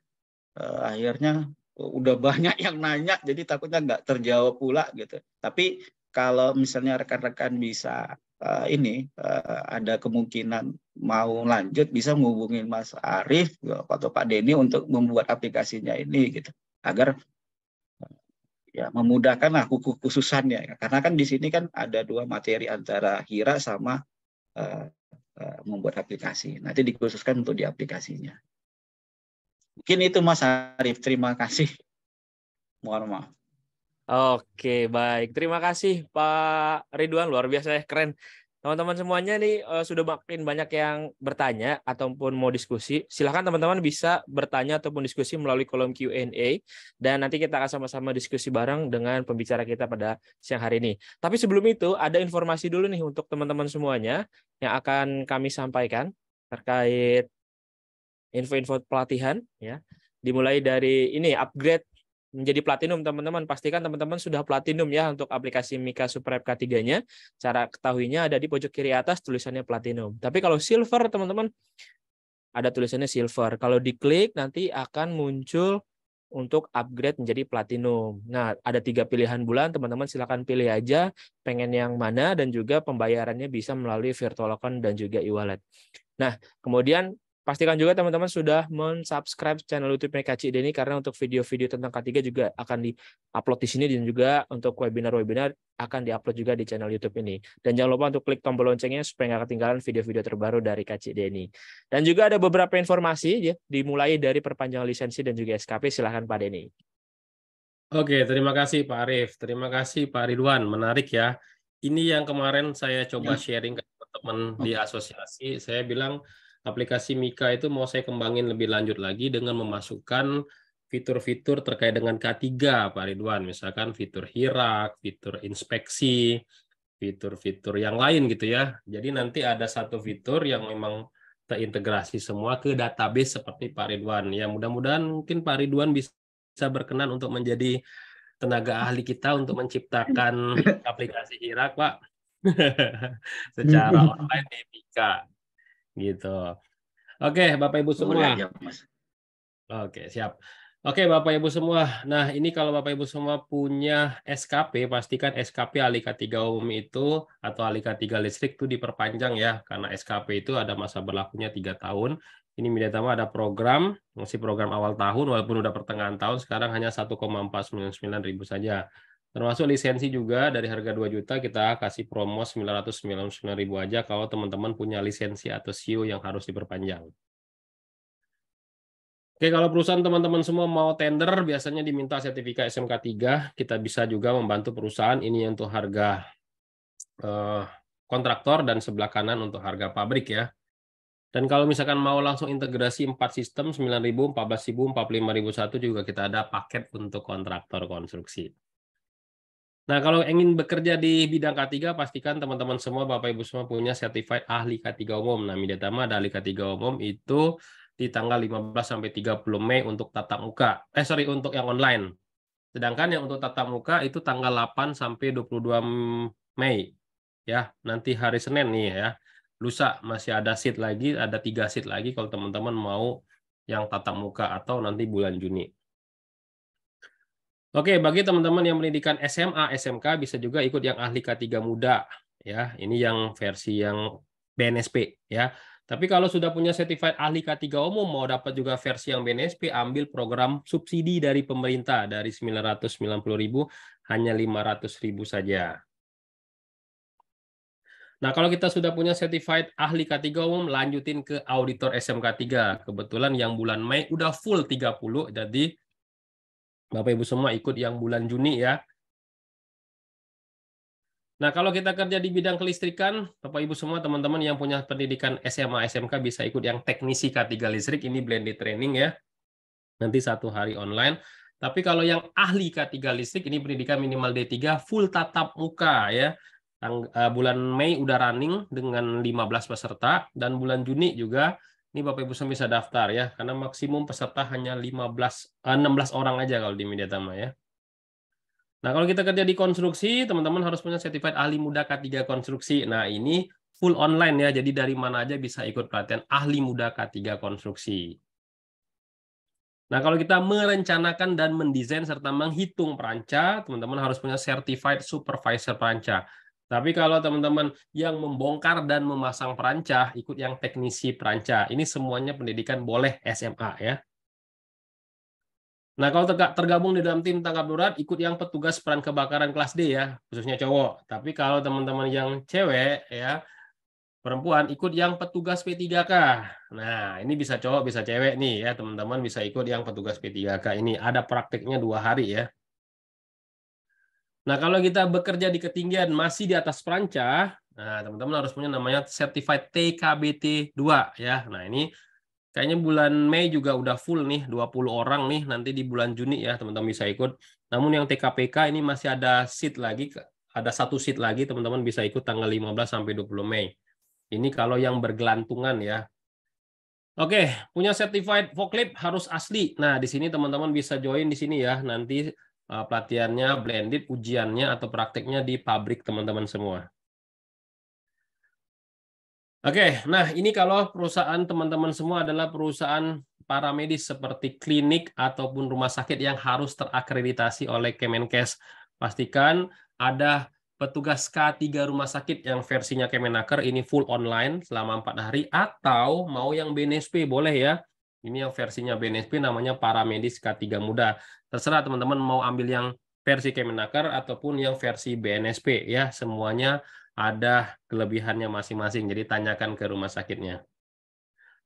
Akhirnya udah banyak yang nanya, jadi takutnya nggak terjawab pula gitu. Tapi kalau misalnya rekan-rekan bisa ada kemungkinan mau lanjut, bisa menghubungi Mas Arief atau Pak Denny untuk membuat aplikasinya ini gitu, agar ya memudahkan lah khususannya. Karena kan di sini kan ada dua materi antara Hira sama uh, membuat aplikasi. Nanti dikhususkan untuk di aplikasinya. Mungkin itu Mas Arief. Terima kasih. Mohon maaf. Oke, baik. Terima kasih Pak Ridwan, luar biasa ya, keren. Teman-teman semuanya nih sudah makin banyak yang bertanya ataupun mau diskusi. Silahkan teman-teman bisa bertanya ataupun diskusi melalui kolom Q&A dan nanti kita akan sama-sama diskusi bareng dengan pembicara kita pada siang hari ini. Tapi sebelum itu ada informasi dulu nih untuk teman-teman semuanya yang akan kami sampaikan terkait info-info pelatihan ya. Dimulai dari ini upgrade menjadi platinum teman-teman. Pastikan teman-teman sudah platinum ya untuk aplikasi Mika Super App K3-nya. Cara ketahuinya ada di pojok kiri atas tulisannya platinum. Tapi kalau silver teman-teman ada tulisannya silver. Kalau diklik nanti akan muncul untuk upgrade menjadi platinum. Nah, ada 3 pilihan bulan, teman-teman silakan pilih aja pengen yang mana dan juga pembayarannya bisa melalui virtual account dan juga e-wallet. Nah, kemudian pastikan juga teman-teman sudah men-subscribe channel YouTube Kak Denny karena untuk video-video tentang K3 juga akan di-upload di sini dan juga untuk webinar-webinar akan di-upload juga di channel YouTube ini. Dan jangan lupa untuk klik tombol loncengnya supaya nggak ketinggalan video-video terbaru dari Kak Denny. Dan juga ada beberapa informasi ya, dimulai dari perpanjangan lisensi dan juga SKP. Silahkan Pak Denny. Oke, terima kasih Pak Arief. Terima kasih Pak Ridwan. Menarik ya. Ini yang kemarin saya coba sharing ke teman-teman di asosiasi. Saya bilang aplikasi Mika itu mau saya kembangin lebih lanjut lagi dengan memasukkan fitur-fitur terkait dengan K3, Pak Ridwan. Misalkan fitur hirak, fitur inspeksi, fitur-fitur yang lain gitu ya. Jadi nanti ada satu fitur yang memang terintegrasi semua ke database seperti Pak Ridwan. Ya mudah-mudahan mungkin Pak Ridwan bisa berkenan untuk menjadi tenaga ahli kita untuk menciptakan aplikasi hirak, Pak. Secara online di Mika. Gitu. Oke, Bapak Ibu semua. Boleh aja, Mas. Oke, siap. Oke, Bapak Ibu semua. Nah, ini kalau Bapak Ibu semua punya SKP, pastikan SKP ahli K3 umum itu atau ahli K3 listrik itu diperpanjang ya, karena SKP itu ada masa berlakunya 3 tahun. Ini Midetama ada program, masih program awal tahun, walaupun udah pertengahan tahun, sekarang hanya 1,499 ribu saja. Termasuk lisensi juga dari harga 2 juta, kita kasih promo 999 ribu aja kalau teman-teman punya lisensi atau SIO yang harus diperpanjang. Oke, kalau perusahaan teman-teman semua mau tender, biasanya diminta sertifikat SMK 3. Kita bisa juga membantu perusahaan, ini untuk harga kontraktor dan sebelah kanan untuk harga pabrik ya. Dan kalau misalkan mau langsung integrasi 4 sistem, 9.000, 14.000, 45.001 juga kita ada paket untuk kontraktor konstruksi. Nah, kalau ingin bekerja di bidang K3, pastikan teman-teman semua, Bapak Ibu semua punya certified ahli K3 umum. Nah, Midetama ada ahli K3 umum itu di tanggal 15 sampai 30 Mei untuk tatap muka. Untuk yang online. Sedangkan yang untuk tatap muka itu tanggal 8 sampai 22 Mei. Ya, nanti hari Senin nih ya. Lusa masih ada seat lagi, ada 3 seat lagi kalau teman-teman mau yang tatap muka atau nanti bulan Juni. Oke, bagi teman-teman yang pendidikan SMA, SMK bisa juga ikut yang ahli K3 muda ya. Ini yang versi yang BNSP ya. Tapi kalau sudah punya certified ahli K3 umum mau dapat juga versi yang BNSP, ambil program subsidi dari pemerintah dari 990.000 hanya 500.000 saja. Nah, kalau kita sudah punya certified ahli K3 umum, lanjutin ke auditor SMK 3. Kebetulan yang bulan Mei udah full 30, jadi Bapak Ibu semua ikut yang bulan Juni ya. Nah, kalau kita kerja di bidang kelistrikan, Bapak Ibu semua teman-teman yang punya pendidikan SMA, SMK bisa ikut yang teknisi K3 listrik, ini blended training ya. Nanti 1 hari online. Tapi kalau yang ahli K3 listrik, ini pendidikan minimal D3, full tatap muka ya. Bulan Mei udah running dengan 15 peserta, dan bulan Juni juga Ini Bapak Ibu semua bisa daftar ya, karena maksimum peserta hanya 16 orang aja kalau di Mediatama ya. Nah, kalau kita kerja di konstruksi, teman-teman harus punya Certified Ahli Muda K3 Konstruksi. Nah, ini full online ya, jadi dari mana aja bisa ikut pelatihan Ahli Muda K3 Konstruksi. Nah, kalau kita merencanakan dan mendesain serta menghitung peranca, teman-teman harus punya Certified Supervisor Peranca. Tapi kalau teman-teman yang membongkar dan memasang peranca, ikut yang teknisi peranca. Ini semuanya pendidikan boleh SMA ya. Nah, kalau tergabung di dalam tim tanggap darurat, ikut yang petugas peran kebakaran kelas D ya, khususnya cowok. Tapi kalau teman-teman yang cewek ya, perempuan, ikut yang petugas P3K. Nah, ini bisa cowok, bisa cewek nih ya, teman-teman bisa ikut yang petugas P3K. Ini ada praktiknya 2 hari ya. Nah, kalau kita bekerja di ketinggian masih di atas peranca, nah teman-teman harus punya namanya Certified TKBT 2 ya. Nah, ini kayaknya bulan Mei juga udah full nih, 20 orang nih, nanti di bulan Juni ya teman-teman bisa ikut. Namun yang TKPK ini masih ada seat lagi, ada 1 seat lagi, teman-teman bisa ikut tanggal 15 sampai 20 Mei. Ini kalau yang bergelantungan ya. Oke, punya certified forklift harus asli. Nah, di sini teman-teman bisa join di sini ya. Nanti pelatihannya blended, ujiannya atau prakteknya di pabrik teman-teman semua. Oke, nah ini kalau perusahaan teman-teman semua adalah perusahaan paramedis seperti klinik ataupun rumah sakit yang harus terakreditasi oleh Kemenkes. Pastikan ada petugas K3 rumah sakit yang versinya Kemenaker, ini full online selama 4 hari, atau mau yang BNSP boleh ya. Ini yang versinya BNSP namanya paramedis K3 muda. Terserah teman-teman mau ambil yang versi Kemenaker ataupun yang versi BNSP ya, semuanya ada kelebihannya masing-masing, jadi tanyakan ke rumah sakitnya.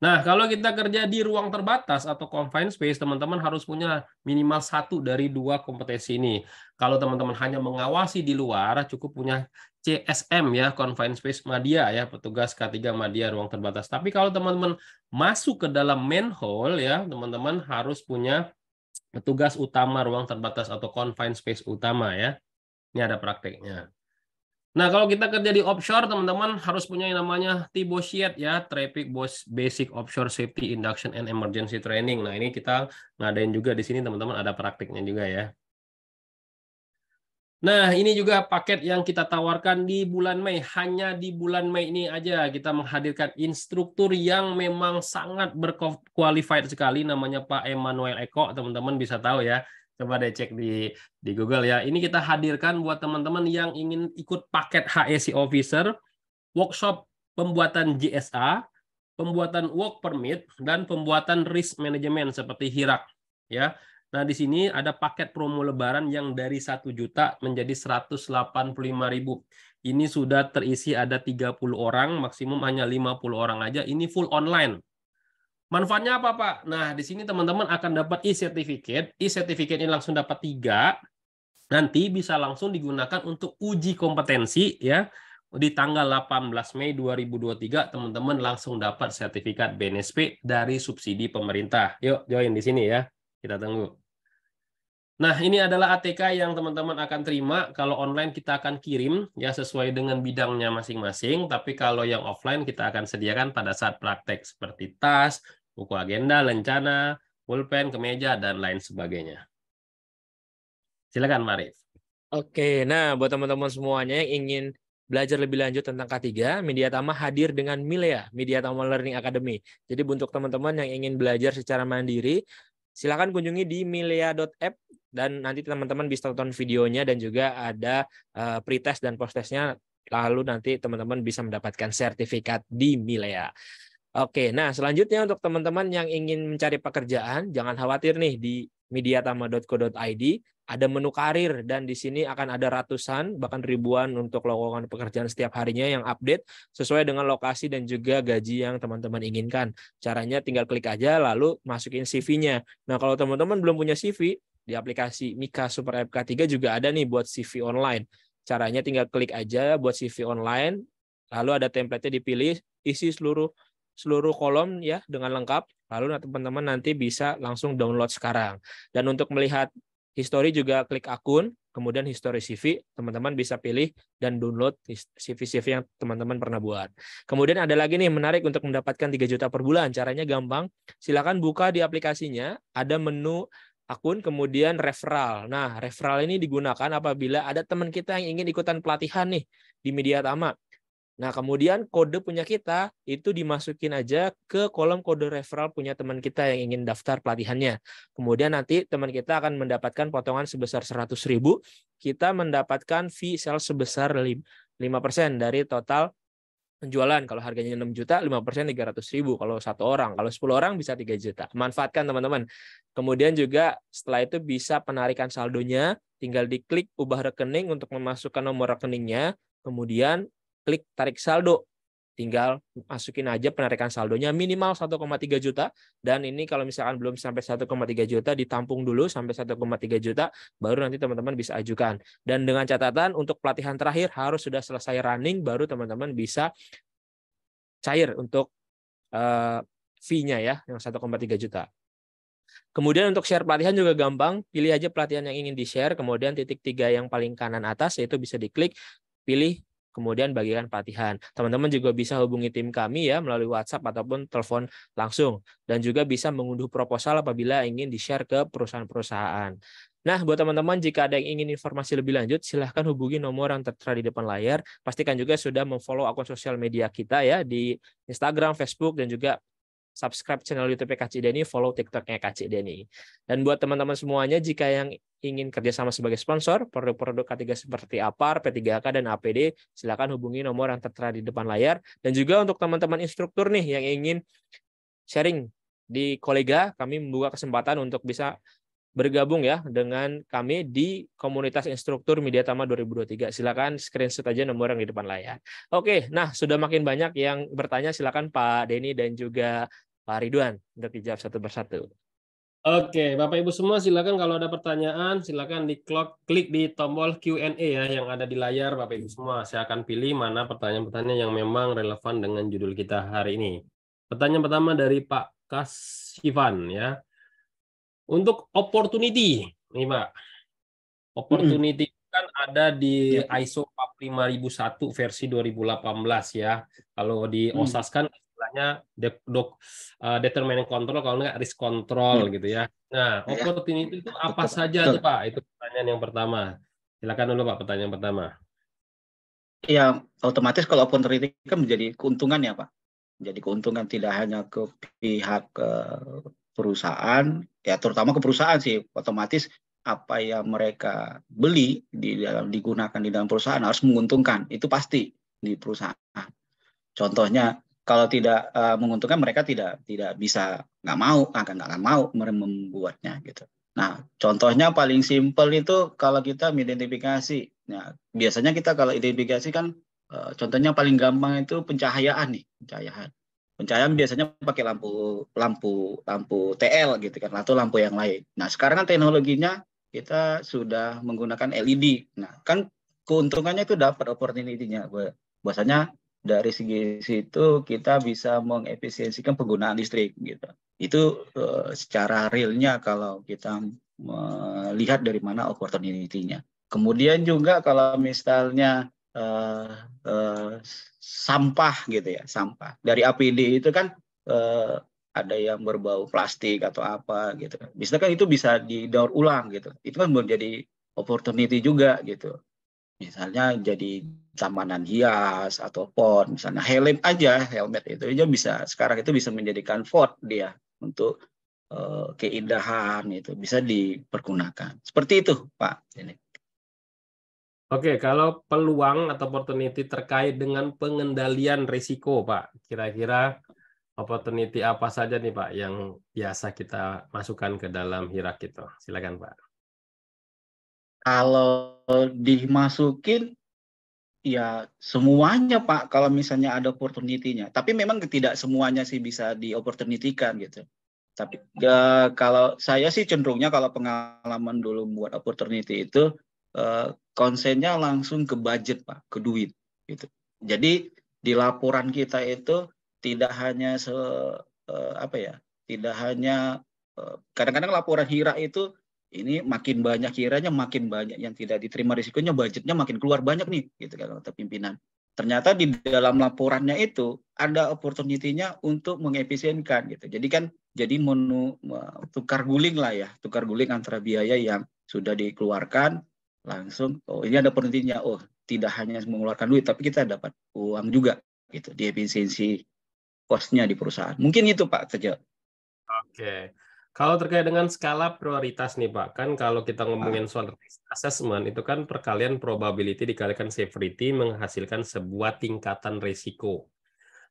Nah, kalau kita kerja di ruang terbatas atau confined space, teman-teman harus punya minimal 1 dari 2 kompetensi ini. Kalau teman-teman hanya mengawasi di luar, cukup punya CSM ya, confined space Madya ya, petugas K3 Madya ruang terbatas. Tapi kalau teman-teman masuk ke dalam manhole ya, teman-teman harus punya petugas utama ruang terbatas atau confined space utama ya. Ini ada prakteknya. Nah, kalau kita kerja di offshore, teman-teman harus punya yang namanya TBOSHIET ya, Traffic Basic Offshore Safety Induction and Emergency Training. Nah, ini kita ngadain juga di sini, teman-teman ada praktiknya juga ya. Nah, ini juga paket yang kita tawarkan di bulan Mei. Hanya di bulan Mei ini aja kita menghadirkan instruktur yang memang sangat berqualified sekali, namanya Pak Emmanuel Eko, teman-teman bisa tahu ya. Coba deh cek di Google ya. Ini kita hadirkan buat teman-teman yang ingin ikut paket HSE Officer, workshop pembuatan GSA, pembuatan work permit, dan pembuatan risk management seperti HIRAK. Ya. Nah, di sini ada paket promo lebaran yang dari 1 juta menjadi 185.000. Ini sudah terisi ada 30 orang, maksimum hanya 50 orang aja. Ini full online. Manfaatnya apa, Pak? Nah, di sini teman-teman akan dapat e-certificate. E-certificate ini langsung dapat 3. Nanti bisa langsung digunakan untuk uji kompetensi ya. Di tanggal 18 Mei 2023 teman-teman langsung dapat sertifikat BNSP dari subsidi pemerintah. Yuk, join di sini ya. Kita tunggu. Nah, ini adalah ATK yang teman-teman akan terima. Kalau online kita akan kirim ya sesuai dengan bidangnya masing-masing, tapi kalau yang offline kita akan sediakan pada saat praktek seperti tas, buku agenda, lencana, pulpen, kemeja, dan lain sebagainya. Silakan, Marif. Oke, nah buat teman-teman semuanya yang ingin belajar lebih lanjut tentang K3, Mediatama hadir dengan Milea, Mediatama Learning Academy. Jadi untuk teman-teman yang ingin belajar secara mandiri, silakan kunjungi di milea.app dan nanti teman-teman bisa tonton videonya dan juga ada pretest dan posttestnya. Lalu nanti teman-teman bisa mendapatkan sertifikat di Milea. Oke, nah selanjutnya untuk teman-teman yang ingin mencari pekerjaan, jangan khawatir nih di mediatama.co.id ada menu karir dan di sini akan ada ratusan bahkan ribuan untuk lowongan pekerjaan setiap harinya yang update sesuai dengan lokasi dan juga gaji yang teman-teman inginkan. Caranya tinggal klik aja lalu masukin CV-nya. Nah, kalau teman-teman belum punya CV, di aplikasi Mika Super App K3 juga ada nih buat CV online. Caranya tinggal klik aja buat CV online, lalu ada template-nya dipilih, isi seluruh kolom ya dengan lengkap. Lalu teman-teman nanti bisa langsung download sekarang. Dan untuk melihat History juga klik akun, kemudian history CV, teman-teman bisa pilih dan download CV-CV yang teman-teman pernah buat. Kemudian ada lagi nih menarik untuk mendapatkan 3 juta per bulan. Caranya gampang. Silakan buka di aplikasinya, ada menu akun, kemudian referral. Nah, referral ini digunakan apabila ada teman kita yang ingin ikutan pelatihan nih di Media Tama. Nah, kemudian kode punya kita itu dimasukin aja ke kolom kode referral punya teman kita yang ingin daftar pelatihannya. Kemudian nanti teman kita akan mendapatkan potongan sebesar 100.000, kita mendapatkan fee sales sebesar 5% dari total penjualan. Kalau harganya 6 juta, 5% 300.000 kalau 1 orang. Kalau 10 orang bisa 3 juta. Manfaatkan teman-teman. Kemudian juga setelah itu bisa penarikan saldonya, tinggal diklik ubah rekening untuk memasukkan nomor rekeningnya, kemudian klik tarik saldo. Tinggal masukin aja penarikan saldonya minimal 1,3 juta. Dan ini kalau misalkan belum sampai 1,3 juta, ditampung dulu sampai 1,3 juta, baru nanti teman-teman bisa ajukan. Dan dengan catatan untuk pelatihan terakhir harus sudah selesai running, baru teman-teman bisa cair untuk fee-nya ya, yang 1,3 juta. Kemudian untuk share pelatihan juga gampang, pilih aja pelatihan yang ingin di-share, kemudian titik 3 yang paling kanan atas, yaitu bisa diklik, pilih, kemudian bagikan pelatihan. Teman-teman juga bisa hubungi tim kami ya melalui WhatsApp ataupun telepon langsung. Dan juga bisa mengunduh proposal apabila ingin di-share ke perusahaan-perusahaan. Nah, buat teman-teman, jika ada yang ingin informasi lebih lanjut, silahkan hubungi nomor yang tertera di depan layar. Pastikan juga sudah memfollow akun sosial media kita ya, di Instagram, Facebook, dan juga subscribe channel YouTube Kak Cik Denny, follow TikTok-nya Kak Cik Denny. Dan buat teman-teman semuanya, jika yang ingin kerjasama sebagai sponsor, produk-produk K3 seperti APAR, P3K, dan APD, silakan hubungi nomor yang tertera di depan layar. Dan juga untuk teman-teman instruktur nih yang ingin sharing di kolega, kami membuka kesempatan untuk bisa bergabung ya dengan kami di komunitas instruktur Media Tama 2023. Silakan screenshot aja nomor yang di depan layar. Oke, nah sudah makin banyak yang bertanya, silakan Pak Denny dan juga Pak Ridwan untuk dijawab satu persatu. Oke, Bapak Ibu semua silakan kalau ada pertanyaan silakan klik di tombol Q&A ya yang ada di layar Bapak Ibu semua. Saya akan pilih mana pertanyaan-pertanyaan yang memang relevan dengan judul kita hari ini. Pertanyaan pertama dari Pak Kasivan ya. Untuk opportunity, nih Pak. Opportunity kan ada di ISO 45001 versi 2018 ya. Kalau di OSAS kan istilahnya determining control, kalau nggak risk control gitu ya. Nah, opportunity itu apa saja tuh Pak? Itu pertanyaan yang pertama. Silakan dulu Pak, pertanyaan pertama. Ya, otomatis kalau opportunity kan menjadi keuntungan ya Pak. Jadi keuntungan tidak hanya ke pihak perusahaan, ya terutama ke perusahaan sih. Otomatis apa yang mereka beli digunakan di dalam perusahaan harus menguntungkan. Itu pasti di perusahaan. Contohnya kalau tidak menguntungkan, mereka tidak bisa, nggak mau membuatnya gitu. Nah, contohnya paling simpel itu kalau kita mengidentifikasi. Nah, biasanya kita kalau identifikasi kan contohnya paling gampang itu pencahayaan nih, pencahayaan biasanya pakai lampu TL gitu kan, atau lampu yang lain. Nah, sekarang kan teknologinya kita sudah menggunakan LED. Nah, kan keuntungannya itu dapat opportunity-nya. Bahwasanya dari segi situ kita bisa mengefisiensikan penggunaan listrik gitu. Itu secara realnya kalau kita melihat dari mana opportunity-nya. Kemudian juga kalau misalnya sampah gitu ya, sampah dari APD itu kan ada yang berbau plastik atau apa gitu. Misalkan itu bisa didaur ulang gitu. Itu kan menjadi opportunity juga gitu. Misalnya jadi tamanan hias atau pot, misalnya helmet itu aja bisa sekarang itu bisa menjadikan pot dia untuk keindahan itu bisa dipergunakan. Seperti itu, Pak. Ini. Oke, kalau peluang atau opportunity terkait dengan pengendalian risiko, Pak, kira-kira opportunity apa saja nih, Pak, yang biasa kita masukkan ke dalam hirak itu? Silakan, Pak. Kalau dimasukin, ya semuanya, Pak, kalau misalnya ada opportunity-nya. Tapi memang tidak semuanya sih bisa di-opportunity-kan gitu. Tapi ya, kalau saya sih cenderungnya kalau pengalaman dulu buat opportunity itu konsennya langsung ke budget Pak, ke duit gitu. Jadi di laporan kita itu tidak hanya tidak hanya kadang-kadang laporan HIRA itu ini makin banyak kiranya makin banyak yang tidak diterima risikonya, budgetnya makin keluar banyak nih, gitu kan kata pimpinan. Ternyata di dalam laporannya itu ada opportunity-nya untuk mengefisienkan gitu. Jadi kan jadi tukar guling lah ya, tukar guling antara biaya yang sudah dikeluarkan langsung, oh ini ada opportunity-nya, oh tidak hanya mengeluarkan duit tapi kita dapat uang juga gitu di efisiensi cost-nya di perusahaan. Mungkin itu Pak Tejo. Oke. Kalau terkait dengan skala prioritas nih Pak, kan kalau kita ngomongin soal risk assessment, itu kan perkalian probability dikalikan severity menghasilkan sebuah tingkatan risiko.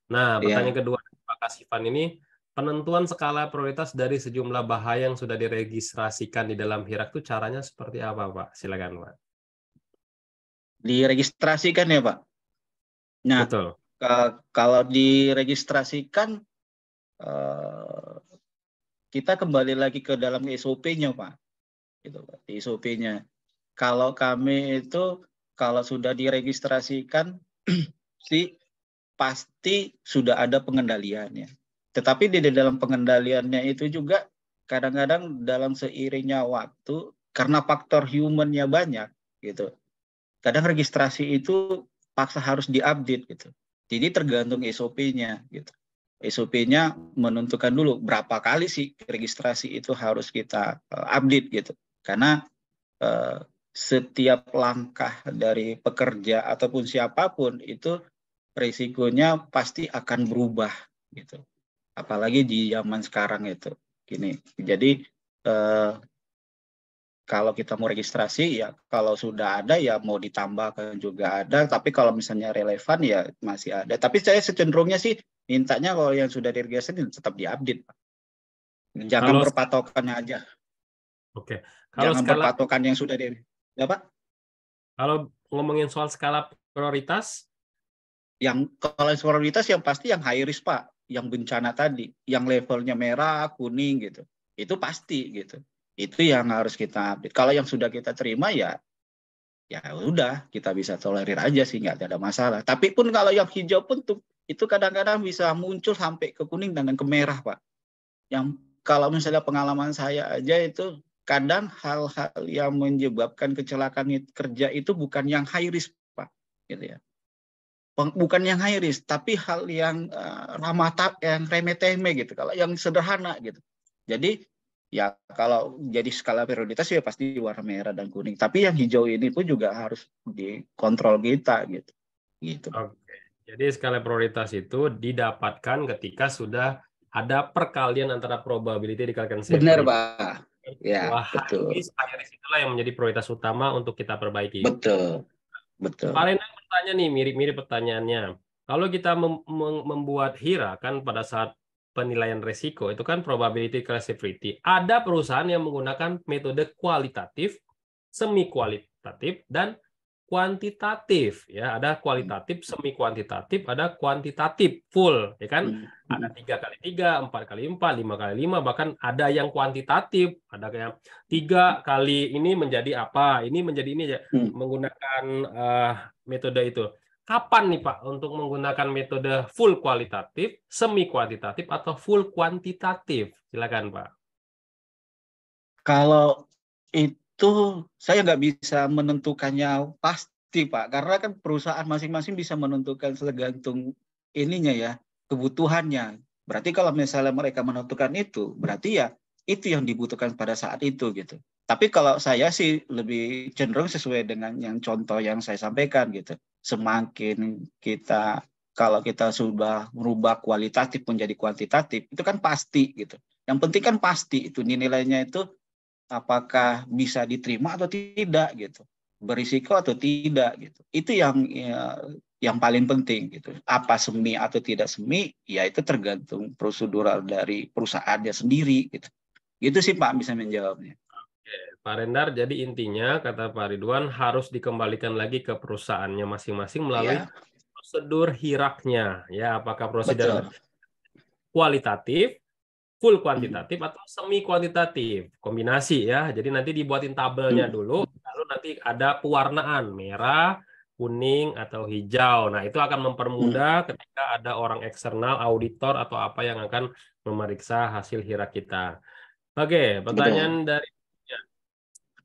Nah, pertanyaan kedua Pak Kasifan ini, penentuan skala prioritas dari sejumlah bahaya yang sudah diregistrasikan di dalam HIRAK itu caranya seperti apa Pak? Silakan Pak. Diregistrasikan ya Pak? Nah, betul. Kalau diregistrasikan, kita kembali lagi ke dalam SOP-nya Pak. Gitu, Pak. Di SOP-nya. Kalau kami itu, kalau sudah diregistrasikan, sih pasti sudah ada pengendaliannya. Tetapi di dalam pengendaliannya itu juga kadang-kadang dalam seiringnya waktu, karena faktor human-nya banyak, gitu. Kadang registrasi itu paksa harus diupdate gitu. Jadi tergantung SOP-nya gitu. SOP-nya menentukan dulu berapa kali sih registrasi itu harus kita update gitu. Karena setiap langkah dari pekerja ataupun siapapun itu risikonya pasti akan berubah gitu. Apalagi di zaman sekarang itu. Gini. Jadi kalau kita mau registrasi ya kalau sudah ada ya mau ditambahkan juga ada, tapi kalau misalnya relevan ya masih ada. Tapi saya cenderungnya sih mintanya kalau yang sudah diregistrasi tetap diupdate, Pak. Jangan Kalau berpatokannya aja. Oke. Kalau Jangan skala berpatokan yang sudah ya Pak. Kalau ngomongin soal skala prioritas, Yang kalau prioritas yang pasti yang high risk Pak, yang bencana tadi, yang levelnya merah, kuning gitu. Itu pasti gitu. Itu yang harus kita update. Kalau yang sudah kita terima ya udah kita bisa tolerir aja sih, nggak ada masalah. Tapi pun kalau yang hijau pun tuh itu kadang-kadang bisa muncul sampai ke kuning dan ke merah Pak. Yang kalau misalnya pengalaman saya aja itu kadang hal-hal yang menyebabkan kecelakaan kerja itu bukan yang high risk Pak, gitu ya. Bukan yang high risk, tapi hal yang yang remeh-temeh gitu. Kalau yang sederhana gitu. Jadi ya kalau jadi skala prioritas ya pasti warna merah dan kuning. Tapi yang hijau ini pun juga harus dikontrol kita gitu. Gitu. oke. Jadi skala prioritas itu didapatkan ketika sudah ada perkalian antara probability dikalikan Benar, severity. Pak. Ya, Wah, betul. high risk itulah yang menjadi prioritas utama untuk kita perbaiki. Betul. Betul. Pak Renang bertanya nih, mirip-mirip pertanyaannya. Kalau kita membuat HIRA kan pada saat penilaian resiko itu kan probability severity. Ada perusahaan yang menggunakan metode kualitatif, semi kualitatif, dan kuantitatif. Ya, ada kualitatif, semi kuantitatif, ada kuantitatif full, ya kan? Ada 3x3, 4x4, 5x5, bahkan ada yang kuantitatif, ada yang 3 kali ini menjadi apa, ini menjadi ini ya, menggunakan metode itu. Kapan nih Pak untuk menggunakan metode full kualitatif, semi kuantitatif, atau full kuantitatif? Silakan Pak. Kalau itu saya nggak bisa menentukannya pasti Pak, karena kan perusahaan masing-masing bisa menentukan tergantung ininya ya, kebutuhannya. Berarti kalau misalnya mereka menentukan itu, berarti ya itu yang dibutuhkan pada saat itu gitu. Tapi kalau saya sih lebih cenderung sesuai dengan yang contoh yang saya sampaikan gitu. Semakin kalau kita sudah merubah kualitatif menjadi kuantitatif, itu kan pasti gitu. Yang penting kan pasti itu nilainya itu apakah bisa diterima atau tidak gitu, berisiko atau tidak gitu. Itu yang paling penting gitu. Apa semi atau tidak semi, ya itu tergantung prosedural dari perusahaannya sendiri gitu. Gitu sih Pak bisa menjawabnya. Oke, Pak Rendar, jadi intinya kata Pak Ridwan harus dikembalikan lagi ke perusahaannya masing-masing melalui Iya, prosedur HIRAK-nya. Ya, apakah prosedur betul. kualitatif, full kuantitatif, atau semi kuantitatif, kombinasi ya. Jadi nanti dibuatin tabelnya dulu, lalu nanti ada pewarnaan merah, kuning, atau hijau. Nah, itu akan mempermudah ketika ada orang eksternal, auditor, atau apa yang akan memeriksa hasil HIRAK kita. Oke, Betul. pertanyaan dari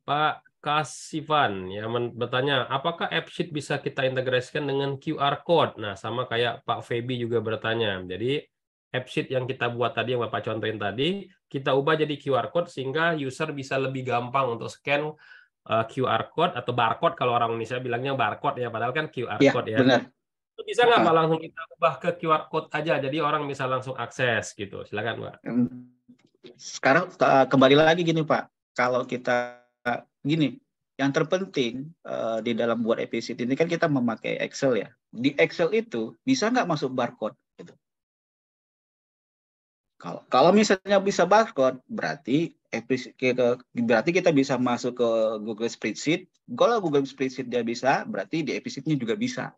Pak Kasifan ya bertanya, apakah AppSheet bisa kita integrasikan dengan QR Code? Nah, sama kayak Pak Feby juga bertanya. Jadi AppSheet yang kita buat tadi, yang Bapak contohin tadi, kita ubah jadi QR Code sehingga user bisa lebih gampang untuk scan QR Code atau barcode, kalau orang Indonesia bilangnya barcode ya, padahal kan QR Iya, Code ya. benar. Itu bisa nggak Pak Ah, langsung kita ubah ke QR Code aja, jadi orang bisa langsung akses gitu. Silakan Pak. Sekarang kembali lagi gini Pak, kalau kita gini, yang terpenting di dalam buat AppSheet ini kan kita memakai Excel ya. Di Excel itu bisa nggak masuk barcode? Gitu. Kalau misalnya bisa barcode, berarti kita bisa masuk ke Google Spreadsheet. Kalau Google Spreadsheet dia bisa, berarti di AppSheet-nya juga bisa.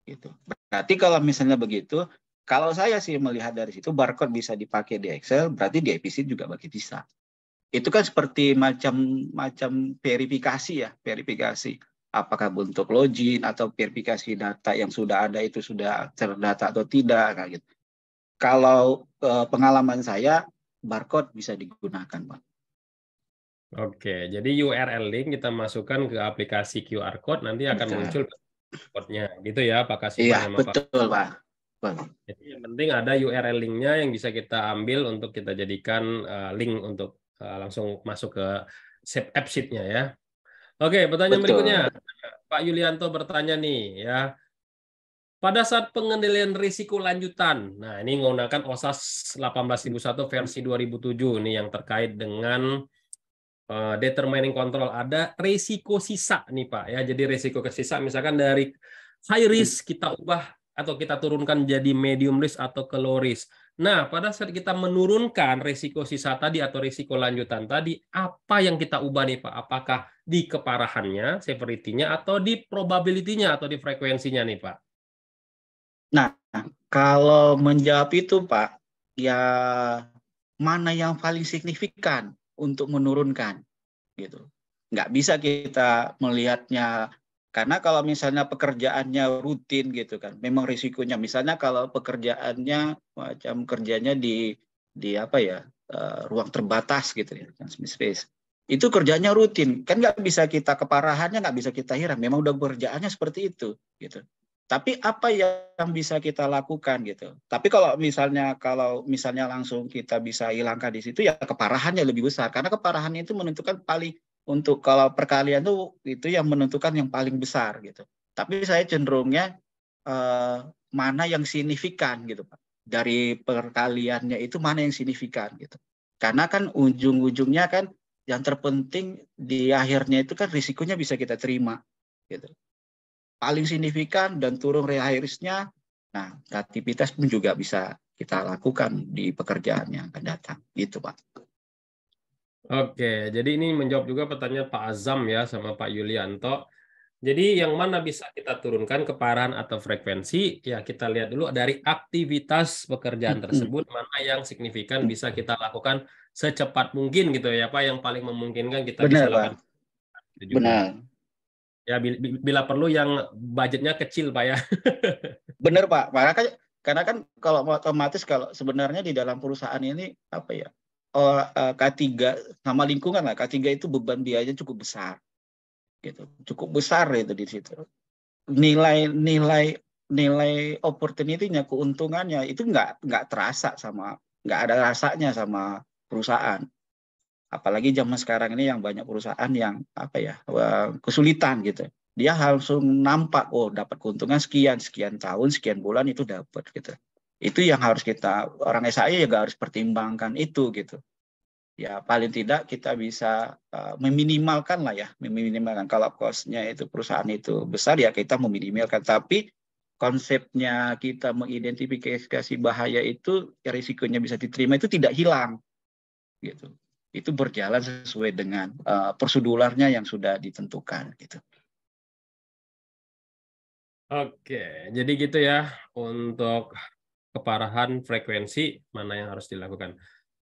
Gitu. Berarti kalau misalnya begitu, kalau saya sih melihat dari situ barcode bisa dipakai di Excel, berarti di AppSheet juga bagi bisa. Itu kan seperti macam verifikasi ya, verifikasi. Apakah bentuk login atau verifikasi data yang sudah ada itu sudah terdata atau tidak, kayak gitu. Kalau pengalaman saya, barcode bisa digunakan, Pak. Oke, jadi URL link kita masukkan ke aplikasi QR Code, nanti akan Betul. muncul code-nya. Gitu ya, Pak Kasifan Iya, sama Pak. betul, Pak. Betul. Jadi yang penting ada URL link-nya yang bisa kita ambil untuk kita jadikan link untuk langsung masuk ke app sheet-nya ya. Oke, pertanyaan berikutnya. Betul. Pak Yulianto bertanya nih ya. Pada saat pengendalian risiko lanjutan, nah ini menggunakan OSAS 18001 versi 2007 nih yang terkait dengan determining control, ada risiko sisa nih Pak ya. Jadi risiko sisa misalkan dari high risk kita ubah atau kita turunkan jadi medium risk atau ke low risk. Nah, pada saat kita menurunkan risiko sisa tadi atau risiko lanjutan tadi, apa yang kita ubah nih Pak? Apakah di keparahannya, severity-nya, atau di probability-nya atau di frekuensinya nih Pak? Nah, kalau menjawab itu, Pak, ya mana yang paling signifikan untuk menurunkan, gitu. Nggak bisa kita melihatnya, karena kalau misalnya pekerjaannya rutin gitu kan, memang risikonya. Misalnya kalau pekerjaannya macam kerjanya di apa ya, ruang terbatas gitu ya, space. Itu kerjanya rutin, kan nggak bisa kita keparahannya nggak bisa kita hirang. Memang udah kerjaannya seperti itu, gitu. Tapi apa yang bisa kita lakukan gitu. Tapi kalau misalnya langsung kita bisa hilangkan di situ ya keparahannya lebih besar, karena keparahan itu menentukan paling untuk kalau perkalian itu yang menentukan yang paling besar gitu. Tapi saya cenderungnya mana yang signifikan gitu Pak. Dari perkaliannya itu mana yang signifikan gitu. Karena kan ujung-ujungnya kan yang terpenting di akhirnya itu kan risikonya bisa kita terima gitu. Paling signifikan dan turun high risk-nya, nah aktivitas pun juga bisa kita lakukan di pekerjaan yang akan datang. Gitu Pak. Oke, jadi ini menjawab juga pertanyaan Pak Azam ya sama Pak Yulianto. Jadi yang mana bisa kita turunkan keparahan atau frekuensi, ya kita lihat dulu dari aktivitas pekerjaan tersebut, mana yang signifikan bisa kita lakukan secepat mungkin gitu ya Pak, yang paling memungkinkan kita bisa Benar lakukan Pak, itu juga. benar. Ya bila perlu yang budgetnya kecil Pak ya. Benar Pak, karena kan kalau otomatis kalau sebenarnya di dalam perusahaan ini apa ya, K3 sama lingkungan lah, K3 itu beban biayanya cukup besar gitu, cukup besar itu di situ. Nilai opportunity-nya, keuntungannya itu nggak terasa nggak ada rasanya sama perusahaan. Apalagi zaman sekarang ini yang banyak perusahaan yang apa ya, kesulitan gitu. Dia langsung nampak, oh dapat keuntungan sekian tahun, sekian bulan itu dapat gitu. Itu yang harus kita, orang SAI juga harus pertimbangkan itu gitu. Ya paling tidak kita bisa meminimalkan lah ya, meminimalkan. Kalau cost-nya itu perusahaan itu besar ya kita meminimalkan. Tapi konsepnya kita mengidentifikasi bahaya itu, ya risikonya bisa diterima itu tidak hilang gitu. Itu berjalan sesuai dengan prosedurnya yang sudah ditentukan gitu. Oke, jadi gitu ya untuk keparahan frekuensi mana yang harus dilakukan.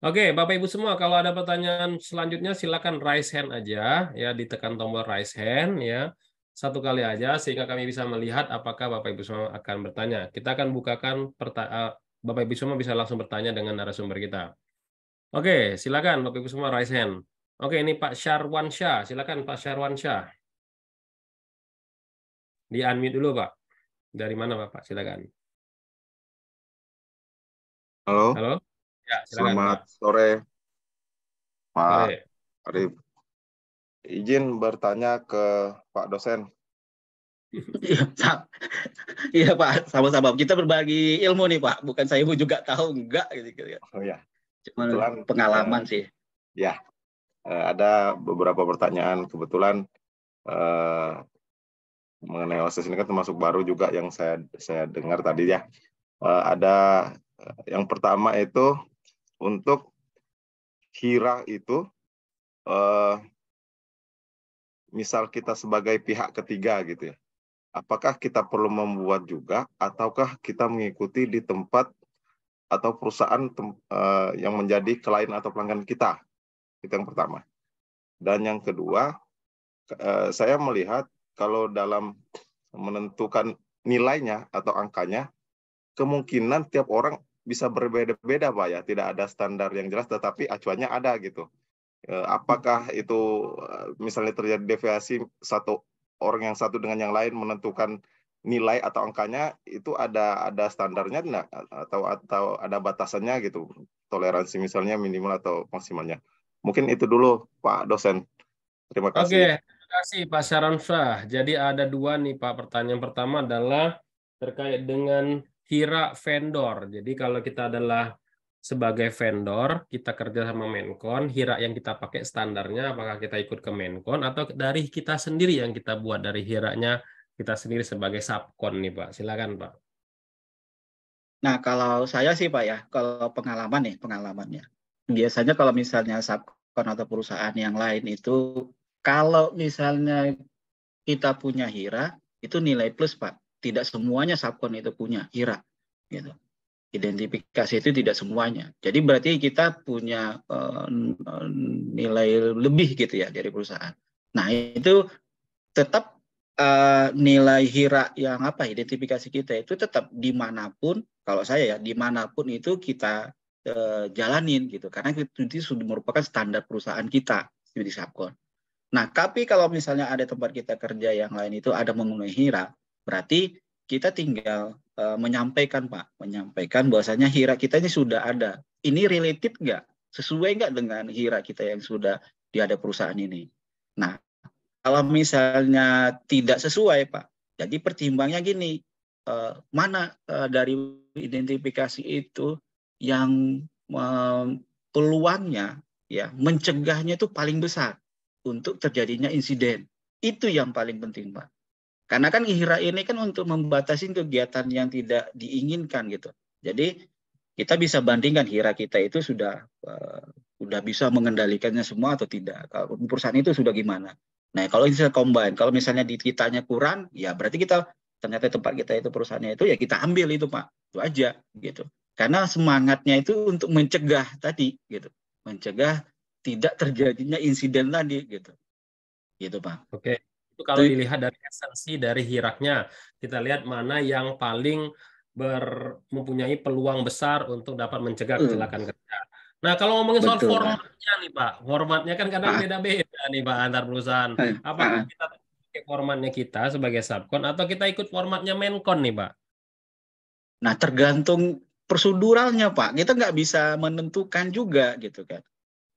Oke, Bapak Ibu semua, kalau ada pertanyaan selanjutnya silakan raise hand aja ya, ditekan tombol raise hand ya. Satu kali aja sehingga kami bisa melihat apakah Bapak Ibu semua akan bertanya. Kita akan bukakan Bapak Ibu semua bisa langsung bertanya dengan narasumber kita. Oke, silakan Bapak Ibu semua raise hand. Oke, ini Pak Syarwansyah. Silakan Pak Syarwansyah. Di-unmute dulu, Pak. Dari mana, Bapak? Silakan. Halo, Halo? Ya, silakan, Pak. selamat sore Pak Sore. Arif. Izin bertanya ke Pak dosen. Iya, iya Pak, sama-sama. Kita berbagi ilmu nih Pak. Bukan saya juga tahu enggak gitu. Oh ya, Cuma kebetulan pengalaman sih. ya ada beberapa pertanyaan kebetulan mengenai OSIS ini kan termasuk baru juga yang saya dengar tadi ya. Ada yang pertama itu untuk HIRA itu misal kita sebagai pihak ketiga gitu ya. Apakah kita perlu membuat juga ataukah kita mengikuti di tempat atau perusahaan yang menjadi klien atau pelanggan kita? Itu yang pertama. Dan yang kedua, saya melihat kalau dalam menentukan nilainya atau angkanya, kemungkinan tiap orang bisa berbeda-beda Pak ya. Tidak ada standar yang jelas, tetapi acuannya ada gitu. Apakah itu misalnya terjadi deviasi orang yang satu dengan yang lain menentukan nilai atau angkanya, itu ada standarnya enggak? Atau ada batasannya gitu, toleransi misalnya minimal atau maksimalnya. Mungkin itu dulu Pak dosen. Terima Oke, kasih. terima kasih Pak Syarwansyah. Jadi ada dua nih Pak. Pertanyaan pertama adalah terkait dengan HIRA vendor. Jadi kalau kita adalah sebagai vendor, kita kerja sama Menkon, HIRA yang kita pakai standarnya, apakah kita ikut ke Menkon atau dari kita sendiri yang kita buat dari HIRA-nya kita sendiri sebagai subkon nih Pak. Silakan Pak. Nah, kalau saya sih Pak ya, kalau pengalamannya. Biasanya kalau misalnya subkon atau perusahaan yang lain itu, kalau misalnya kita punya HIRA, itu nilai plus Pak. Tidak semuanya subkon itu punya HIRA. Gitu. Identifikasi itu tidak semuanya. Jadi berarti kita punya nilai lebih gitu ya dari perusahaan. Nah, itu tetap nilai HIRA yang identifikasi kita itu tetap dimanapun, kalau saya ya dimanapun itu kita jalanin gitu, karena itu sudah merupakan standar perusahaan kita di subkon. Nah, tapi kalau misalnya ada tempat kita kerja yang lain itu ada memenuhi HIRA, berarti kita tinggal menyampaikan bahwasanya HIRA kita ini sudah ada. Ini related nggak? Sesuai nggak dengan HIRA kita yang sudah di ada perusahaan ini? Nah, kalau misalnya tidak sesuai, Pak, jadi pertimbangnya gini, mana dari identifikasi itu yang peluangnya ya mencegahnya itu paling besar untuk terjadinya insiden. Itu yang paling penting, Pak. Karena kan HIRA ini kan untuk membatasi kegiatan yang tidak diinginkan gitu. Jadi kita bisa bandingkan HIRA kita itu sudah bisa mengendalikannya semua atau tidak. Kalau perusahaan itu sudah gimana. Nah, kalau misalnya combine, kalau misalnya di kitanya kurang, ya berarti kita ternyata tempat kita itu perusahaannya itu ya kita ambil itu Pak. Itu aja gitu. Karena semangatnya itu untuk mencegah tadi gitu. Mencegah tidak terjadinya insiden tadi gitu. Gitu Pak. Oke. Itu kalau dilihat dari esensi dari HIRA-nya, kita lihat mana yang paling mempunyai peluang besar untuk dapat mencegah kecelakaan kerja. Nah, kalau ngomongin soal Betul, formatnya nih Pak, formatnya kan kadang beda-beda nih Pak antar perusahaan. Apakah kita pakai formatnya kita sebagai subkon atau kita ikut formatnya Menkon nih Pak? Nah, tergantung proseduralnya Pak. Kita nggak bisa menentukan juga gitu kan.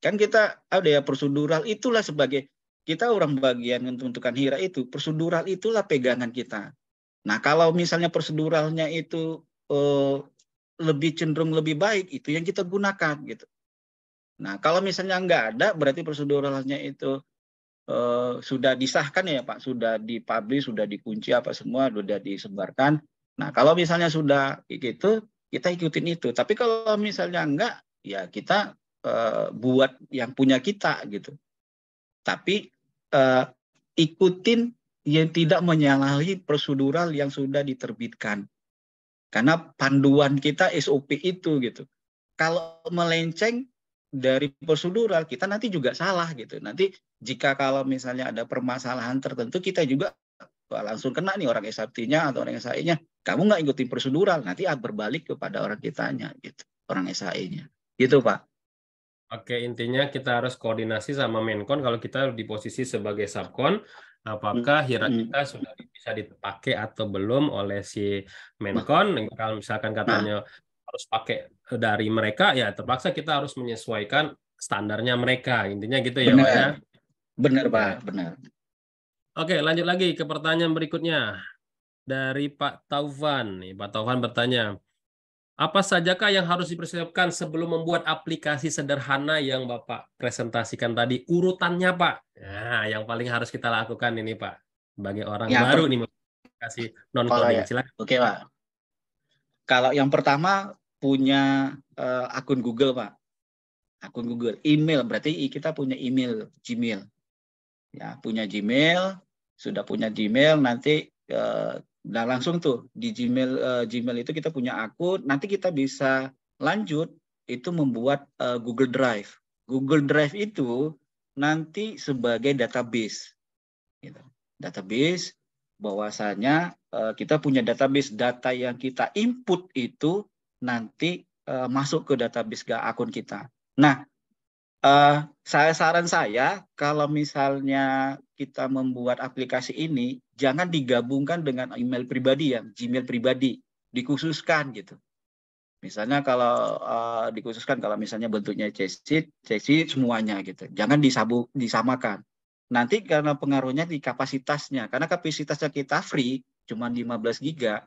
Kan kita ada ya prosedural itulah sebagai kita orang bagian untuk menentukan HIRA itu, prosedural itulah pegangan kita. Nah, kalau misalnya proseduralnya itu lebih cenderung lebih baik, itu yang kita gunakan gitu. Nah, kalau misalnya nggak ada, berarti proseduralnya itu sudah disahkan ya Pak, sudah dipublish, sudah dikunci apa semua, sudah disebarkan. Nah, kalau misalnya sudah gitu, kita ikutin itu. Tapi kalau misalnya enggak, ya kita buat yang punya kita gitu. Tapi ikutin yang tidak menyalahi prosedural yang sudah diterbitkan. Karena panduan kita SOP itu gitu. Kalau melenceng dari prosedural, kita nanti juga salah gitu. Nanti jika kalau misalnya ada permasalahan tertentu, kita juga langsung kena nih orang SAP-nya atau orang SAE-nya. Kamu nggak ikutin prosedural, nanti berbalik kepada orang kitanya gitu, orang SAE-nya. Gitu Pak. Oke, intinya kita harus koordinasi sama Menkon kalau kita di posisi sebagai subkon, apakah HIRA kita sudah bisa dipakai atau belum oleh si Menkon. Kalau misalkan katanya harus pakai dari mereka, ya terpaksa kita harus menyesuaikan standarnya mereka. Intinya gitu ya, Pak ya. Benar, Oke. Pak, benar. Oke, lanjut lagi ke pertanyaan berikutnya. Dari Pak Taufan. Nih, Pak Taufan bertanya, apa sajakah yang harus dipersiapkan sebelum membuat aplikasi sederhana yang Bapak presentasikan tadi? Urutannya, Pak. Nah, yang paling harus kita lakukan ini, Pak. Sebagai orang Ya, baru nih, aplikasi kalau non-coding. ya, Silakan. oke, Pak. Kalau yang pertama punya akun Google, Pak. Akun Google. Email, berarti kita punya email, Gmail. Ya, punya Gmail, sudah punya Gmail, nanti nah langsung tuh di Gmail itu kita punya akun, nanti kita bisa lanjut itu membuat Google Drive. Google Drive itu nanti sebagai database, gitu. Database bahwasanya kita punya database data yang kita input itu nanti masuk ke database akun kita. Nah, saran saya kalau misalnya kita membuat aplikasi ini jangan digabungkan dengan email pribadi ya, Gmail pribadi, dikhususkan gitu. Misalnya kalau dikhususkan kalau misalnya bentuknya CC semuanya gitu. Jangan disamakan. Nanti karena pengaruhnya di kapasitasnya, karena kapasitasnya kita free cuma 15 giga.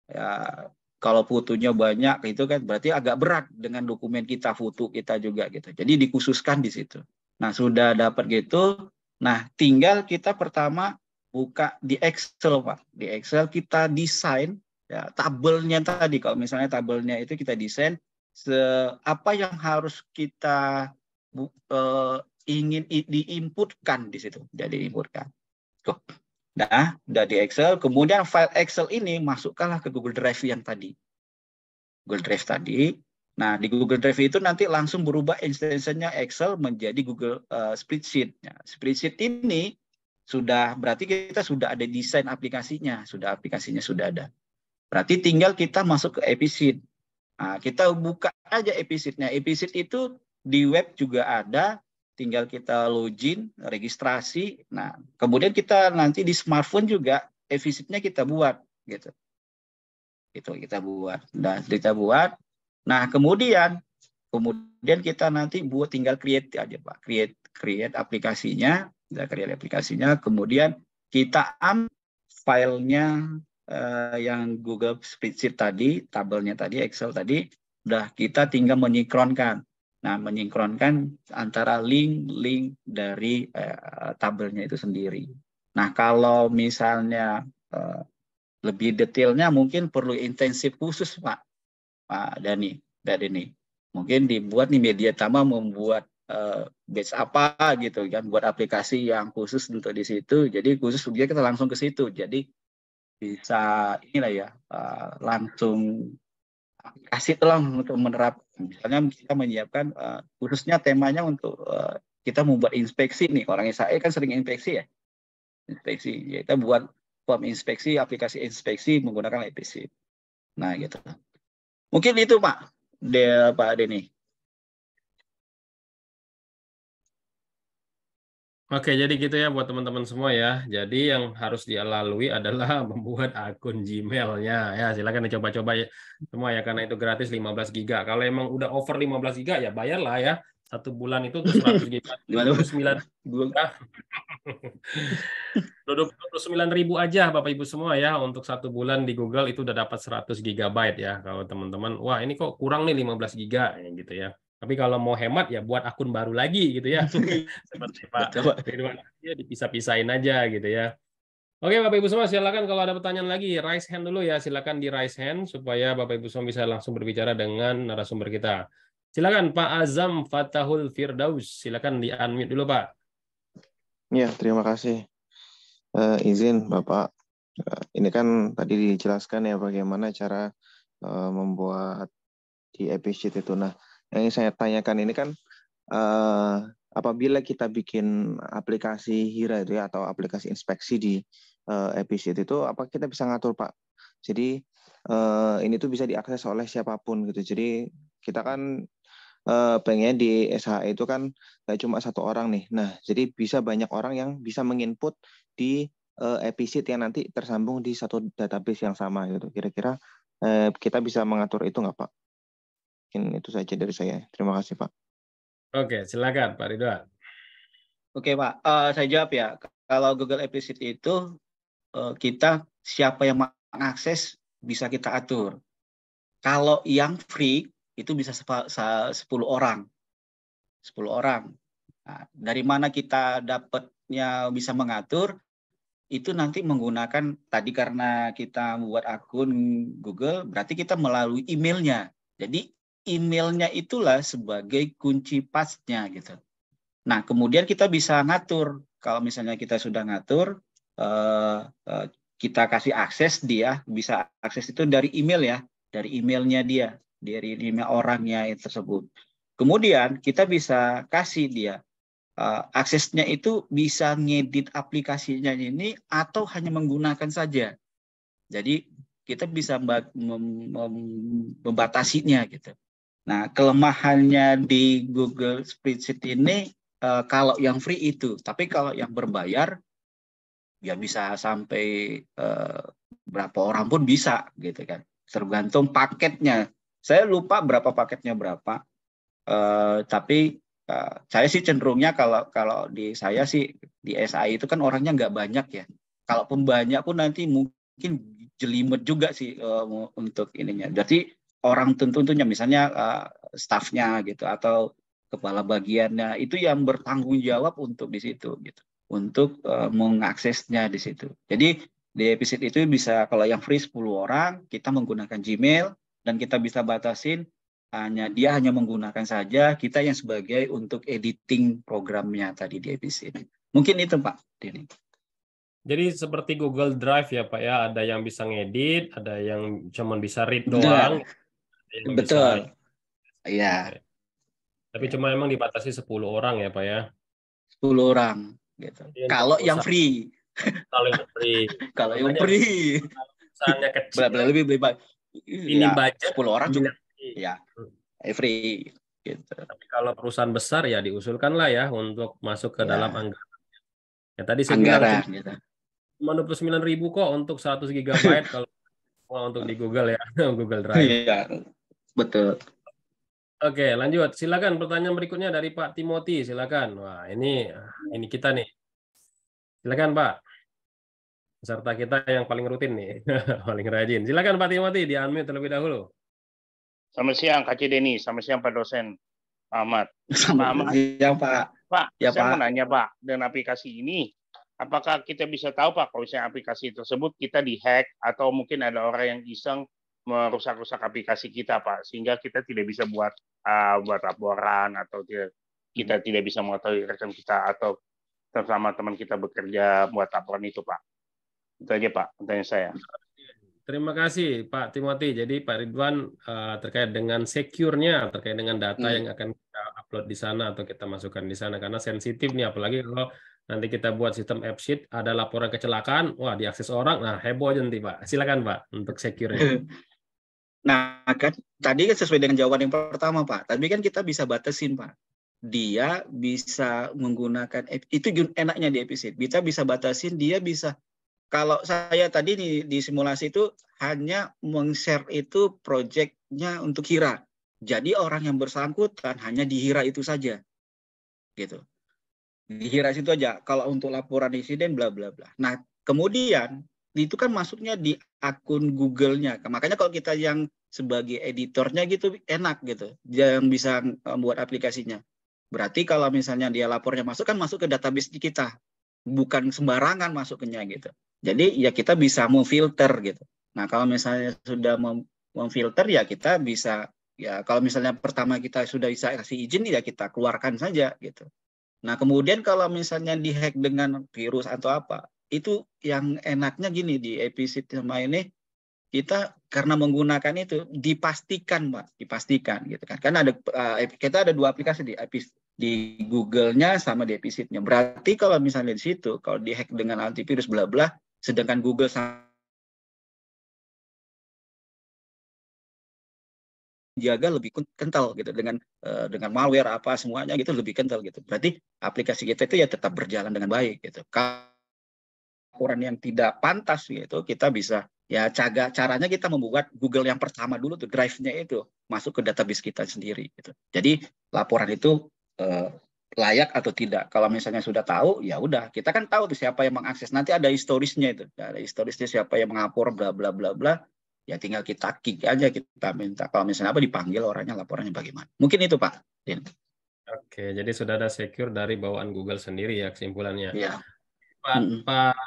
Ya, kalau fotonya banyak itu kan berarti agak berat dengan dokumen kita, foto kita juga gitu. Jadi dikhususkan di situ. Nah, sudah dapat gitu. Nah, tinggal kita pertama buka di Excel, Pak. Di Excel kita desain ya tabelnya tadi. Kalau misalnya tabelnya itu kita desain apa yang harus kita ingin diinputkan di situ. Jadi diinputkan. Nah, udah di Excel, kemudian file Excel ini masukkanlah ke Google Drive yang tadi. Google Drive tadi. Nah, di Google Drive itu nanti langsung berubah instansinya Excel menjadi Google Spreadsheet. Nah, Spreadsheet ini sudah berarti kita sudah ada desain aplikasinya, aplikasinya sudah ada. Berarti tinggal kita masuk ke Episheet. Nah, kita buka aja Episheet-nya. Episheet itu di web juga ada, tinggal kita login, registrasi. Nah, kemudian kita nanti di smartphone juga Episheet-nya kita buat gitu. Itu kita buat. Nah, kita buat. Nah, kemudian kita nanti tinggal create aja, Pak. Create aplikasinya, create aplikasinya, kemudian kita ambil filenya yang Google Spreadsheet tadi, tabelnya tadi, Excel tadi, udah kita tinggal menyinkronkan. Nah, menyinkronkan antara link dari tabelnya itu sendiri. Nah, kalau misalnya lebih detailnya mungkin perlu intensif khusus, Pak Dani. Mungkin dibuat nih media tama membuat batch apa gitu kan, buat aplikasi yang khusus untuk di situ. Jadi khusus dia kita langsung ke situ. Jadi bisa inilah ya langsung aplikasi tolong untuk menerapkan. Misalnya kita menyiapkan khususnya temanya untuk kita membuat inspeksi nih. Orang SAE kan sering inspeksi ya. Inspeksi. Ya, kita buat form inspeksi, aplikasi inspeksi menggunakan Episheet. Nah, gitu. Mungkin itu Pak Denny. Oke, jadi gitu ya buat teman-teman semua ya. Jadi yang harus dia lalui adalah membuat akun Gmail-nya. Ya, silakan dicoba-coba ya semua ya, karena itu gratis 15 giga. Kalau emang udah over 15 giga ya bayarlah ya. Satu bulan itu untuk 100 giga. 29.000 aja Bapak Ibu semua ya. Untuk satu bulan di Google itu udah dapat 100 GB ya. Kalau teman-teman, wah ini kok kurang nih 15 giga gitu ya. Tapi kalau mau hemat ya buat akun baru lagi gitu ya. Seperti Pak Ridwan ya, dipisah-pisahin aja gitu ya. Oke Bapak Ibu semua, silakan kalau ada pertanyaan lagi raise hand dulu ya. Silakan di raise hand supaya Bapak Ibu semua bisa langsung berbicara dengan narasumber kita. Silakan Pak Azam Fatahul Firdaus. Silakan di unmute dulu Pak. Ya, terima kasih. Izin Bapak. Ini kan tadi dijelaskan ya bagaimana cara membuat di Episheet itu. Nah, yang saya tanyakan ini kan apabila kita bikin aplikasi HIRA itu ya, atau aplikasi inspeksi di Episheet itu, apa kita bisa ngatur Pak? Jadi ini tuh bisa diakses oleh siapapun gitu. Jadi kita kan pengen di SHE itu kan nggak cuma satu orang nih. Nah, jadi bisa banyak orang yang bisa menginput di episode yang nanti tersambung di satu database yang sama gitu. Kira-kira kita bisa mengatur itu nggak, Pak? Mungkin itu saja dari saya. Terima kasih, Pak. Oke, silakan Pak Ridwan. Oke Pak, saya jawab ya. Kalau Google Episode itu kita siapa yang mengakses bisa kita atur. Kalau yang free itu bisa 10 orang. 10 orang. Nah, dari mana kita dapatnya bisa mengatur, itu nanti menggunakan tadi karena kita buat akun Google, berarti kita melalui emailnya. Jadi emailnya itulah sebagai kunci pasnya gitu. Nah, kemudian kita bisa ngatur. Kalau misalnya kita sudah ngatur, kita kasih akses dia, bisa akses itu dari email ya, dari emailnya dia, dari email orangnya tersebut. Kemudian kita bisa kasih dia, aksesnya itu bisa ngedit aplikasinya ini atau hanya menggunakan saja. Jadi kita bisa membatasinya gitu. Nah, kelemahannya di Google Spreadsheet ini, kalau yang free itu, tapi kalau yang berbayar ya bisa sampai berapa orang pun bisa gitu kan, tergantung paketnya. Saya lupa berapa paketnya berapa, tapi saya sih cenderungnya kalau di saya sih di SI itu kan orangnya nggak banyak ya. Kalaupun banyak pun nanti mungkin jelimet juga sih untuk ininya. Jadi orang tentunya misalnya stafnya gitu atau kepala bagiannya itu yang bertanggung jawab untuk di situ gitu, untuk mengaksesnya di situ. Jadi di episode itu bisa kalau yang free 10 orang kita menggunakan Gmail dan kita bisa batasin dia hanya menggunakan saja, kita yang sebagai untuk editing programnya tadi di episode. Mungkin itu Pak Denny. Jadi seperti Google Drive ya Pak ya, ada yang bisa ngedit, ada yang cuma bisa read doang, yang betul. Iya. Iya. Tapi cuma memang dibatasi 10 orang ya Pak ya. 10 orang gitu. Kalau yang free. Kalau yang free. Kalau yang free. Misalnya kecil. Lebih Ini ya, budget 10 orang juga. Ya. Free gitu. Tapi kalau perusahaan besar ya diusulkanlah ya untuk masuk ke dalam anggaran. Ya tadi saya anggaran, bilang gitu. Cuma 29.000 kok untuk 100 GB kalau untuk di Google ya, Google Drive. Iya, betul. Oke, lanjut. Silakan pertanyaan berikutnya dari Pak Timothy. Silakan. Wah, ini kita nih. Silakan Pak. Peserta kita yang paling rutin nih, paling rajin. Silakan Pak Timothy, di-unmute terlebih dahulu. Selamat siang Kak Cideni, selamat siang Pak dosen Ahmad. Selamat siang Pak. Pak, ya, saya Pak. mau nanya Pak, dengan aplikasi ini, apakah kita bisa tahu Pak kalau misalnya aplikasi tersebut kita dihack atau mungkin ada orang yang iseng merusak-rusak aplikasi kita Pak, sehingga kita tidak bisa buat laporan atau kita tidak bisa mengetahui rekan kita atau bersama teman kita bekerja buat laporan itu Pak. Itu aja Pak, pertanyaan saya. Terima kasih Pak Timothy. Jadi Pak Ridwan terkait dengan secure-nya, terkait dengan data yang akan kita upload di sana atau kita masukkan di sana karena sensitif nih, apalagi kalau nanti kita buat sistem AppSheet ada laporan kecelakaan, wah diakses orang, nah heboh aja nanti Pak. Silakan Pak untuk secure-nya. Nah kan tadi kan sesuai dengan jawaban yang pertama Pak. Tapi kan kita bisa batasin Pak. Dia bisa menggunakan itu enaknya di episode. Kita bisa batasin, dia bisa. Kalau saya tadi di simulasi itu hanya meng-share itu project-nya untuk Hira. Jadi orang yang bersangkutan hanya di Hira itu saja. Gitu. Di Hira itu aja. Kalau untuk laporan insiden bla bla bla. Nah, kemudian itu kan masuknya di akun Google-nya. Makanya kalau kita yang sebagai editornya gitu enak gitu. Yang bisa membuat aplikasinya. Berarti kalau misalnya dia lapornya masuk kan masuk ke database kita. Bukan sembarangan masuknya gitu. Jadi ya kita bisa memfilter gitu. Nah kalau misalnya sudah memfilter ya kita bisa ya kalau misalnya pertama kita sudah bisa kasih izin ya kita keluarkan saja gitu. Nah kemudian kalau misalnya dihack dengan virus atau apa itu yang enaknya gini di episode sama ini kita karena menggunakan itu dipastikan Pak, dipastikan gitu kan. Karena kita ada 2 aplikasi di Google-nya sama di episode-nya. Berarti kalau misalnya di situ kalau dihack dengan antivirus bla bla sedangkan Google sama menjaga lebih kental gitu dengan malware apa semuanya gitu lebih kental gitu. Berarti aplikasi kita itu ya tetap berjalan dengan baik gitu. Laporan yang tidak pantas gitu kita bisa ya caranya kita membuat Google yang pertama dulu tuh drive-nya itu masuk ke database kita sendiri gitu. Jadi laporan itu layak atau tidak. Kalau misalnya sudah tahu, ya udah kita kan tahu tuh siapa yang mengakses. Nanti ada historisnya itu, ada historisnya siapa yang mengupload bla bla bla bla. Ya tinggal kita kick aja, kita minta kalau misalnya apa dipanggil orangnya laporannya bagaimana. Mungkin itu Pak. Oke, jadi sudah ada secure dari bawaan Google sendiri ya kesimpulannya. Ya. Pak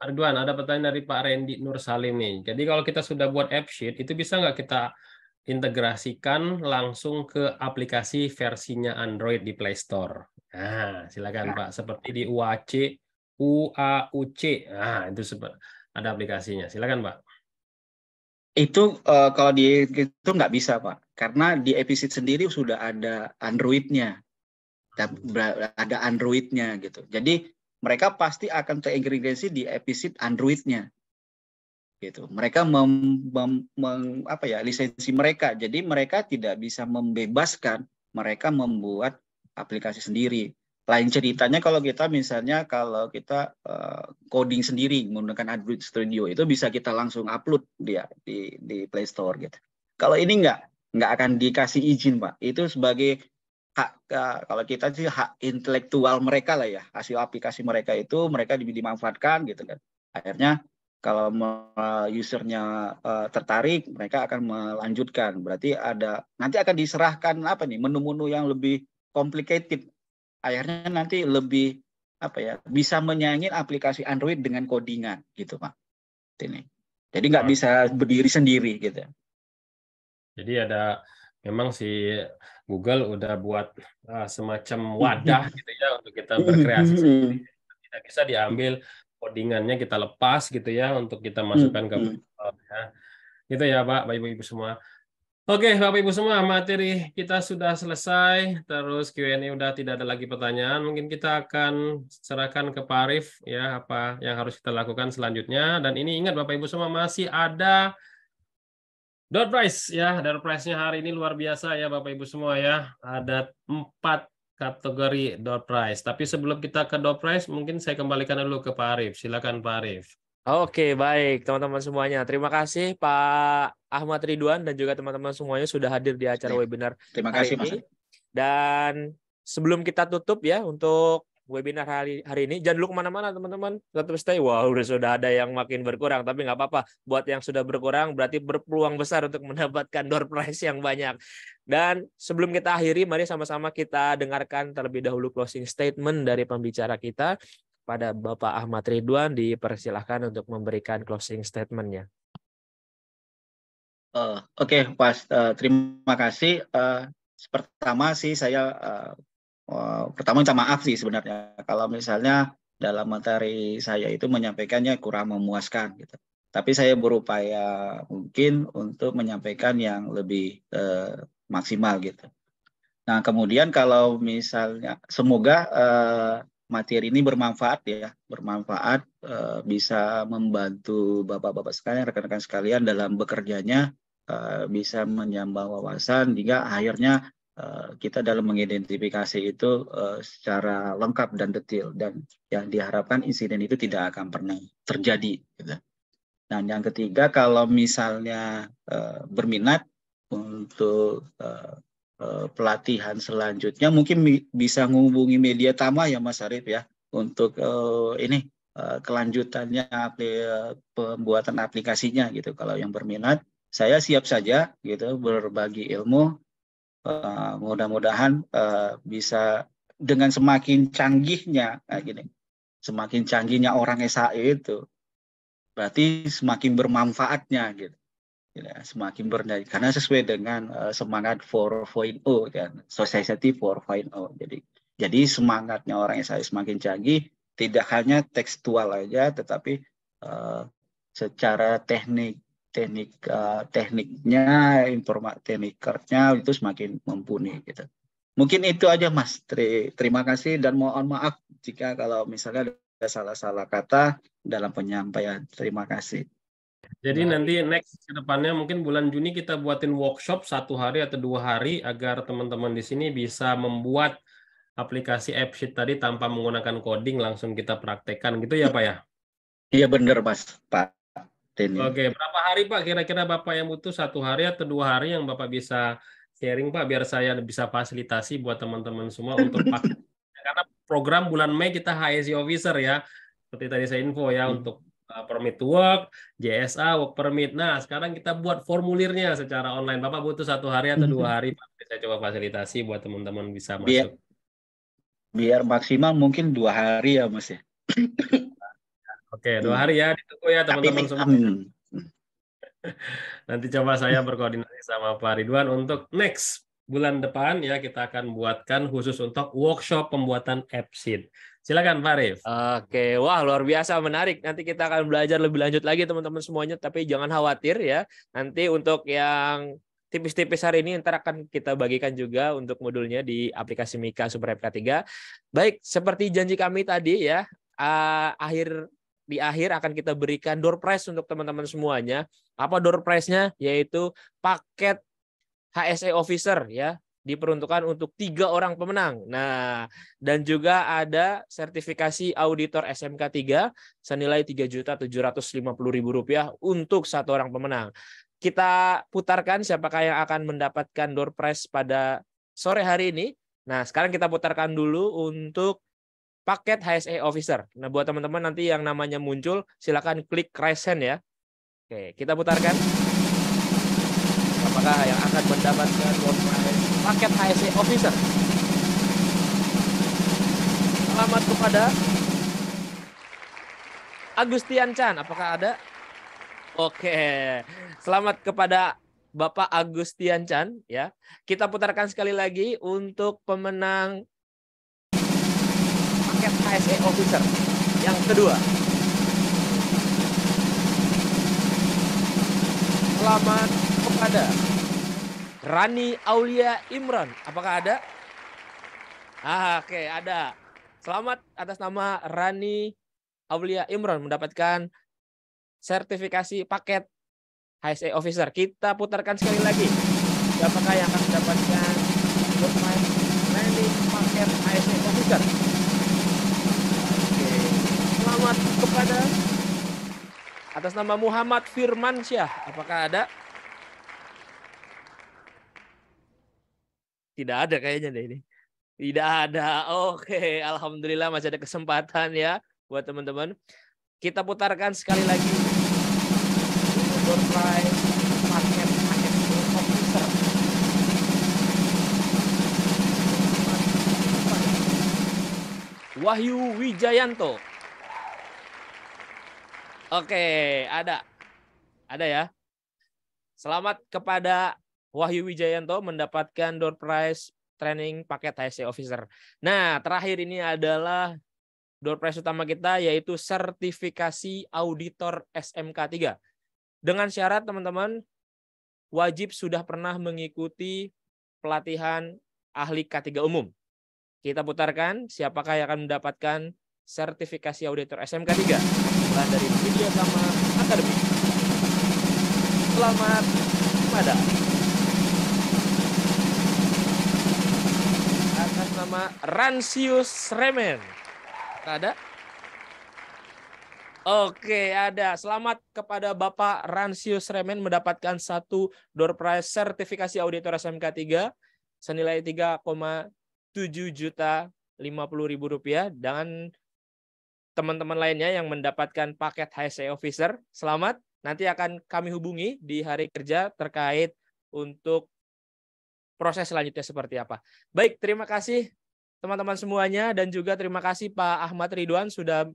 Ridwan, ada pertanyaan dari Pak Randy Nur Salim nih. Jadi kalau kita sudah buat app sheet, itu bisa nggak kita integrasikan langsung ke aplikasi versinya Android di Play Store? Nah, silakan Pak. Seperti di UAUC. Nah, itu ada aplikasinya. Silakan Pak. Itu kalau di itu nggak bisa Pak, karena di episode sendiri sudah ada Android-nya, ada Android-nya gitu. Jadi mereka pasti akan terintegrasi di episode Android-nya, gitu. Mereka lisensi mereka, jadi mereka tidak bisa membebaskan mereka membuat aplikasi sendiri. Lain ceritanya kalau kita misalnya coding sendiri menggunakan Android Studio itu bisa kita langsung upload dia di Play Store gitu. Kalau ini nggak akan dikasih izin Pak. Itu sebagai hak kalau kita sih hak intelektual mereka lah ya. Hasil aplikasi mereka itu mereka dimanfaatkan gitu kan. Akhirnya kalau usernya tertarik mereka akan melanjutkan. Berarti nanti akan diserahkan menu-menu yang lebih complicated. Akhirnya nanti lebih bisa menyaingin aplikasi Android dengan codingan gitu Pak. Ini. Jadi nggak bisa berdiri sendiri gitu. Jadi memang si Google udah buat semacam wadah gitu ya untuk kita berkreasi sendiri. Tidak bisa diambil codingannya kita lepas gitu ya untuk kita masukkan ke ya. Gitu ya Pak, Bapak Ibu semua. Oke, Bapak Ibu semua, materi kita sudah selesai, terus Q&A udah tidak ada lagi pertanyaan. Mungkin kita akan serahkan ke Pak Arif ya apa yang harus kita lakukan selanjutnya. Dan ini ingat Bapak Ibu semua masih ada door prize ya. Door prize-nya hari ini luar biasa ya Bapak Ibu semua ya. Ada 4 kategori door prize. Tapi sebelum kita ke door prize, mungkin saya kembalikan dulu ke Pak Arif. Silakan Pak Arif. Oke, baik teman-teman semuanya. Terima kasih Pak Ahmad Ridwan dan juga teman-teman semuanya sudah hadir di acara webinar Terima kasih, hari ini. Dan sebelum kita tutup ya untuk webinar hari ini, jangan dulu kemana-mana teman-teman. Tetap stay. Wah, sudah ada yang makin berkurang, tapi nggak apa-apa. Buat yang sudah berkurang berarti berpeluang besar untuk mendapatkan door prize yang banyak. Dan sebelum kita akhiri, mari sama-sama kita dengarkan terlebih dahulu closing statement dari pembicara kita. Pada Bapak Ahmad Ridwan dipersilahkan untuk memberikan closing statement-nya. Oke, Pak. Terima kasih. Pertama sih saya pertama minta maaf sih sebenarnya kalau misalnya dalam materi saya itu menyampaikannya kurang memuaskan gitu. Tapi saya berupaya mungkin untuk menyampaikan yang lebih maksimal gitu. Nah, kemudian kalau misalnya semoga materi ini bermanfaat ya, bisa membantu bapak-bapak sekalian, rekan-rekan sekalian dalam bekerjanya, bisa menambah wawasan hingga akhirnya kita dalam mengidentifikasi itu secara lengkap dan detail dan yang diharapkan insiden itu tidak akan pernah terjadi. Gitu. Nah, yang ketiga kalau misalnya berminat untuk pelatihan selanjutnya mungkin bisa menghubungi Media Tama ya Mas Arif ya untuk kelanjutannya pembuatan aplikasinya gitu. Kalau yang berminat saya siap saja gitu berbagi ilmu, mudah-mudahan bisa dengan semakin canggihnya semakin canggihnya orang SAE itu berarti semakin bermanfaatnya gitu. Ya, semakin berdaya karena sesuai dengan semangat 4.0 kan, Society 4.0. Jadi semangatnya orang SAE semakin canggih, tidak hanya tekstual aja, tetapi secara tekniknya, tekniknya itu semakin mumpuni gitu. Mungkin itu aja Mas. Terima kasih dan mohon maaf jika kalau misalnya ada salah-salah kata dalam penyampaian. Terima kasih. Jadi Baik. nanti next ke depannya mungkin bulan Juni kita buatin workshop 1 hari atau 2 hari agar teman-teman di sini bisa membuat aplikasi AppSheet tadi tanpa menggunakan coding, langsung kita praktekkan gitu ya Pak ya? Iya benar Mas, Pak Denny. Oke, berapa hari Pak kira-kira Bapak yang butuh 1 hari atau 2 hari yang Bapak bisa sharing Pak biar saya bisa fasilitasi buat teman-teman semua untuk pakai. Karena program bulan Mei kita HSE Officer ya, seperti tadi saya info ya untuk permit to work, JSA, work permit. Nah, sekarang kita buat formulirnya secara online. Bapak butuh 1 hari atau 2 hari Pak. Saya coba fasilitasi buat teman-teman bisa Biar, masuk. biar maksimal mungkin 2 hari ya Mas ya. Oke, 2 hari ya, ditunggu ya Tapi teman-teman semua. Nanti coba saya berkoordinasi sama Pak Ridwan untuk next bulan depan ya kita akan buatkan khusus untuk workshop pembuatan AppSheet. Silakan Pak Arif. Oke, wah luar biasa menarik. Nanti kita akan belajar lebih lanjut lagi teman-teman semuanya, tapi jangan khawatir ya. Nanti untuk yang tipis-tipis hari ini ntar akan kita bagikan juga untuk modulnya di aplikasi Mika Super FK3. Baik, seperti janji kami tadi ya, di akhir akan kita berikan door prize untuk teman-teman semuanya. Apa door prize-nya? Yaitu paket HSE Officer ya, diperuntukkan untuk 3 orang pemenang. Nah, dan juga ada sertifikasi auditor SMK 3 senilai Rp3.750.000 untuk 1 orang pemenang. Kita putarkan siapakah yang akan mendapatkan door prize pada sore hari ini. Nah, sekarang kita putarkan dulu untuk paket HSE Officer. Nah, buat teman-teman nanti yang namanya muncul, silakan klik raise hand ya. Oke, kita putarkan. Apakah yang akan mendapatkan paket HSE Officer? Selamat kepada Agustian Chan. Apakah ada? Oke, selamat kepada Bapak Agustian Chan ya. Kita putarkan sekali lagi untuk pemenang paket HSE Officer yang kedua. Selamat kepada Rani Aulia Imran. Apakah ada? Oke, ada. Selamat atas nama Rani Aulia Imran mendapatkan sertifikasi paket HSE Officer. Kita putarkan sekali lagi. Siapakah yang akan mendapatkan training paket HSE Officer? Oke. Selamat kepada atas nama Muhammad Firmansyah. Apakah ada? Tidak ada kayaknya deh ini. Tidak ada. Oke, alhamdulillah masih ada kesempatan ya buat teman-teman. Kita putarkan sekali lagi. Door prize paket Officer. Wahyu Wijayanto. Oke, ada. Ada ya. Selamat kepada Wahyu Wijayanto mendapatkan door prize training paket HSE Officer. Nah, terakhir ini adalah door prize utama kita yaitu sertifikasi auditor SMK 3. Dengan syarat teman-teman wajib sudah pernah mengikuti pelatihan ahli K3 umum. Kita putarkan siapakah yang akan mendapatkan sertifikasi auditor SMK 3 dari Media Tama Academy. Selamat kepada atas nama Ransius Remen. Ada? Oke, ada. Selamat kepada Bapak Ransius Remen mendapatkan 1 door prize sertifikasi auditor SMK 3 senilai Rp3.750.000 dan teman-teman lainnya yang mendapatkan paket HSE Officer. Selamat. Nanti akan kami hubungi di hari kerja terkait untuk proses selanjutnya seperti apa. Baik, terima kasih teman-teman semuanya dan juga terima kasih Pak Ahmad Ridwan sudah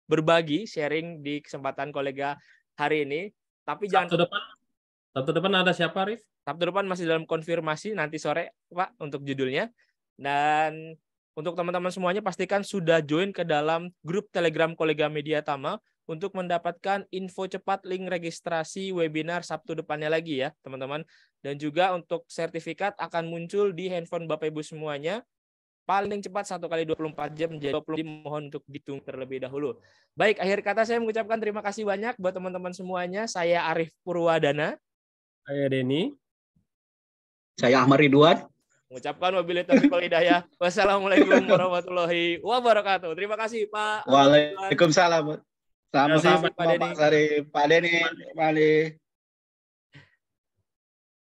berbagi sharing di kesempatan kolega hari ini. Tapi Sabtu depan ada siapa, Arif? Sabtu depan masih dalam konfirmasi nanti sore, Pak, untuk judulnya. Dan untuk teman-teman semuanya pastikan sudah join ke dalam grup Telegram Kolega Media Tama untuk mendapatkan info cepat link registrasi webinar Sabtu depannya lagi ya, teman-teman. Dan juga untuk sertifikat akan muncul di handphone Bapak Ibu semuanya paling cepat 1 kali 24 jam menjadi 20 jam, mohon untuk dihitung terlebih dahulu. Baik, akhir kata saya mengucapkan terima kasih banyak buat teman-teman semuanya. Saya Arif Purwadana. Saya Denny. Saya Ahmad Ridwan. Mengucapkan wabillahi taufiq wal hidayah. Wassalamualaikum warahmatullahi wabarakatuh. Terima kasih Pak. Waalaikumsalam. Sama-sama Pak Denny. Pak Denny.